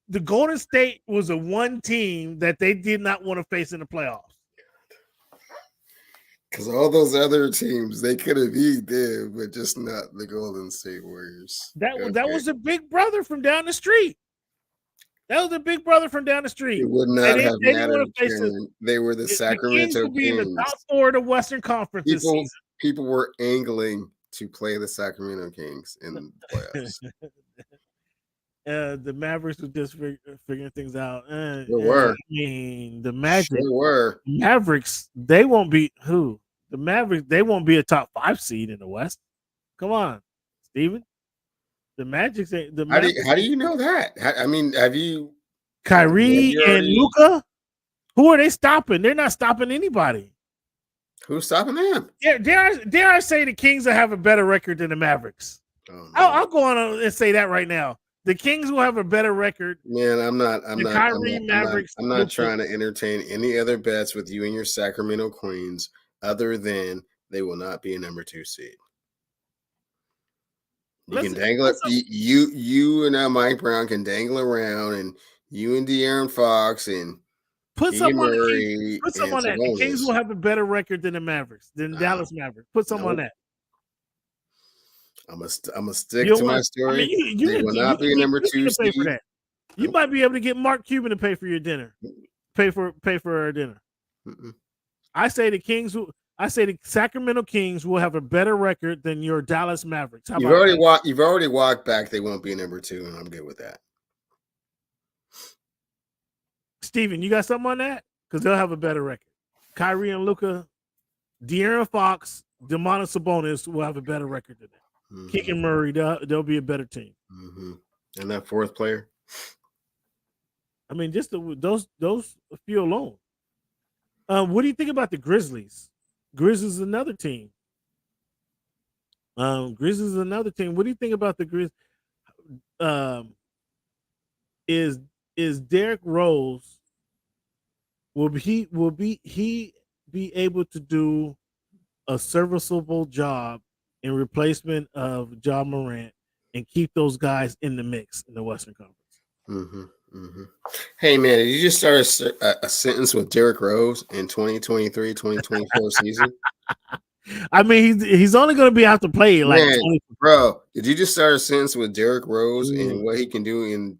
The Golden State was the one team that they did not want to face in the playoffs. Because all those other teams, they could have beat them, but just not the Golden State Warriors. That was a big brother from down the street. That was a big brother from down the street. It would not have mattered. They were the Sacramento Kings. In the top 4 of the Western Conference this season. People were angling to play the Sacramento Kings in the playoffs. The Mavericks were just figuring things out. They were. I mean, the Magic were. Mavericks. They won't be who? The Mavericks. They won't be a top 5 seed in the West. Come on, Steven. The Magic. How do you know that? I mean, have you? Kyrie and Luka. Who are they stopping? They're not stopping anybody. Who's stopping them? Yeah, dare I say the Kings will have a better record than the Mavericks? Oh, no. I'll go on and say that right now. The Kings will have a better record. Man, I'm not trying to entertain any other bets with you and your Sacramento Queens other than they will not be a number 2 seed. You can dangle it. You and Mike Brown can dangle around and You and De'Aaron Fox and Put Keegan some on the Kings. Murray Put some and on that. The Kings Sabonis. will have a better record than the Mavericks, than Dallas Mavericks. Put some on Nope. that. I'm gonna stick You to my want? I story. mean, They will not be a number 2 to pay for seed. that. You Nope. might be able to get Mark Cuban to pay for your dinner. Pay for our dinner. Mm-mm. I say the Kings. I say the Sacramento Kings will have a better record than your Dallas Mavericks. How You've about already that? walked. You've already walked back. They won't be a number 2, and I'm good with that. Steven, you got something on that? Because they'll have a better record. Kyrie and Luka, De'Aaron Fox, Domantas Sabonis will have a better record than that. Mm-hmm. Keegan Murray, they'll be a better team. Mm-hmm. And that fourth player. I mean, just those few alone. What do you think about the Grizzlies? Grizzlies is another team. Grizzlies is another team. What do you think about the Grizzlies? Is Derrick Rose will he be able to do a serviceable job in replacement of Ja Morant and keep those guys in the mix in the Western Conference? Mm-hmm. Mm-hmm. Hey man, did you just start a sentence with Derrick Rose in 2023-2024 season? I mean, he's only going to be out to play like Man, 20. bro, did you just start a sentence with Derrick Rose Ooh. and what he can do in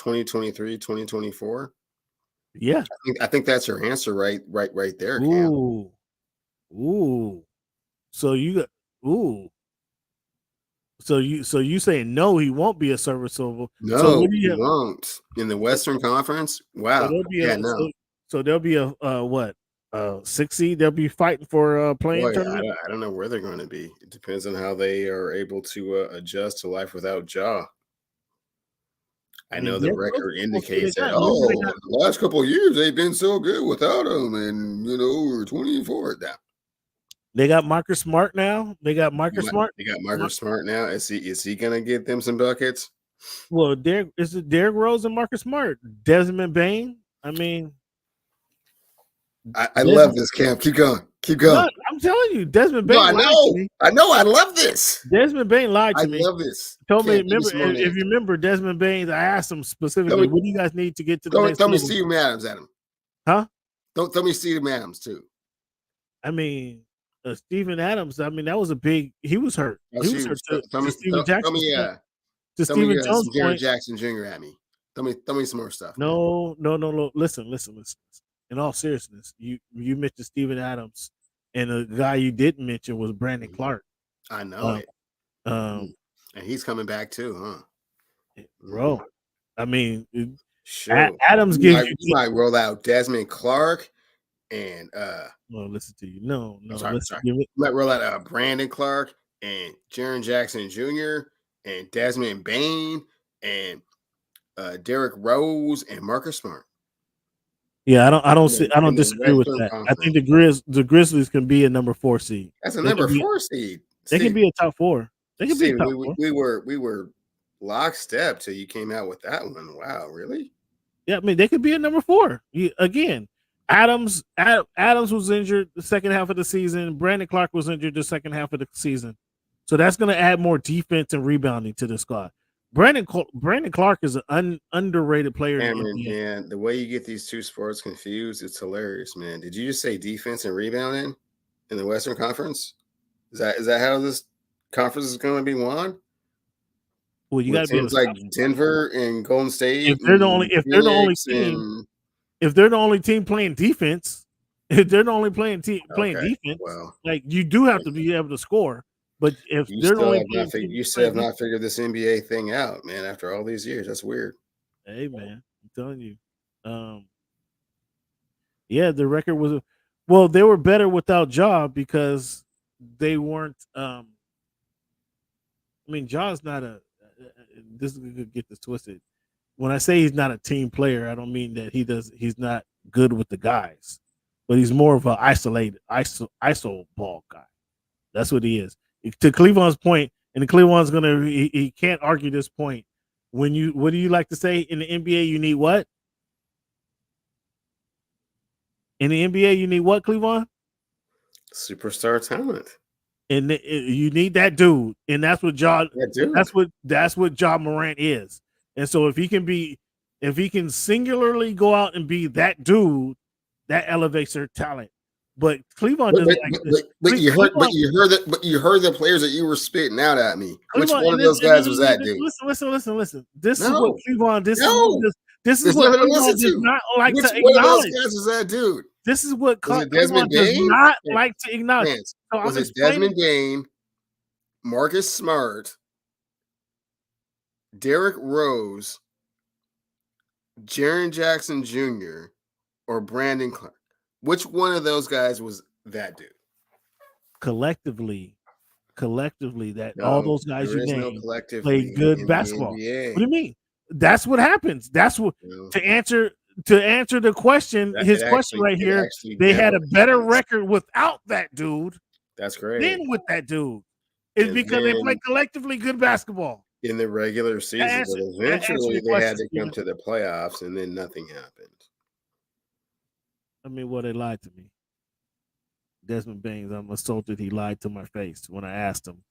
2023-2024? Yeah, I think that's your answer right there, Cam. Ooh. So you got So you saying no, he won't be a serviceable. No, so he won't. In the Western Conference? Wow. So there'll be a what? 6 seed. They'll be fighting for playing tournament. I don't know where they're going to be. It depends on how they are able to adjust to life without Ja. I know the record indicates that. The last couple of years they've been so good without him, and we're 24 now. They got Marcus Smart now. They got Marcus Smart. They got Marcus Smart now. Is he gonna get them some buckets? Well, is it Derrick Rose and Marcus Smart? Desmond Bain. I mean, I love this, Cam. Keep going. No, I'm telling you, Desmond Bain. No, I know. I love this. Desmond Bain lied to me. I love this. Told me, if you remember Desmond Bain, I asked him specifically, what do you guys need to get to the next level? Throw me Steven Adams at him. Huh? Don't throw me Steven Adams too. I mean, Steven Adams. I mean, that was a big. He was hurt. He was hurt to Steven Jackson. To Steven Jones' Jared Jackson Jr. at me. Throw me some more stuff. No. Listen. In all seriousness, you mentioned Steven Adams, and the guy you didn't mention was Brandon Clark. I know it. And he's coming back too, huh? Bro, I mean, sure. Adams gives you might roll out Desmond Clark and well, listen to you. No. Sorry. You might roll out Brandon Clark and Jaren Jackson Jr. and Desmond Bain and Derrick Rose and Marcus Smart. Yeah, I don't disagree with that. Conference. I think the Grizzlies can be a number 4 seed. That's a number 4 seed. They can be a top 4. They can be a top 4. We were lockstep till you came out with that one. Wow, really? Yeah, I mean they could be a number 4. Again, Adams was injured the second half of the season. Brandon Clark was injured the second half of the season. So that's going to add more defense and rebounding to the squad. Brandon Clark is an underrated player. Man, the way you get these two sports confused, it's hilarious, man. Did you just say defense and rebounding in the Western Conference? Is that how this conference is going to be won? Well, you got to be like Denver and Golden State. If they're the only team playing defense, if they're the only playing defense, well, like you do have to be able to score. But if you still have not figured this NBA thing out, man, after all these years, that's weird. Hey, man, I'm telling you. Yeah, the record was they were better without Ja because they weren't. I mean, Ja's not this is gonna get this twisted. When I say he's not a team player, I don't mean that he's not good with the guys, but he's more of an iso ball guy. That's what he is. To Cleveland's point, and Cleveland's he can't argue this point. What do you like to say in the NBA? You need what? In the NBA, you need what, Cleveland? Superstar talent. And you need that dude, and that's what Ja. That's what Ja Morant is. And so if he can be If he can singularly go out and be that dude, that elevates their talent. But Cleveland doesn't like this. But you heard the players that you were spitting out at me. Which one of those guys was that dude? Listen. This is what Cleveland. This is There's what nothing to Cleveland listen does to. not like Which to one of those acknowledge. guys was that dude? This is what Was it Cleveland Desmond does Dane? not like to acknowledge. Lance, So was I'm it Desmond Dane, Marcus Smart, Derrick Rose, Jaren Jackson Jr., or Brandon Clark? Which one of those guys was that dude? collectively, that No, all those guys there you is no named collectively play good in the basketball. NBA. What do you mean? That's what happens. That's what to answer the question. His question right here. They had a better record without that dude That's great. than with that dude. It's because they play collectively good basketball in the regular season. But eventually, they had to come to the playoffs, and then nothing happened. I mean, well, they lied to me. Desmond Baines, I'm assaulted. He lied to my face when I asked him,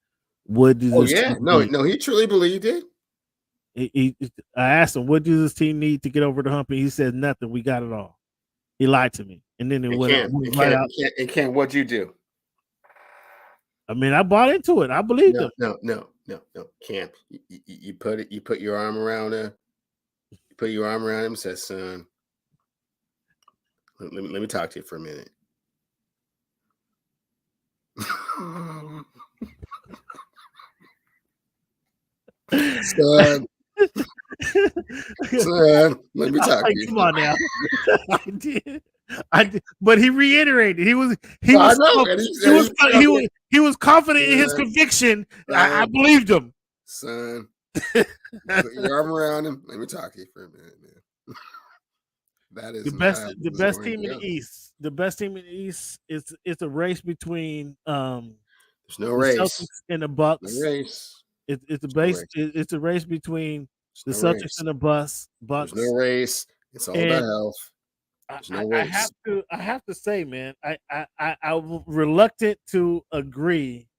"What does this team need?" No, he truly believed it. I asked him, "What does this team need to get over the hump?" And he said, "Nothing. We got it all." He lied to me, and then it went right out. And what'd you do? I mean, I bought into it. I believed him. No, Cam. You put your arm around her. You put your arm around him. And said, "Son, let me talk to you for a minute." Son, let me talk to you. Come on now. I did. But he reiterated. He was confident in his conviction. I believed him. Son, put your arm around him. Let me talk to you for a minute, man. That is the best team in the East. The best team in the East is it's a race between there's no race Celtics and the Bucks. No race. It's a race between the Celtics and the Bucks. There's no race. It's all about health. There's no race. I have to say, man, I'm reluctant to agree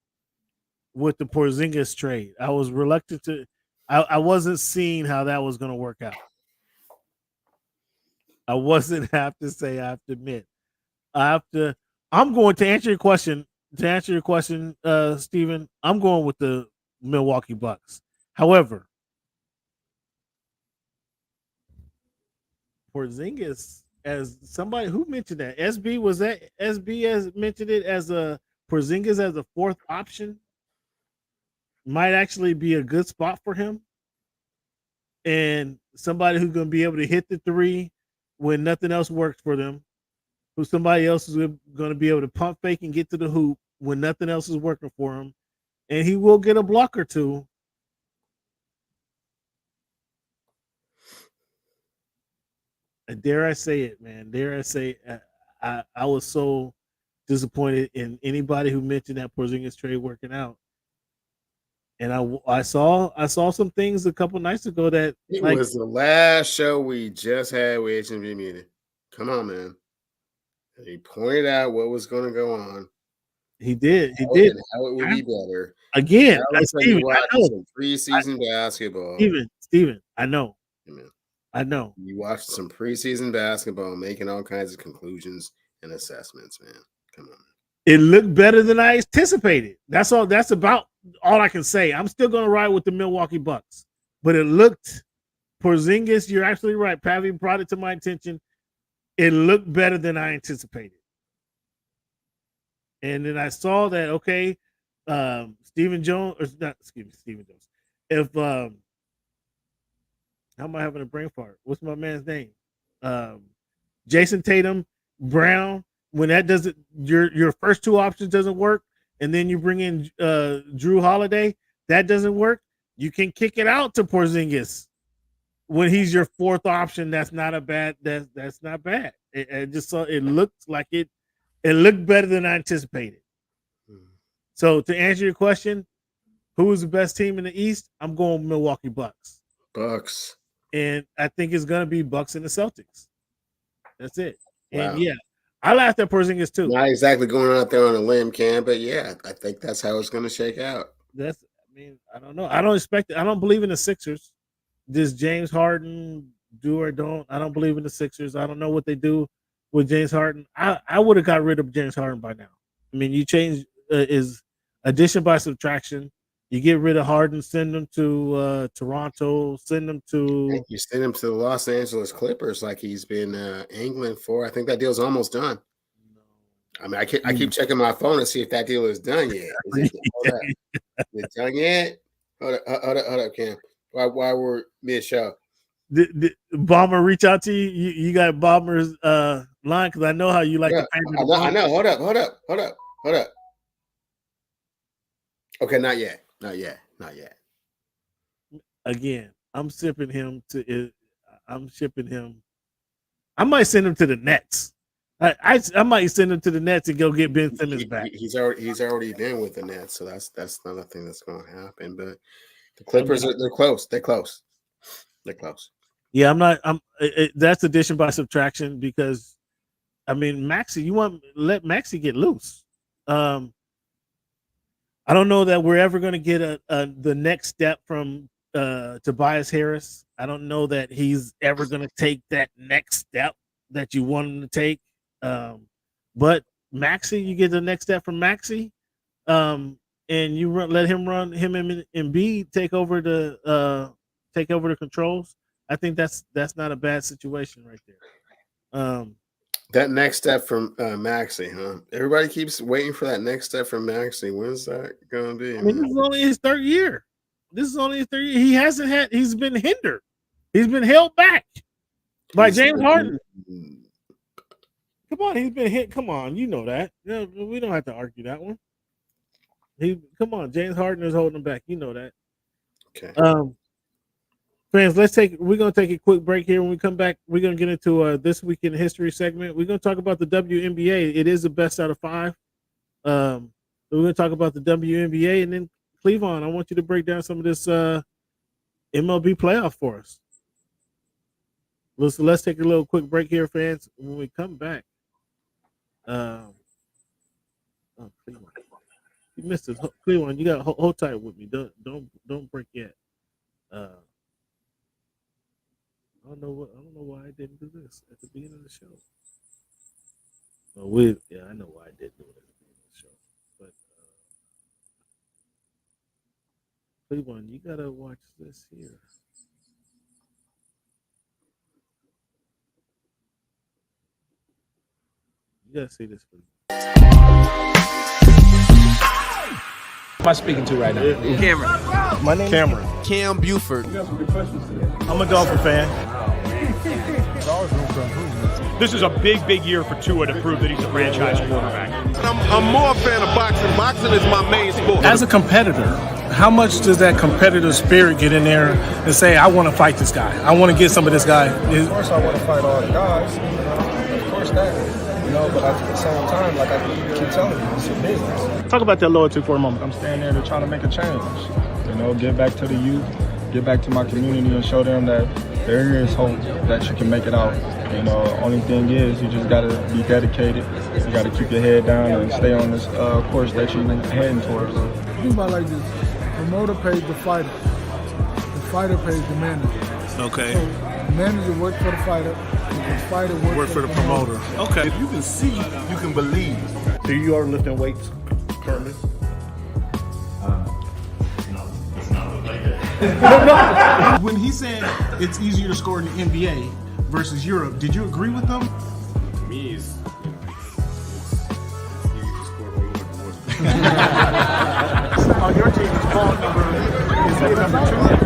with the Porzingis trade. I was reluctant to. I wasn't seeing how that was going to work out. I wasn't. I have to admit. I'm going to answer your question. To answer your question, Steven, I'm going with the Milwaukee Bucks. However, Porzingis, as somebody who mentioned that, SB has mentioned it as a Porzingis as a fourth option might actually be a good spot for him, and somebody who's going to be able to hit the three when nothing else works for them. Who somebody else is going to be able to pump fake and get to the hoop when nothing else is working for him, and he will get a block or two. And dare I say it, man? Dare I say I was so disappointed in anybody who mentioned that Porzingis trade working out. And I saw some things a couple nights ago that it was the last show we just had with HMV meeting. Come on, man. He pointed out what was going to go on. He did. How it would be better. Again, Steven, I know. Some preseason basketball. Steven, I know. Amen. I know. You watched some preseason basketball, making all kinds of conclusions and assessments, man. Come on. It looked better than I anticipated. That's all. That's about all I can say. I'm still going to ride with the Milwaukee Bucks, but it looked Porzingis. You're absolutely right. Pavi brought it to my attention. It looked better than I anticipated. And then I saw that, okay, Stephen Jones, or not, excuse me, Stephen Jones. If, how am I having a brain fart? What's my man's name? Jason Tatum, Brown, when that doesn't, your first two options doesn't work, and then you bring in Drew Holiday, that doesn't work, you can kick it out to Porzingis. When he's your fourth option, that's not a bad. That's not bad. It just saw it looked like it looked better than I anticipated. So to answer your question, who is the best team in the East? I'm going Milwaukee Bucks. Bucks, and I think it's gonna be Bucks and the Celtics. That's it. Wow. And yeah, I laughed at Porzingis too. Not exactly going out there on a limb, Cam, but yeah, I think that's how it's going to shake out. I don't know. I don't expect it. I don't believe in the Sixers. This James Harden, do or don't. I don't believe in the Sixers. I don't know what they do with James Harden. I would have got rid of James Harden by now. I mean, you change is addition by subtraction. You get rid of Harden, send them to Toronto, send them to. You send him to the Los Angeles Clippers like he's been angling for. I think that deal's almost done. I mean, I keep checking my phone to see if that deal is done yet. Is it done yet? Hold up, Cam. Why we're mid-show? Did Bomber reach out to you? You got Bomber's line because I know how you like to pay. I know. Hold up. Okay, not yet. Again, I'm shipping him. I might send him to the Nets. I might send him to the Nets and go get Ben Simmons back. He's already been with the Nets, so that's another thing that's going to happen. But the Clippers they're close. They're close. Yeah, that's addition by subtraction because, I mean, Maxey, you want let Maxey get loose. I don't know that we're ever going to get the next step from Tobias Harris. I don't know that he's ever going to take that next step that you want him to take. But Maxey, you get the next step from Maxey, and you let him run him and Embiid take over the controls. I think that's not a bad situation right there. That next step from Maxey, huh? Everybody keeps waiting for that next step from Maxey. When's that gonna be? I mean, this is only his third year. He's been hindered. He's been held back by James Harden. Come on, he's been hit. Come on, you know that. We don't have to argue that one. Come on, James Harden is holding him back. You know that. Okay. Fans, we're gonna take a quick break here. When we come back, we're gonna get into this week in history segment. We're gonna talk about the WNBA. It is the best out of 5. We're gonna talk about the WNBA, and then Cleavon, I want you to break down some of this MLB playoff for us. Let's take a little quick break here, fans. When we come back, Cleavon, you missed this. Cleavon, you got to hold tight with me. Don't break yet. I don't know why I didn't do this at the beginning of the show. I know why I didn't do it at the beginning of the show. But Cleveland, you gotta watch this here. You gotta see this, please. Who am I speaking to right now? Cameron. My name is Cameron. Cam Buford. I'm a Dolphin fan. This is a big year for Tua to prove that he's a franchise quarterback. I'm more a fan of boxing. Boxing is my main sport. As a competitor, how much does that competitive spirit get in there and say, I want to fight this guy. I want to get some of this guy. Of course, I want to fight all the guys. Of course that. But at the same time, like I keep telling you, it's a business. Talk about that loyalty for a moment. I'm staying there to try to make a change. Give back to the youth, get back to my community and show them that there is hope that you can make it out. Only thing is you just got to be dedicated. You got to keep your head down and stay on this course that you're heading towards. Think about it like this. The promoter pays the fighter. The fighter pays the manager. Okay. So the manager works for the fighter. The fighter works for the promoter. Okay. If you can see, you can believe. So you are lifting weights currently? When he said it's easier to score in the NBA versus Europe, did you agree with him? To me, it's easy to score way more. On your team, is ball number 2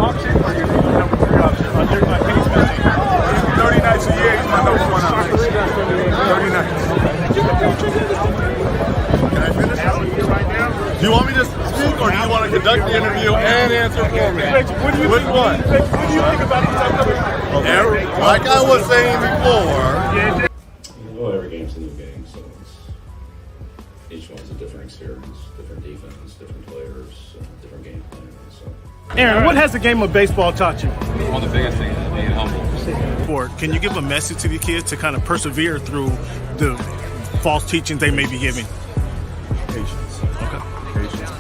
option or your number 3 option? On Kenny's team. 30 nights a year, he's my number 1 option. 30 nights. Can I finish right now? Do you want me to speak or do you want to conduct the interview and answer for me? Which one? What do you think about this upcoming? Like I was saying before. Well, every game's a new game, so each one's a different experience, different defense, different players, different game plan. So, Aaron, what has the game of baseball taught you? one of the biggest things is being humble. Can you give a message to the kids to kind of persevere through the false teachings they may be giving? Patience. Okay. Patience.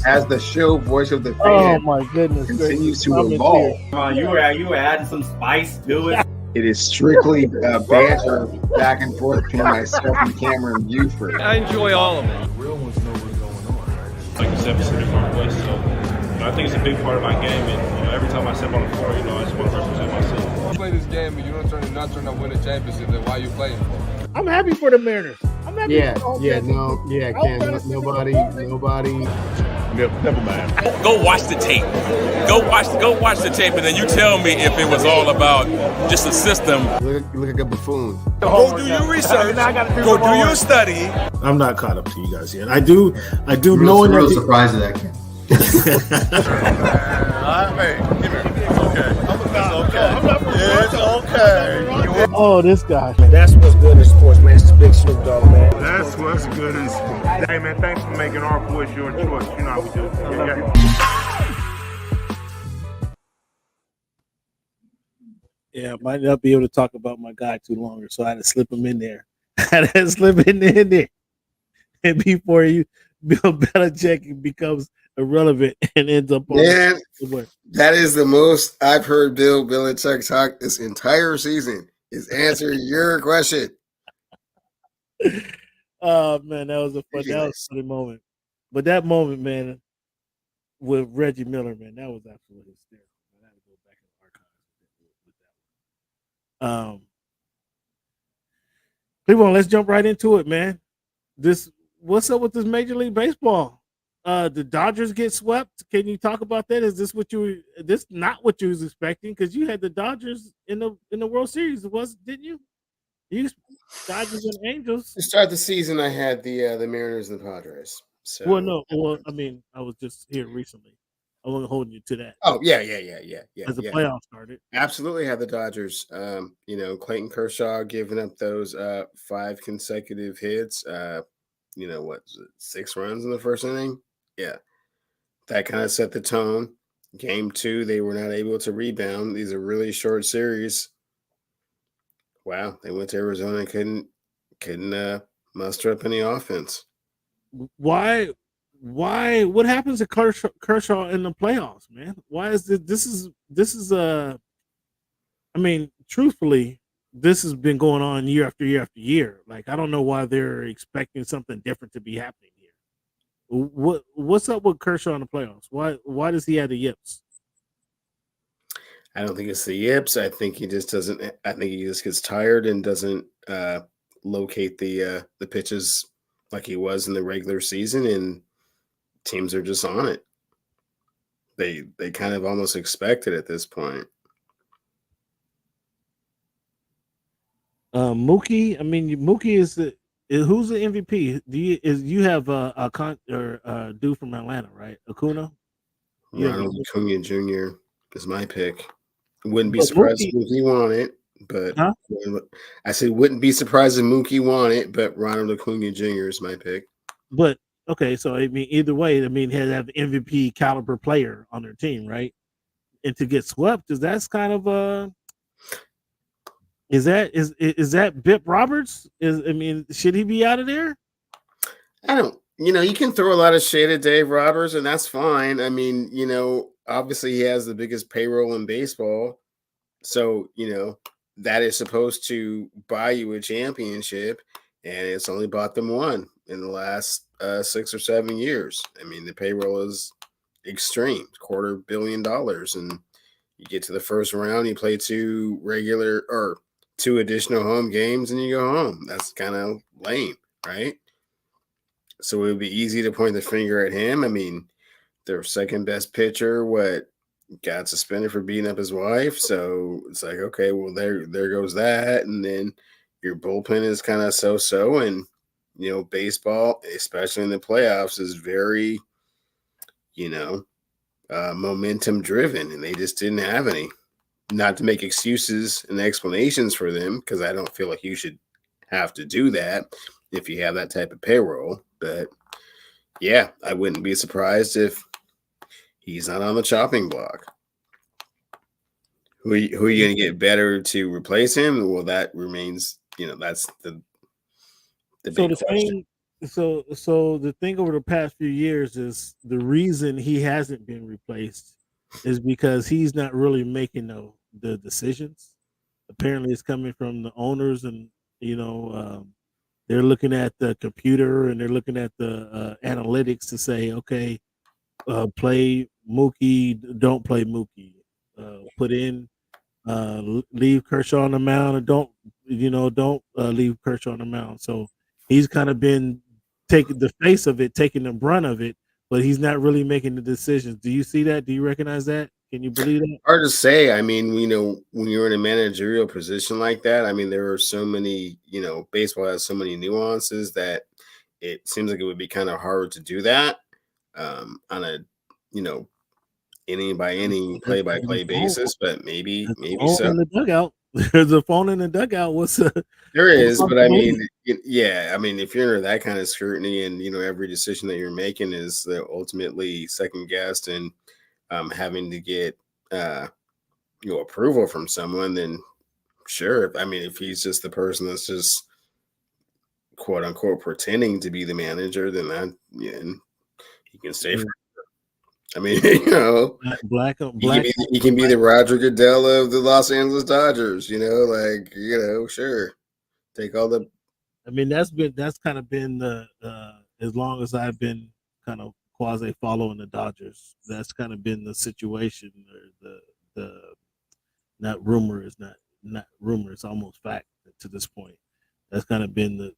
as the show voice of the Oh fan my goodness! continues to I'm in evolve. You were adding some spice to it. It is strictly banter back and forth between myself and Cameron Buford. I enjoy all of it. Real ones know what's going on, right? Like you said, Pacific Northwest. So, I think it's a big part of my game. And every time I step on the floor, I just want to represent myself. You play this game and you don't turn to win a championship, then why are you playing for? I'm happy for the Mariners. I'm happy Yeah, for the whole yeah, team. no, yeah, Ken, nobody. Never mind. Go watch the tape. Go watch the tape, and then you tell me if it was all about just a system. You look like a buffoon. Go do your research. Go do your study. I'm not caught up to you guys yet. I do Real know that. surprised at that, Ken. Hey, give me. It's okay. Oh, this guy. That's what's good in sports, man. It's the big Snoop Dogg, man. That's what's good in sports. Hey, man, thanks for making our voice your choice. You know how we do. Yeah, might not be able to talk about my guy too longer, so I had to slip him in there. I had to slip in there, and before Bill Belichick becomes irrelevant and ends up on Man, that is the most I've heard Bill Belichick talk this entire season. Is answer your question. Oh man, that was a funny moment. But that moment, man, with Reggie Miller, man, that was absolutely hysterical. I had to go back in the archives with that one. Cleveland, let's jump right into it, man. What's up with this Major League Baseball? The Dodgers get swept. Can you talk about that? Is this not what you was expecting? Because you had the Dodgers in the World Series, didn't you? You Dodgers and Angels. To start the season, I had the Mariners and the Padres. So I mean, I was just here recently. I wasn't holding you to that. Oh yeah. As the playoffs started, absolutely had the Dodgers. Clayton Kershaw giving up those 5 consecutive hits. 6 runs in the first inning. Yeah, that kind of set the tone. Game 2, they were not able to rebound. These are really short series. Wow, they went to Arizona and couldn't muster up any offense. Why? What happens to Kershaw in the playoffs, man? Why is this is I mean, truthfully, this has been going on year after year after year. Like, I don't know why they're expecting something different to be happening here. What's up with Kershaw in the playoffs? Why does he have the yips? I don't think it's the yips. I think he just doesn't. I think he just gets tired and doesn't locate the pitches like he was in the regular season, and teams are just on it. They kind of almost expect it at this point. Mookie. I mean, Mookie is who's the MVP? You have a dude from Atlanta, right? Acuna. Ronald Acuna Jr. is my pick. Wouldn't be surprised if Mookie won it, but I said wouldn't be surprised if Mookie won it, but Ronald Acuna Jr. is my pick. But okay, so I mean, either way, I mean, they have MVP caliber player on their team, right? And to get swept, that's kind of is that Bip Roberts? Should he be out of there? I don't. You can throw a lot of shade at Dave Roberts, and that's fine. I mean, obviously he has the biggest payroll in baseball. So, that is supposed to buy you a championship, and it's only bought them one in the last 6 or 7 years. I mean, the payroll is extreme, $250 million. And you get to the first round, you play 2 additional home games, and you go home. That's kind of lame, right? So it would be easy to point the finger at him. I mean, their second best pitcher, got suspended for beating up his wife. So it's like, okay, well, there goes that. And then your bullpen is kind of so-so. And, baseball, especially in the playoffs, is very, momentum driven. And they just didn't have any. Not to make excuses and explanations for them, because I don't feel like you should have to do that if you have that type of payroll. But yeah, I wouldn't be surprised if he's not on the chopping block. Who are you going to get better to replace him? Well, that remains, that's the big question. So the thing over the past few years is the reason he hasn't been replaced is because he's not really making the decisions. Apparently, it's coming from the owners, and you know they're looking at the computer and they're looking at the analytics to say, okay, play Mookie, don't play Mookie, put in leave Kershaw on the mound, or don't leave Kershaw on the mound. So he's kind of been taking the face of it, taking the brunt of it, but he's not really making the decisions. Do you see that? Do you recognize that? Can you believe that? Hard to say. I mean, when you're in a managerial position like that, I mean, there are so many, baseball has so many nuances that it seems like it would be kind of hard to do that on a, inning by inning, play by play basis. But maybe so. In the dugout, there's a phone in the dugout. There is, but I mean, yeah, I mean, if you're under that kind of scrutiny, and every decision that you're making is ultimately second guessed, and having to get approval from someone, then sure. I mean, if he's just the person that's just quote unquote pretending to be the manager, then he can stay for. I mean, black. He can be the Roger Goodell of the Los Angeles Dodgers. Sure, take all the. I mean, that's kind of been the as long as I've been kind of quasi following the Dodgers, that's kind of been the situation. Or the not rumor is not rumor, it's almost fact to this point. That's kind of been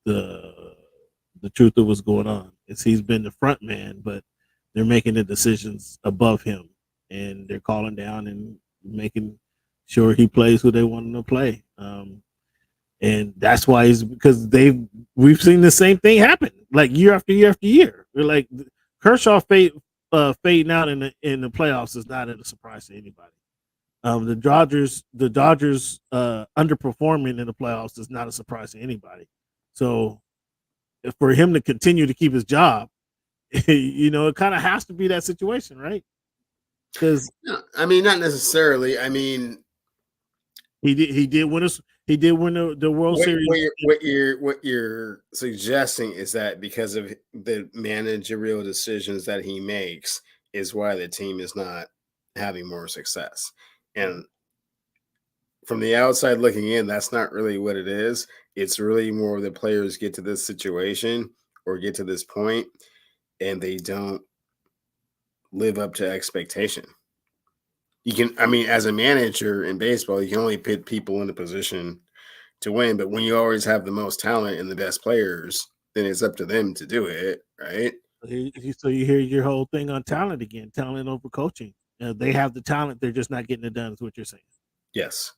the truth of what's going on. Is he's been the front man, but they're making the decisions above him, and they're calling down and making sure he plays who they want him to play. And that's why because we've seen the same thing happen like year after year after year. We're like Kershaw fading out in the playoffs is not a surprise to anybody. The Dodgers underperforming in the playoffs is not a surprise to anybody. So for him to continue to keep his job, it kind of has to be that situation, right? Because I mean, not necessarily. I mean, he did win the World Series. What you're suggesting is that because of the managerial decisions that he makes is why the team is not having more success. And from the outside looking in, that's not really what it is. It's really more the players get to this situation or get to this point and they don't live up to expectation. As a manager in baseball, you can only put people in a position to win. But when you always have the most talent and the best players, then it's up to them to do it, right? So you hear your whole thing on talent again, talent over coaching. They have the talent, they're just not getting it done, is what you're saying. Yes.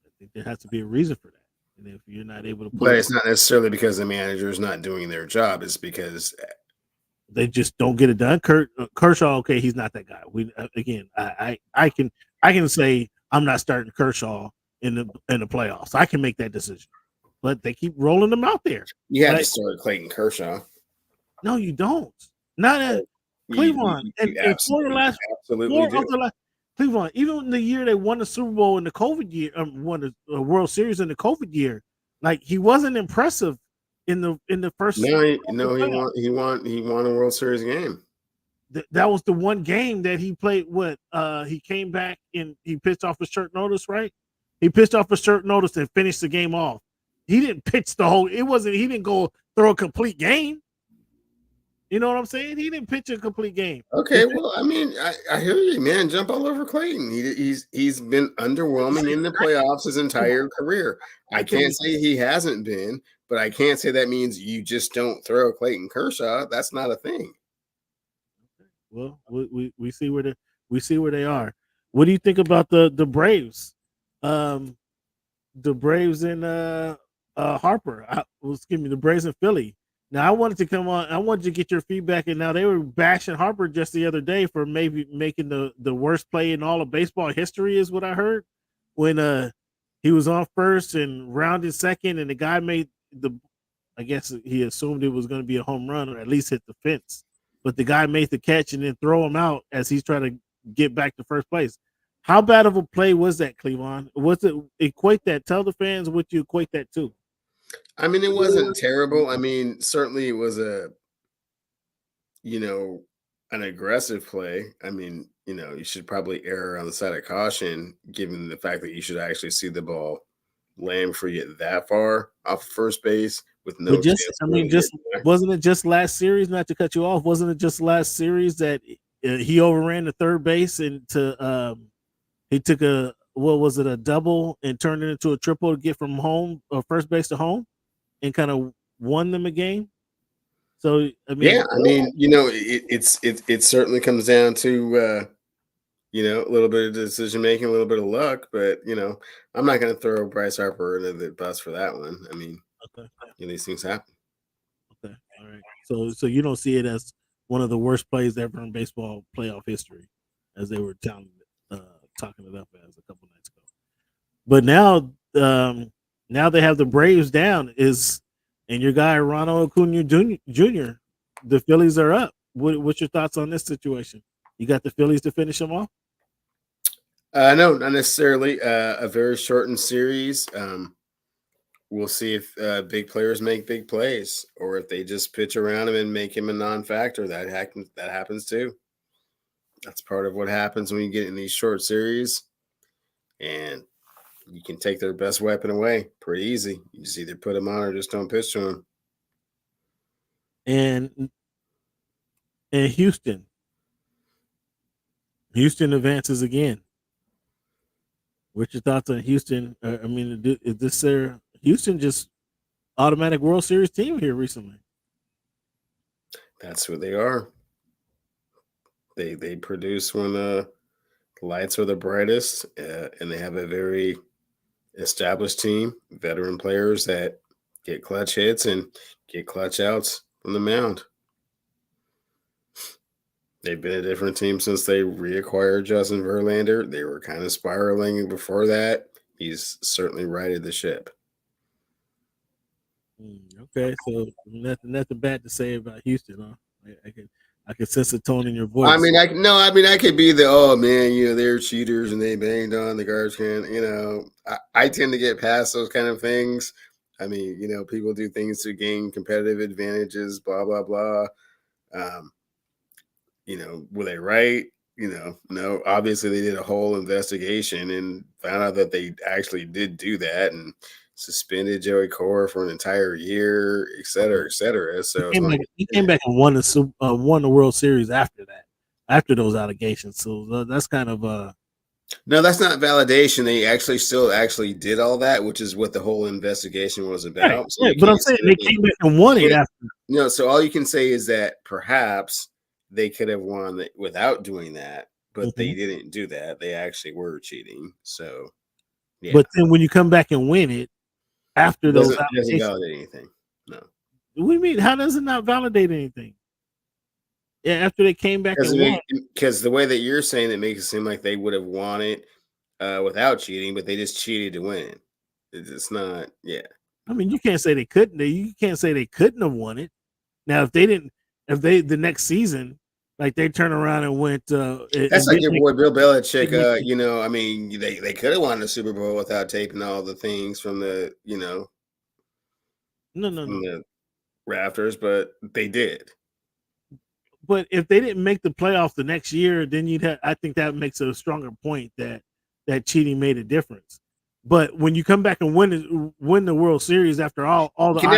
I think there has to be a reason for that. And if you're not able to but it's not necessarily because the manager is not doing their job. It's because they just don't get it done. Kershaw, okay, he's not that guy. I can say I'm not starting Kershaw in the playoffs. I can make that decision, but they keep rolling them out there. You have to start Clayton Kershaw. No, you don't. Not at Cleveland. And for the last Cleveland, even in the year they won the Super Bowl in the COVID year, won the World Series in the COVID year, like he wasn't impressive in the first. He won a World Series game. That was the one game that he played with. He came back and he pitched off a short notice, right? He pitched off a short notice and finished the game off. He didn't pitch the whole. He didn't go throw a complete game. You know what I'm saying? He didn't pitch a complete game. Okay, well, I mean, I hear you, man. Jump all over Clayton. He's been underwhelming in the playoffs his entire career. I can't say he hasn't been, but I can't say that means you just don't throw Clayton Kershaw. That's not a thing. Well, we see where they are. What do you think about the Braves? The Braves and Harper. The Braves and Philly. Now I wanted to come on. I wanted to get your feedback, and now they were bashing Harper just the other day for maybe making the worst play in all of baseball history, is what I heard. When he was on first and rounded second, and the guy made I guess he assumed it was going to be a home run or at least hit the fence, but the guy made the catch and then throw him out as he's trying to get back to first place. How bad of a play was that, Cleveland? Was it equate that? Tell the fans what you equate that to. I mean, it wasn't terrible. I mean, certainly it was an aggressive play. I mean, you should probably err on the side of caution, given the fact that you should actually see the ball land before you get that far off of first base with no But just, chance. I mean, just wasn't it just last series? Not to cut you off, wasn't it just last series that he overran the third base and he took a double and turned it into a triple to get from home or first base to home, and kind of won them a game. So I mean, it certainly comes down to a little bit of decision making, a little bit of luck, but I'm not going to throw Bryce Harper under the bus for that one. I mean, these things happen. Okay, all right. So you don't see it as one of the worst plays ever in baseball playoff history, as they were talking it up as a couple nights ago. But now they have the Braves down. And your guy Ronald Acuna Jr. The Phillies are up. What's your thoughts on this situation? You got the Phillies to finish them off? No, not necessarily. A very shortened series. We'll see if big players make big plays, or if they just pitch around him and make him a non-factor. That happens too. That's part of what happens when you get in these short series, and you can take their best weapon away pretty easy. You just either put them on or just don't pitch to them. And Houston advances again. What's your thoughts on Houston? I mean, is this their Houston just automatic World Series team here recently? That's who they are. They produce when the lights are the brightest, and they have a very established team, veteran players that get clutch hits and get clutch outs from the mound. They've been a different team since they reacquired Justin Verlander. They were kind of spiraling before that. He's certainly righted the ship. Okay, so nothing bad to say about Houston, huh? I can sense the tone in your voice. I mean, I could be the they're cheaters and they banged on the garbage can. I tend to get past those kind of things. I mean, people do things to gain competitive advantages, blah blah blah. Were they right? No. Obviously, they did a whole investigation and found out that they actually did do that and suspended Joey Cora for an entire year, et cetera, et cetera. So he came back and won the World Series after that, after those allegations. So that's kind of no, that's not validation. They actually did all that, which is what the whole investigation was about. Right, so but I'm saying they came back and won it after. So all you can say is that perhaps they could have won without doing that, but they didn't do that. They actually were cheating. So, yeah. But then when you come back and win it after those allegations, doesn't validate anything. No. What do you mean? How does it not validate anything? Yeah, after they came back and won. Because the way that you're saying it makes it seem like they would have won it without cheating, but they just cheated to win. It's not. Yeah. I mean, you can't say they couldn't. You can't say they couldn't have won it. Now, if the next season, like they turn around and went. That's like your boy Bill Belichick. I mean, they could have won the Super Bowl without taping all the things from the, no, the rafters, but they did. But if they didn't make the playoffs the next year, then I think that makes it a stronger point that cheating made a difference. But when you come back and win the World Series after all the you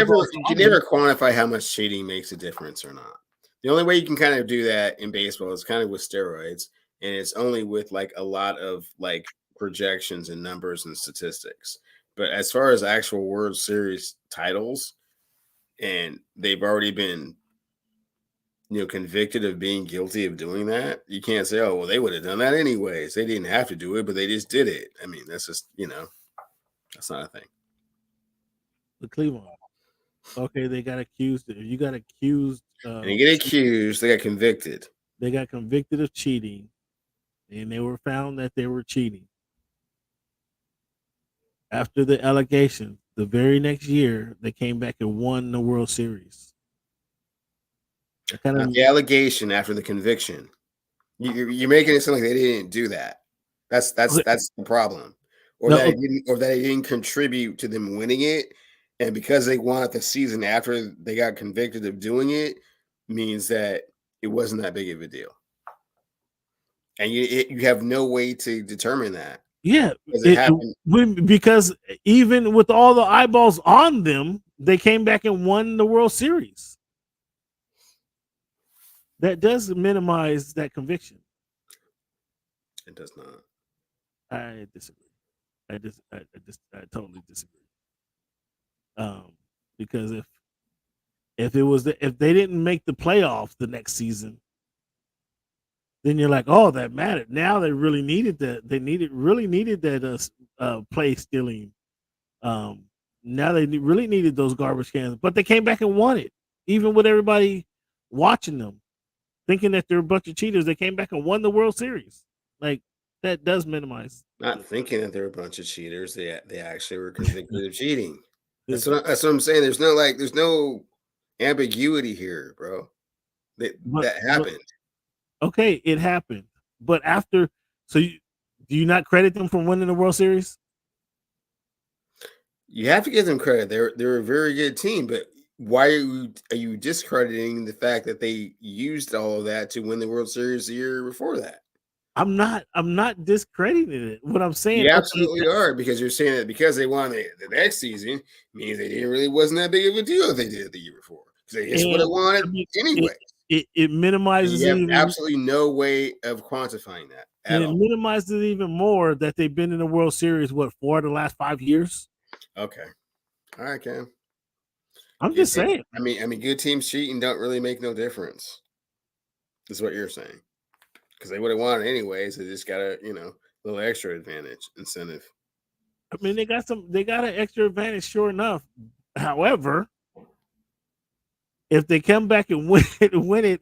can never quantify how much cheating makes a difference or not. The only way you can kind of do that in baseball is kind of with steroids, and it's only with like a lot of like projections and numbers and statistics. But as far as actual World Series titles, and they've already been convicted of being guilty of doing that, you can't say, oh, well, they would have done that anyways. They didn't have to do it, but they just did it. I mean, that's just, that's not a thing. The Cleveland. Okay, they got accused. You got accused. They get accused. They got convicted. They got convicted of cheating, and they were found that they were cheating. After the allegation, the very next year, they came back and won the World Series. The allegation after the conviction. You're making it sound like they didn't do that. That's the problem. Or No, that it didn't contribute to them winning it. And because they won it the season after they got convicted of doing it, means that it wasn't that big of a deal. And you have no way to determine that. yeah, Because it happened. because even with all the eyeballs on them, they came back and won the World Series. That does minimize that conviction. It does not. I disagree. I totally disagree. Because if they didn't make the playoffs the next season, then you're like, oh, that mattered. Now they really needed that. They really needed that play stealing. Now they really needed those garbage cans, but they came back and won it, even with everybody watching them, thinking that they're a bunch of cheaters. They came back and won the World Series. Like that does minimize. Not thinking that they're a bunch of cheaters. They actually were convicted of cheating. That's what I'm saying. There's no ambiguity here, bro. That happened. Okay, it happened. But after, so do you not credit them for winning the World Series? You have to give them credit. They're a very good team, but why are you discrediting the fact that they used all of that to win the World Series the year before that? I'm not discrediting it. What I'm saying, you absolutely are, because you're saying that because they won the next season means they wasn't that big of a deal if they did it the year before, because they just would have won it anyway. It minimizes. You have absolutely no way of quantifying that at all. It minimizes it even more that they've been in the World Series 4 of the last 5 years. Okay, all right, Cam. I'm just saying. I mean, good teams cheating don't really make no difference. Is what you're saying. Because they would have won anyways. They just got a little extra advantage incentive. I mean, they got an extra advantage, sure enough. However, if they come back and win it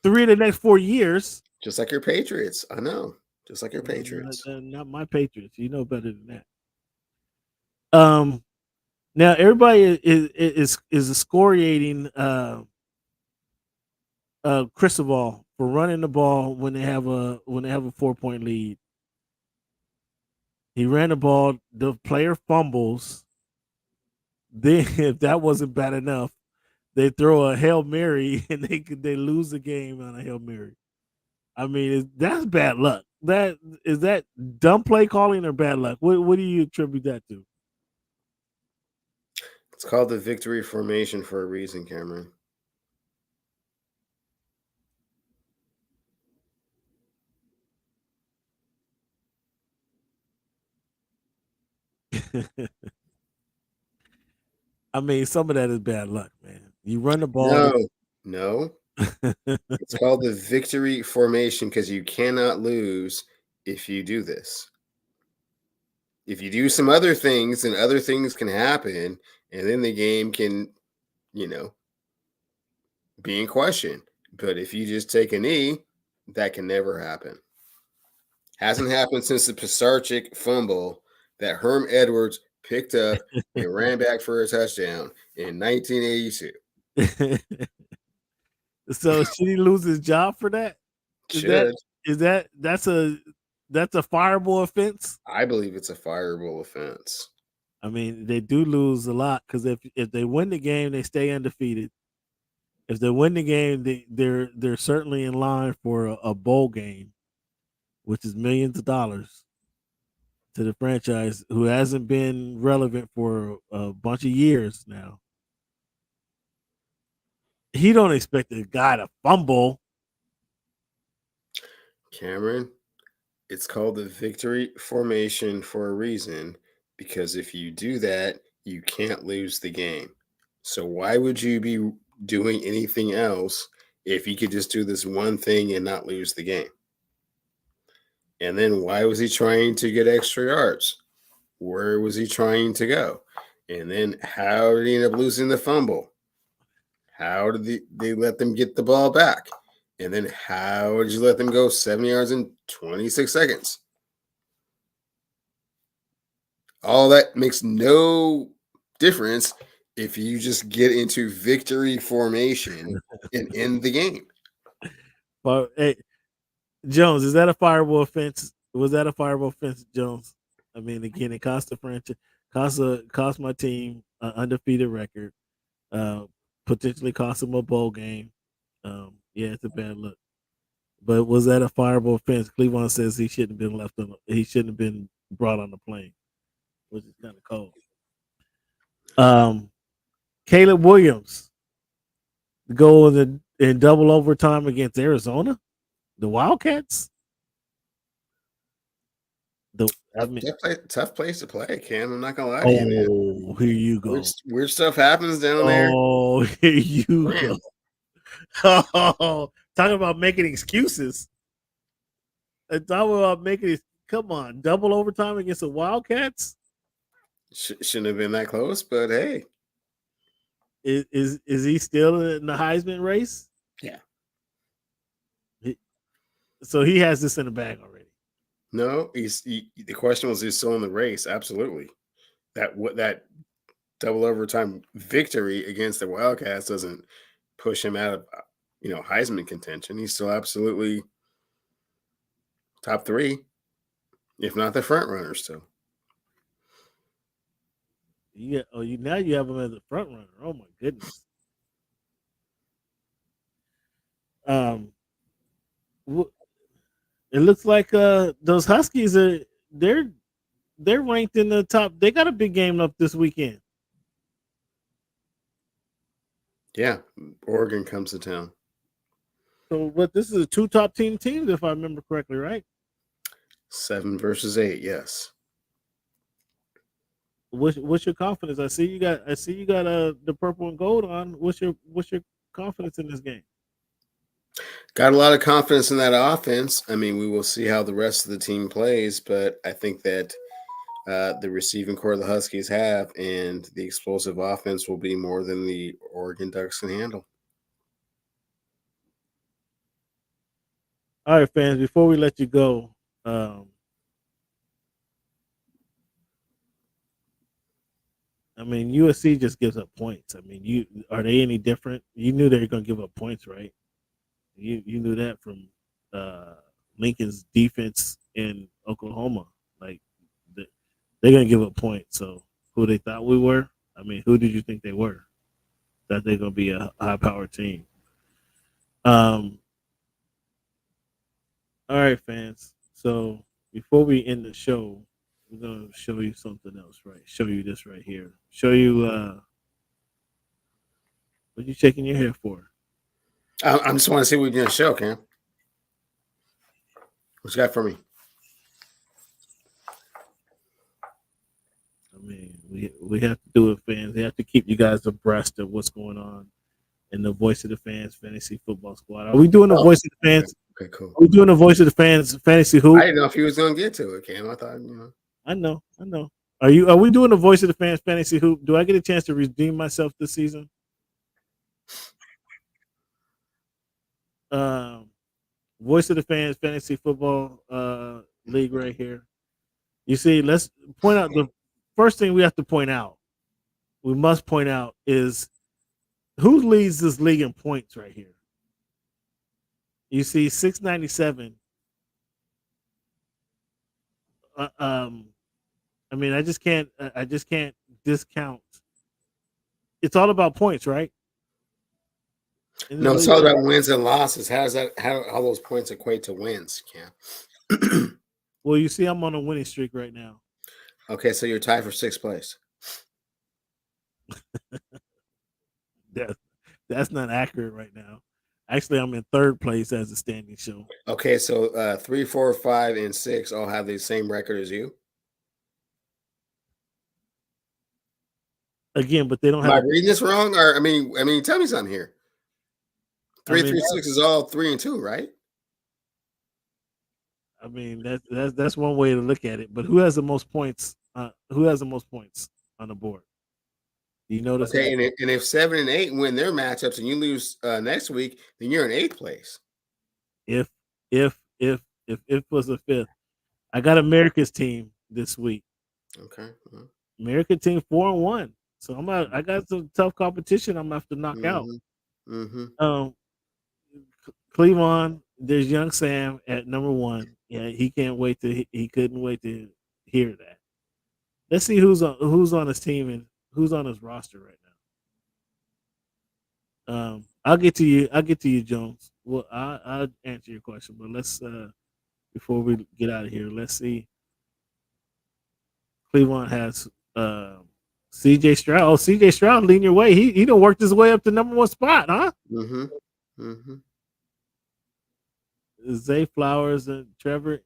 3 of the next 4 years, just like your Patriots, I know, just like your Patriots. Not my Patriots. You know better than that. Now everybody is excoriating Cristobal for running the ball when they have a 4-point lead. He ran the ball, the player fumbles. Then, if that wasn't bad enough, they throw a Hail Mary and they lose the game on a Hail Mary. I mean, that's bad luck. Is that dumb play calling or bad luck? What do you attribute that to? It's called the victory formation for a reason, Cameron. I mean, some of that is bad luck, man. You run the ball. No. It's called the victory formation because you cannot lose if you do this. If you do some other things, then other things can happen, and then the game can, be in question. But if you just take a knee, that can never happen. Hasn't happened since the Pisarcik fumble that Herm Edwards picked up and ran back for a touchdown in 1982. So should he lose his job for that? That's a fireable offense? I believe it's a fireable offense. I mean, they do lose a lot because if they win the game, they stay undefeated. If they win the game, they're certainly in line for a bowl game, which is millions of dollars to the franchise who hasn't been relevant for a bunch of years now. He don't expect a guy to fumble. Cameron, it's called the victory formation for a reason, because if you do that, you can't lose the game. So why would you be doing anything else if you could just do this one thing and not lose the game? And then why was he trying to get extra yards? Where was he trying to go? And then how did he end up losing the fumble? How did they let them get the ball back? And then how did you let them go 7 yards in 26 seconds? All that makes no difference if you just get into victory formation and end the game. But hey, Jones, is that a fireable offense Was that a fireable offense, Jones? I mean, again, it cost the franchise, cost my team an undefeated record, uh, potentially cost them a bowl game. Yeah, it's a bad look. But was that a fireable offense? Cleveland says he shouldn't have been left on. He shouldn't have been brought on the plane, which is kind of cold. Caleb Williams go in double overtime against Arizona, the Wildcats. Tough place to play, Cam. I'm not gonna lie to you, man. Oh, here you go. Weird stuff happens down there. Oh, here you go. Oh, talking about making excuses. Talking about making come on, double overtime against the Wildcats. Shouldn't have been that close, but hey, is he still in the Heisman race? Yeah. So he has this in the bag already. No, the question was, he's still in the race. Absolutely. That double overtime victory against the Wildcats doesn't push him out of Heisman contention. He's still absolutely top 3, if not the front runner still. Yeah. Oh, now you have him as a front runner. Oh my goodness. It looks like those Huskies they're ranked in the top. They got a big game up this weekend. Yeah, Oregon comes to town. So, but this is a 2 top teams, if I remember correctly, right? 7 versus 8, yes. What's your confidence? I see you got the purple and gold on. What's your confidence in this game? Got a lot of confidence in that offense. I mean, we will see how the rest of the team plays, but I think that the receiving core the Huskies have and the explosive offense will be more than the Oregon Ducks can handle. All right, fans, before we let you go, I mean, USC just gives up points. I mean, are they any different? You knew they were going to give up points, right? You knew that from Lincoln's defense in Oklahoma. Like, they're going to give up points. So, who they thought we were? I mean, who did you think they were? That they're going to be a high-powered team. All right, fans. So, before we end the show, we're going to show you something else, right? Show you this right here. Show you what you shaking your head for? I just want to see what you're going to show, Cam. What you got for me? I mean, we have to do it, fans. We have to keep you guys abreast of what's going on in the Voice of the Fans Fantasy Football Squad. Are we doing the Voice of the Fans? Okay, cool. Are we doing the Voice of the Fans Fantasy Hoop? I didn't know if he was going to get to it, Cam. I thought, I know. Are we doing the Voice of the Fans Fantasy Hoop? Do I get a chance to redeem myself this season? Voice of the Fans Fantasy Football League right here. You see, let's point out the first thing we have to point out. We must point out is who leads this league in points right here. You see, 697. I mean, I just can't discount. It's all about points, right? No, it's all about wins and losses. How those points equate to wins, Cam? Well, you see, I'm on a winning streak right now. Okay, so you're tied for 6th place. That's not accurate right now. Actually, I'm in 3rd place as a standing show. Okay, so 3, 4, 5, and 6 all have the same record as you. Again, but they don't Am have. I reading this wrong? Or I mean, tell me something here. 3, 3, 6 is all 3 and 2, right? I mean, that's one way to look at it. But who has the most points? Who has the most points on the board? Do you notice? Okay, and if 7 and 8 win their matchups and you lose next week, then you're in 8th place. If was the 5th, I got America's team this week. Okay, American team 4-1. So I got some tough competition. I'm gonna have to knock out. Cleveland. There's young Sam at number 1. Yeah, he can't wait to. He couldn't wait to hear that. Let's see who's on his team and who's on his roster right now. I'll get to you. I'll get to you, Jones. Well, I'll answer your question, but let's before we get out of here, let's see. Cleveland has C.J. Stroud. Oh, C.J. Stroud leading your way. He done worked his way up to number 1 spot, huh? Zay Flowers and Trevor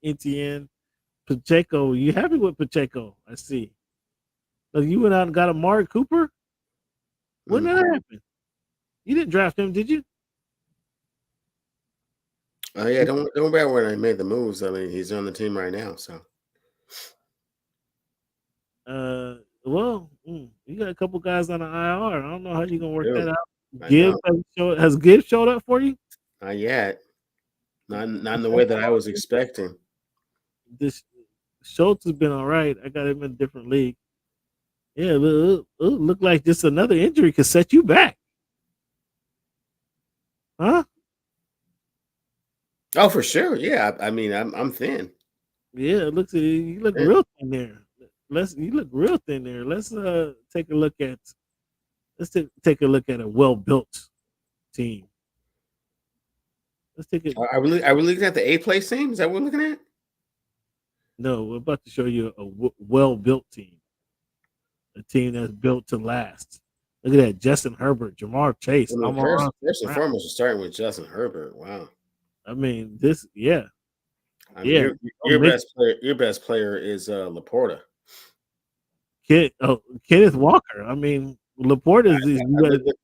Etienne, Pacheco. You happy with Pacheco? I see. So you went out and got a Amari Cooper. When did that happen? You didn't draft him, did you? Oh yeah, don't worry when I made the moves. I mean, he's on the team right now, so. Well, you got a couple guys on the IR. I don't know how you're gonna work that out. Gibbs has Gibbs showed up for you? Not yet. Not in the way that I was expecting. This Schultz has been all right. I got him in a different league. Yeah, it look like just another injury could set you back. Huh? Oh, for sure. Yeah. I mean, I'm thin. Yeah, it looks you look real thin there. You look real thin there. Let's take a look at a well-built team. Let's take it. Are we looking at the 8th place team? Is that what we're looking at? No, we're about to show you a well-built team. A team that's built to last. Look at that. Justin Herbert, Jamar Chase. I mean, first and foremost, we're starting with Justin Herbert. Wow. I mean, this, yeah. I mean, your best player is Laporta. Kenneth Walker. I mean, Laporta is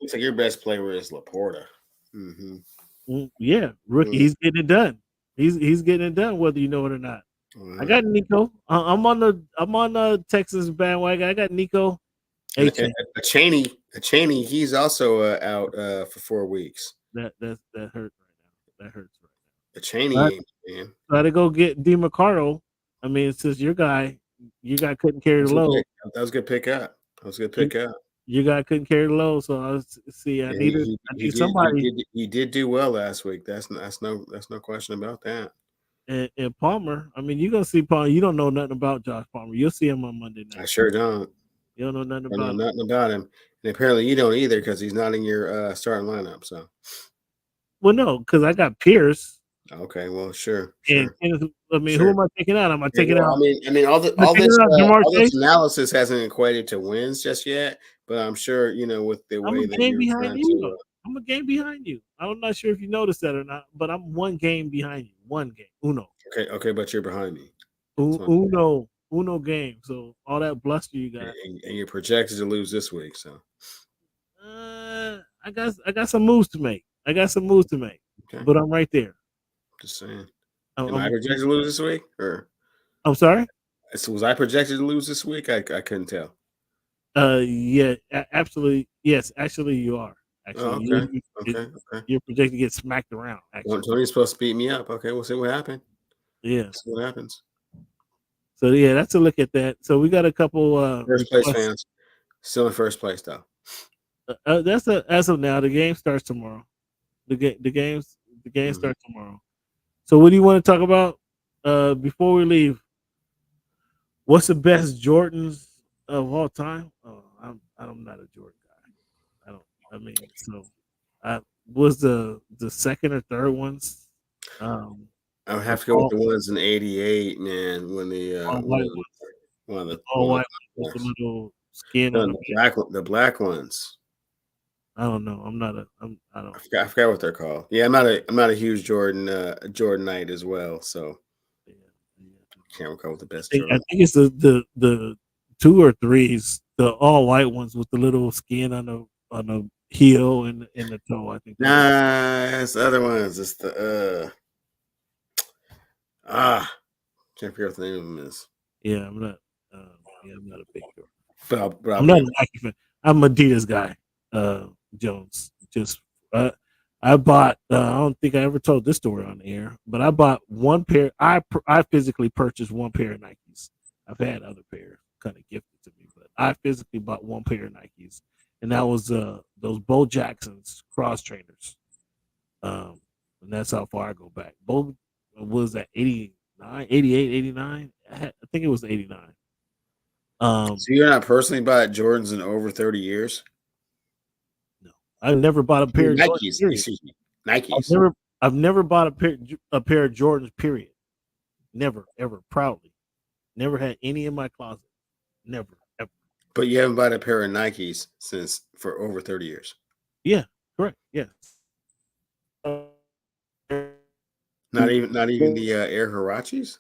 looks like your best player is Laporta. Yeah, rookie. He's getting it done. He's getting it done, whether you know it or not. I got Nico. I'm on the Texas bandwagon. I got Nico. A Cheney. He's also out for 4 weeks. That hurt right now. That hurts right now. A Cheney, man. Got to go get DeMarcado. I mean, since your guy couldn't carry the load. That was a good pick up. Your guy couldn't carry the load, so I need somebody. He did do well last week. That's no question about that. And Palmer, I mean, you're gonna see Palmer. You don't know nothing about Josh Palmer. You'll see him on Monday night. I sure don't. You don't know nothing about him, and apparently you don't either because he's not in your starting lineup. So, well, no, because I got Pierce. Okay, well, sure. And I mean, who am I taking out? Am I taking out? I mean, all this analysis hasn't equated to wins just yet, but I'm sure with the way that you're trying to. I'm a game behind you. I'm not sure if you noticed that or not, but I'm 1 game behind you. 1 game. Uno. Okay, but you're behind me. Uno game. So all that bluster you got. And you're projected to lose this week. So I got some moves to make. Okay. But I'm right there. Just saying. Am I projected to lose this week? Or I'm sorry? So was I projected to lose this week? I couldn't tell. Yeah, absolutely. Yes, actually you are. Actually, okay. You're projected to get smacked around. Actually, well, Tony's supposed to beat me up. Okay, we'll see what happens. Yeah, see what happens. So yeah, that's a look at that. So we got a couple first place fans still in first place though. That's as of now. The game starts tomorrow. The game starts tomorrow. So what do you want to talk about before we leave? What's the best Jordans of all time? Oh, I'm not a Jordan guy. Was the second or third ones? I would have to go with the ones in '88, man. When the one of the white with the little skin on the black ones. I don't know. I forgot what they're called. Yeah, I'm not a huge Jordanite as well. So can't recall what the best. I think it's the 2 or 3s, the all white ones with the little skin on the heel and the toe. I think. Nah, it's the other ones. It's the can't figure out what the name of them is. Yeah, I'm not a big Jordan. But I'm not an Nike fan. I'm an Adidas guy. Jones. Just I bought. I don't think I ever told this story on the air, but I bought 1 pair. I physically purchased 1 pair of Nikes. I've had other pairs kind of gifted to me, but I physically bought 1 pair of Nikes, and that was those Bo Jackson's cross trainers. And that's how far I go back. Both was that 89, 88, 89? I think it was 89. So you're not personally bought Jordans in over 30 years? No, I've never bought a pair of Jordans. Nikes, Period. excuse me. Nikes. I've never bought a pair of Jordans. Period. Never, ever. Proudly, never had any in my closet. Never, ever. But you haven't bought a pair of Nikes for over 30 years. Yeah, correct. Yeah. Not even the Air Hirachis.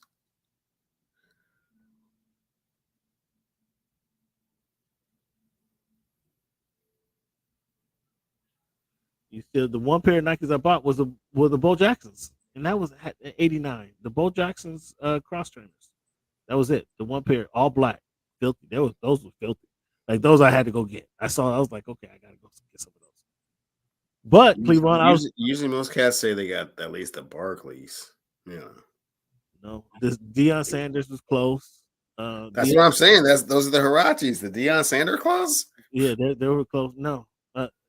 You still the one pair of Nikes I bought was the Bo Jacksons, and that was at 89. The Bo Jacksons cross trainers. That was it. The one pair, all black, filthy. Those were filthy. Like those I had to go get. I was like, okay, I gotta go get some of those. But Cleveland, usually most cats say they got at least the Barclays. Yeah. No, this Deion Sanders was close. That's what I'm saying. Those are the Hirachis, the Deion Sanders claws. Yeah, they were close. No,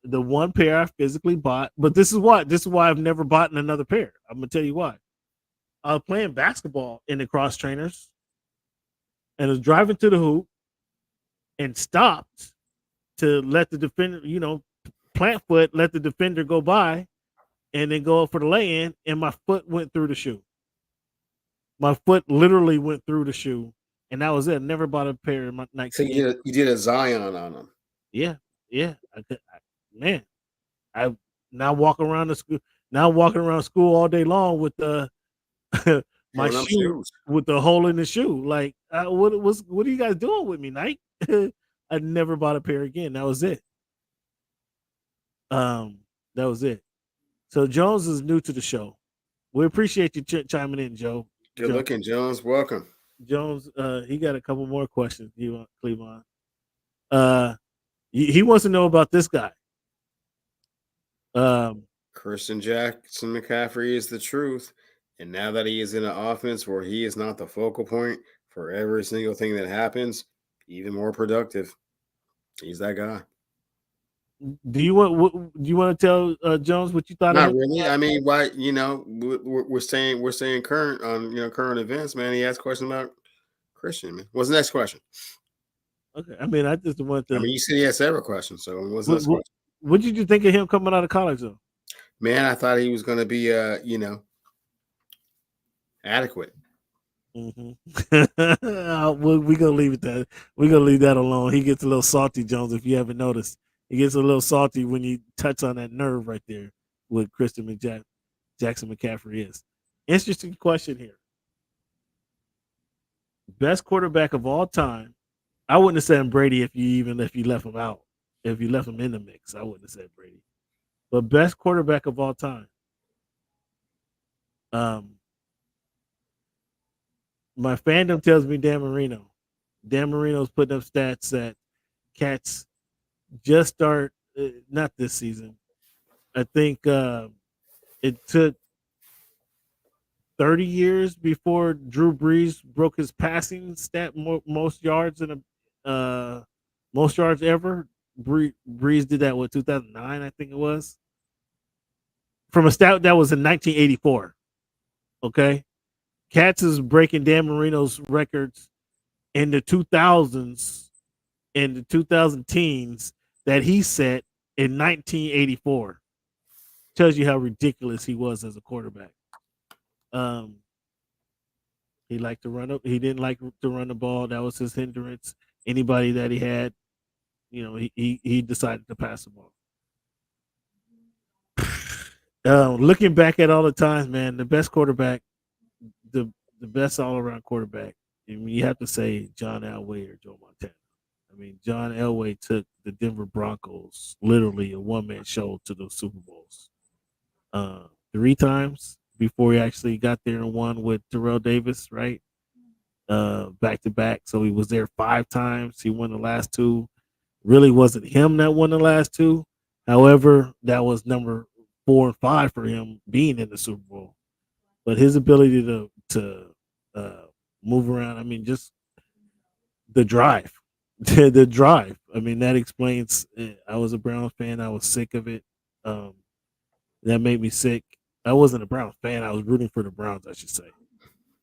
the one pair I physically bought, but this is why I've never bought another pair. I'm gonna tell you why. I was playing basketball in the cross trainers, and was driving to the hoop, and stopped to let the defender, plant foot, let the defender go by, and then go up for the lay-in, and my foot went through the shoe. My foot literally went through the shoe, and that was it. I never bought a pair of my Nike. So you did a Zion on them. Yeah. I now walking around school all day long with my shoe with the hole in the shoe. Like, what are you guys doing with me, Nike? I never bought a pair again. That was it. That was it. So Jones is new to the show. We appreciate you chiming in, Joe. Good looking, Jones. Welcome. Jones, he got a couple more questions. Cleveland. He wants to know about this guy. Christian Jackson McCaffrey is the truth. And now that he is in an offense where he is not the focal point for every single thing that happens, even more productive. He's that guy. Do you want to tell Jones what you thought? Not really. I mean, why? We're staying current on current events, man. He asked questions about Christian. Man, what's the next question? Okay, I mean, I just want to. I mean, you said he had several questions, so what's the next question? What did you think of him coming out of college, though? Man, I thought he was going to be, adequate. Mm-hmm. We're gonna leave it that. We're gonna leave that alone. He gets a little salty, Jones. If you haven't noticed, he gets a little salty when you touch on that nerve right there with Christian Jackson McCaffrey is. Interesting question here. Best quarterback of all time. I wouldn't have said Brady if you left him out. If you left him in the mix, I wouldn't have said Brady. But best quarterback of all time. My fandom tells me Dan Marino. Dan Marino's putting up stats that Cats just start, not this season. I think it took 30 years before Drew Brees broke his passing stat, most yards most yards ever. Brees did that, 2009, I think it was. From a stat that was in 1984. Okay. Cats is breaking Dan Marino's records in the 2000s and the 2000 teens that he set in 1984. Tells you how ridiculous he was as a quarterback. He liked to run up. He didn't like to run the ball. That was his hindrance. Anybody that he had, he decided to pass the ball. Looking back at all the times, man, the best quarterback, the best all-around quarterback, I mean, you have to say John Elway or Joe Montana. I mean, John Elway took the Denver Broncos literally a one-man show to the Super Bowls 3 times before he actually got there and won with Terrell Davis, right? Back-to-back. So he was there 5 times. He won the last 2. Really wasn't him that won the last 2. However, that was number 4 and 5 for him being in the Super Bowl. But his ability to move around, I mean, just the drive. The drive. I mean, that explains. I was a Browns fan. I was sick of it. That made me sick. I wasn't a Browns fan. I was rooting for the Browns, I should say.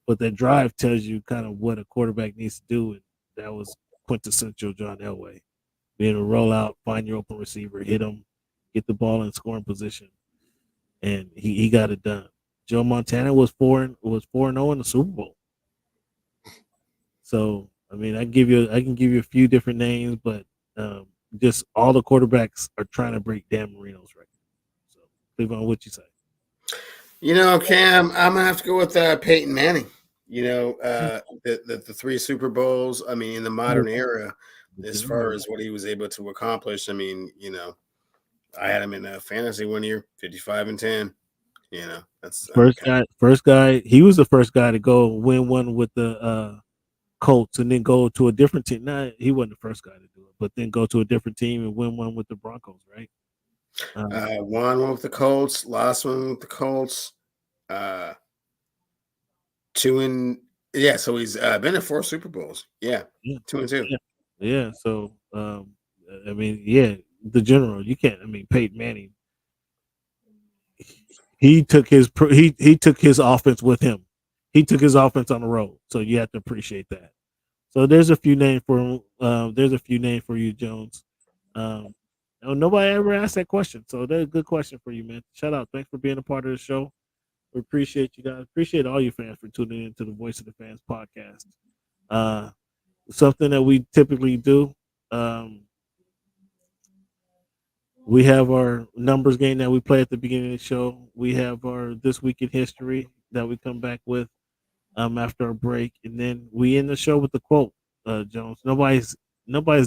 But that drive tells you kind of what a quarterback needs to do, and that was quintessential John Elway. Being a rollout, find your open receiver, hit him, get the ball in scoring position, and he got it done. Joe Montana was 4-0 in the Super Bowl. So I mean, I can give you a few different names, but just all the quarterbacks are trying to break Dan Marino's record. So, Cleveland, what you say? Cam, I'm gonna have to go with Peyton Manning. The 3 Super Bowls. I mean, in the modern era, as far as what he was able to accomplish. I mean, I had him in fantasy one year, 55-10. That's First guy. He was the first guy to go win one with the Colts and then go to a different team. Nah, he wasn't the first guy to do it, but then go to a different team and win one with the Broncos, right? Won one with the Colts, lost one with the Colts. 2 so he's been in 4 Super Bowls. Yeah, 2-2. Yeah. So I mean, yeah, the general. You can't. I mean, Peyton Manning. He took his offense with him. He took his offense on the road. So you have to appreciate that. So there's a few names for you, Jones. Nobody ever asked that question, so that's a good question for you, man. Shout out, thanks for being a part of the show. We appreciate you guys. Appreciate all you fans for tuning in to the Voice of the Fans podcast. Something that we typically do. We have our numbers game that we play at the beginning of the show. We have our This Week in History that we come back with after our break, and then we end the show with the quote. Jones, nobody's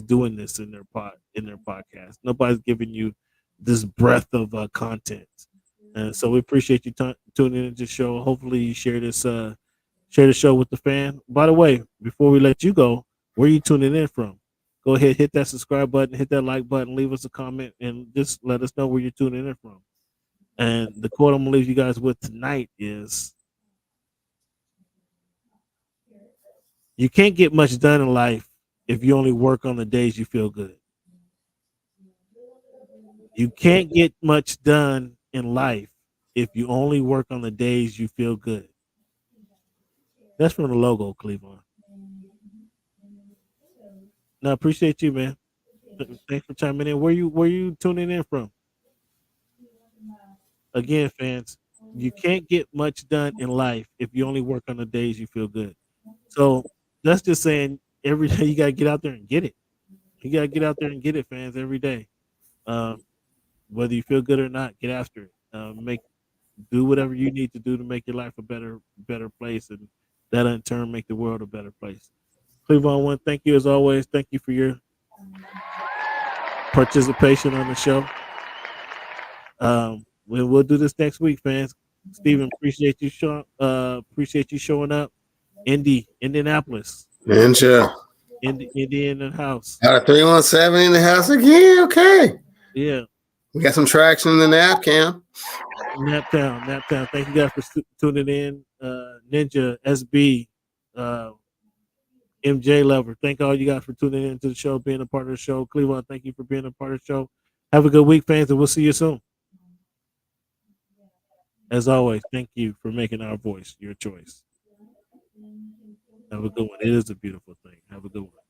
doing this in their podcast. Nobody's giving you this breadth of content, and so we appreciate you tuning into the show. Hopefully, you share the show with the fan. By the way, before we let you go, where are you tuning in from? Go ahead, hit that subscribe button, hit that like button, leave us a comment, and just let us know where you're tuning in from. And the quote I'm gonna leave you guys with tonight is: you can't get much done in life if you only work on the days you feel good. You can't get much done in life if you only work on the days you feel good. That's from the logo, Cleveland. No, appreciate you, man. Thanks for chiming in. Where you tuning in from? Again, fans, you can't get much done in life if you only work on the days you feel good. So that's just saying every day you gotta get out there and get it. You gotta get out there and get it, fans, every day. Whether you feel good or not, get after it. Do whatever you need to do to make your life a better place, and that in turn make the world a better place. Cleveland One, thank you as always. Thank you for your participation on the show. We'll do this next week, fans. Steven, appreciate you showing up. Indianapolis. Ninja. Indy in the house. Got a 317 in the house again. Okay. Yeah. We got some traction in the nap, Cam. Naptown. Thank you guys for tuning in. Ninja, SB, MJ Lover. Thank all you guys for tuning in to the show, being a part of the show. Cleveland, thank you for being a part of the show. Have a good week, fans, and we'll see you soon. As always, thank you for making our voice your choice. Have a good one. It is a beautiful thing. Have a good one.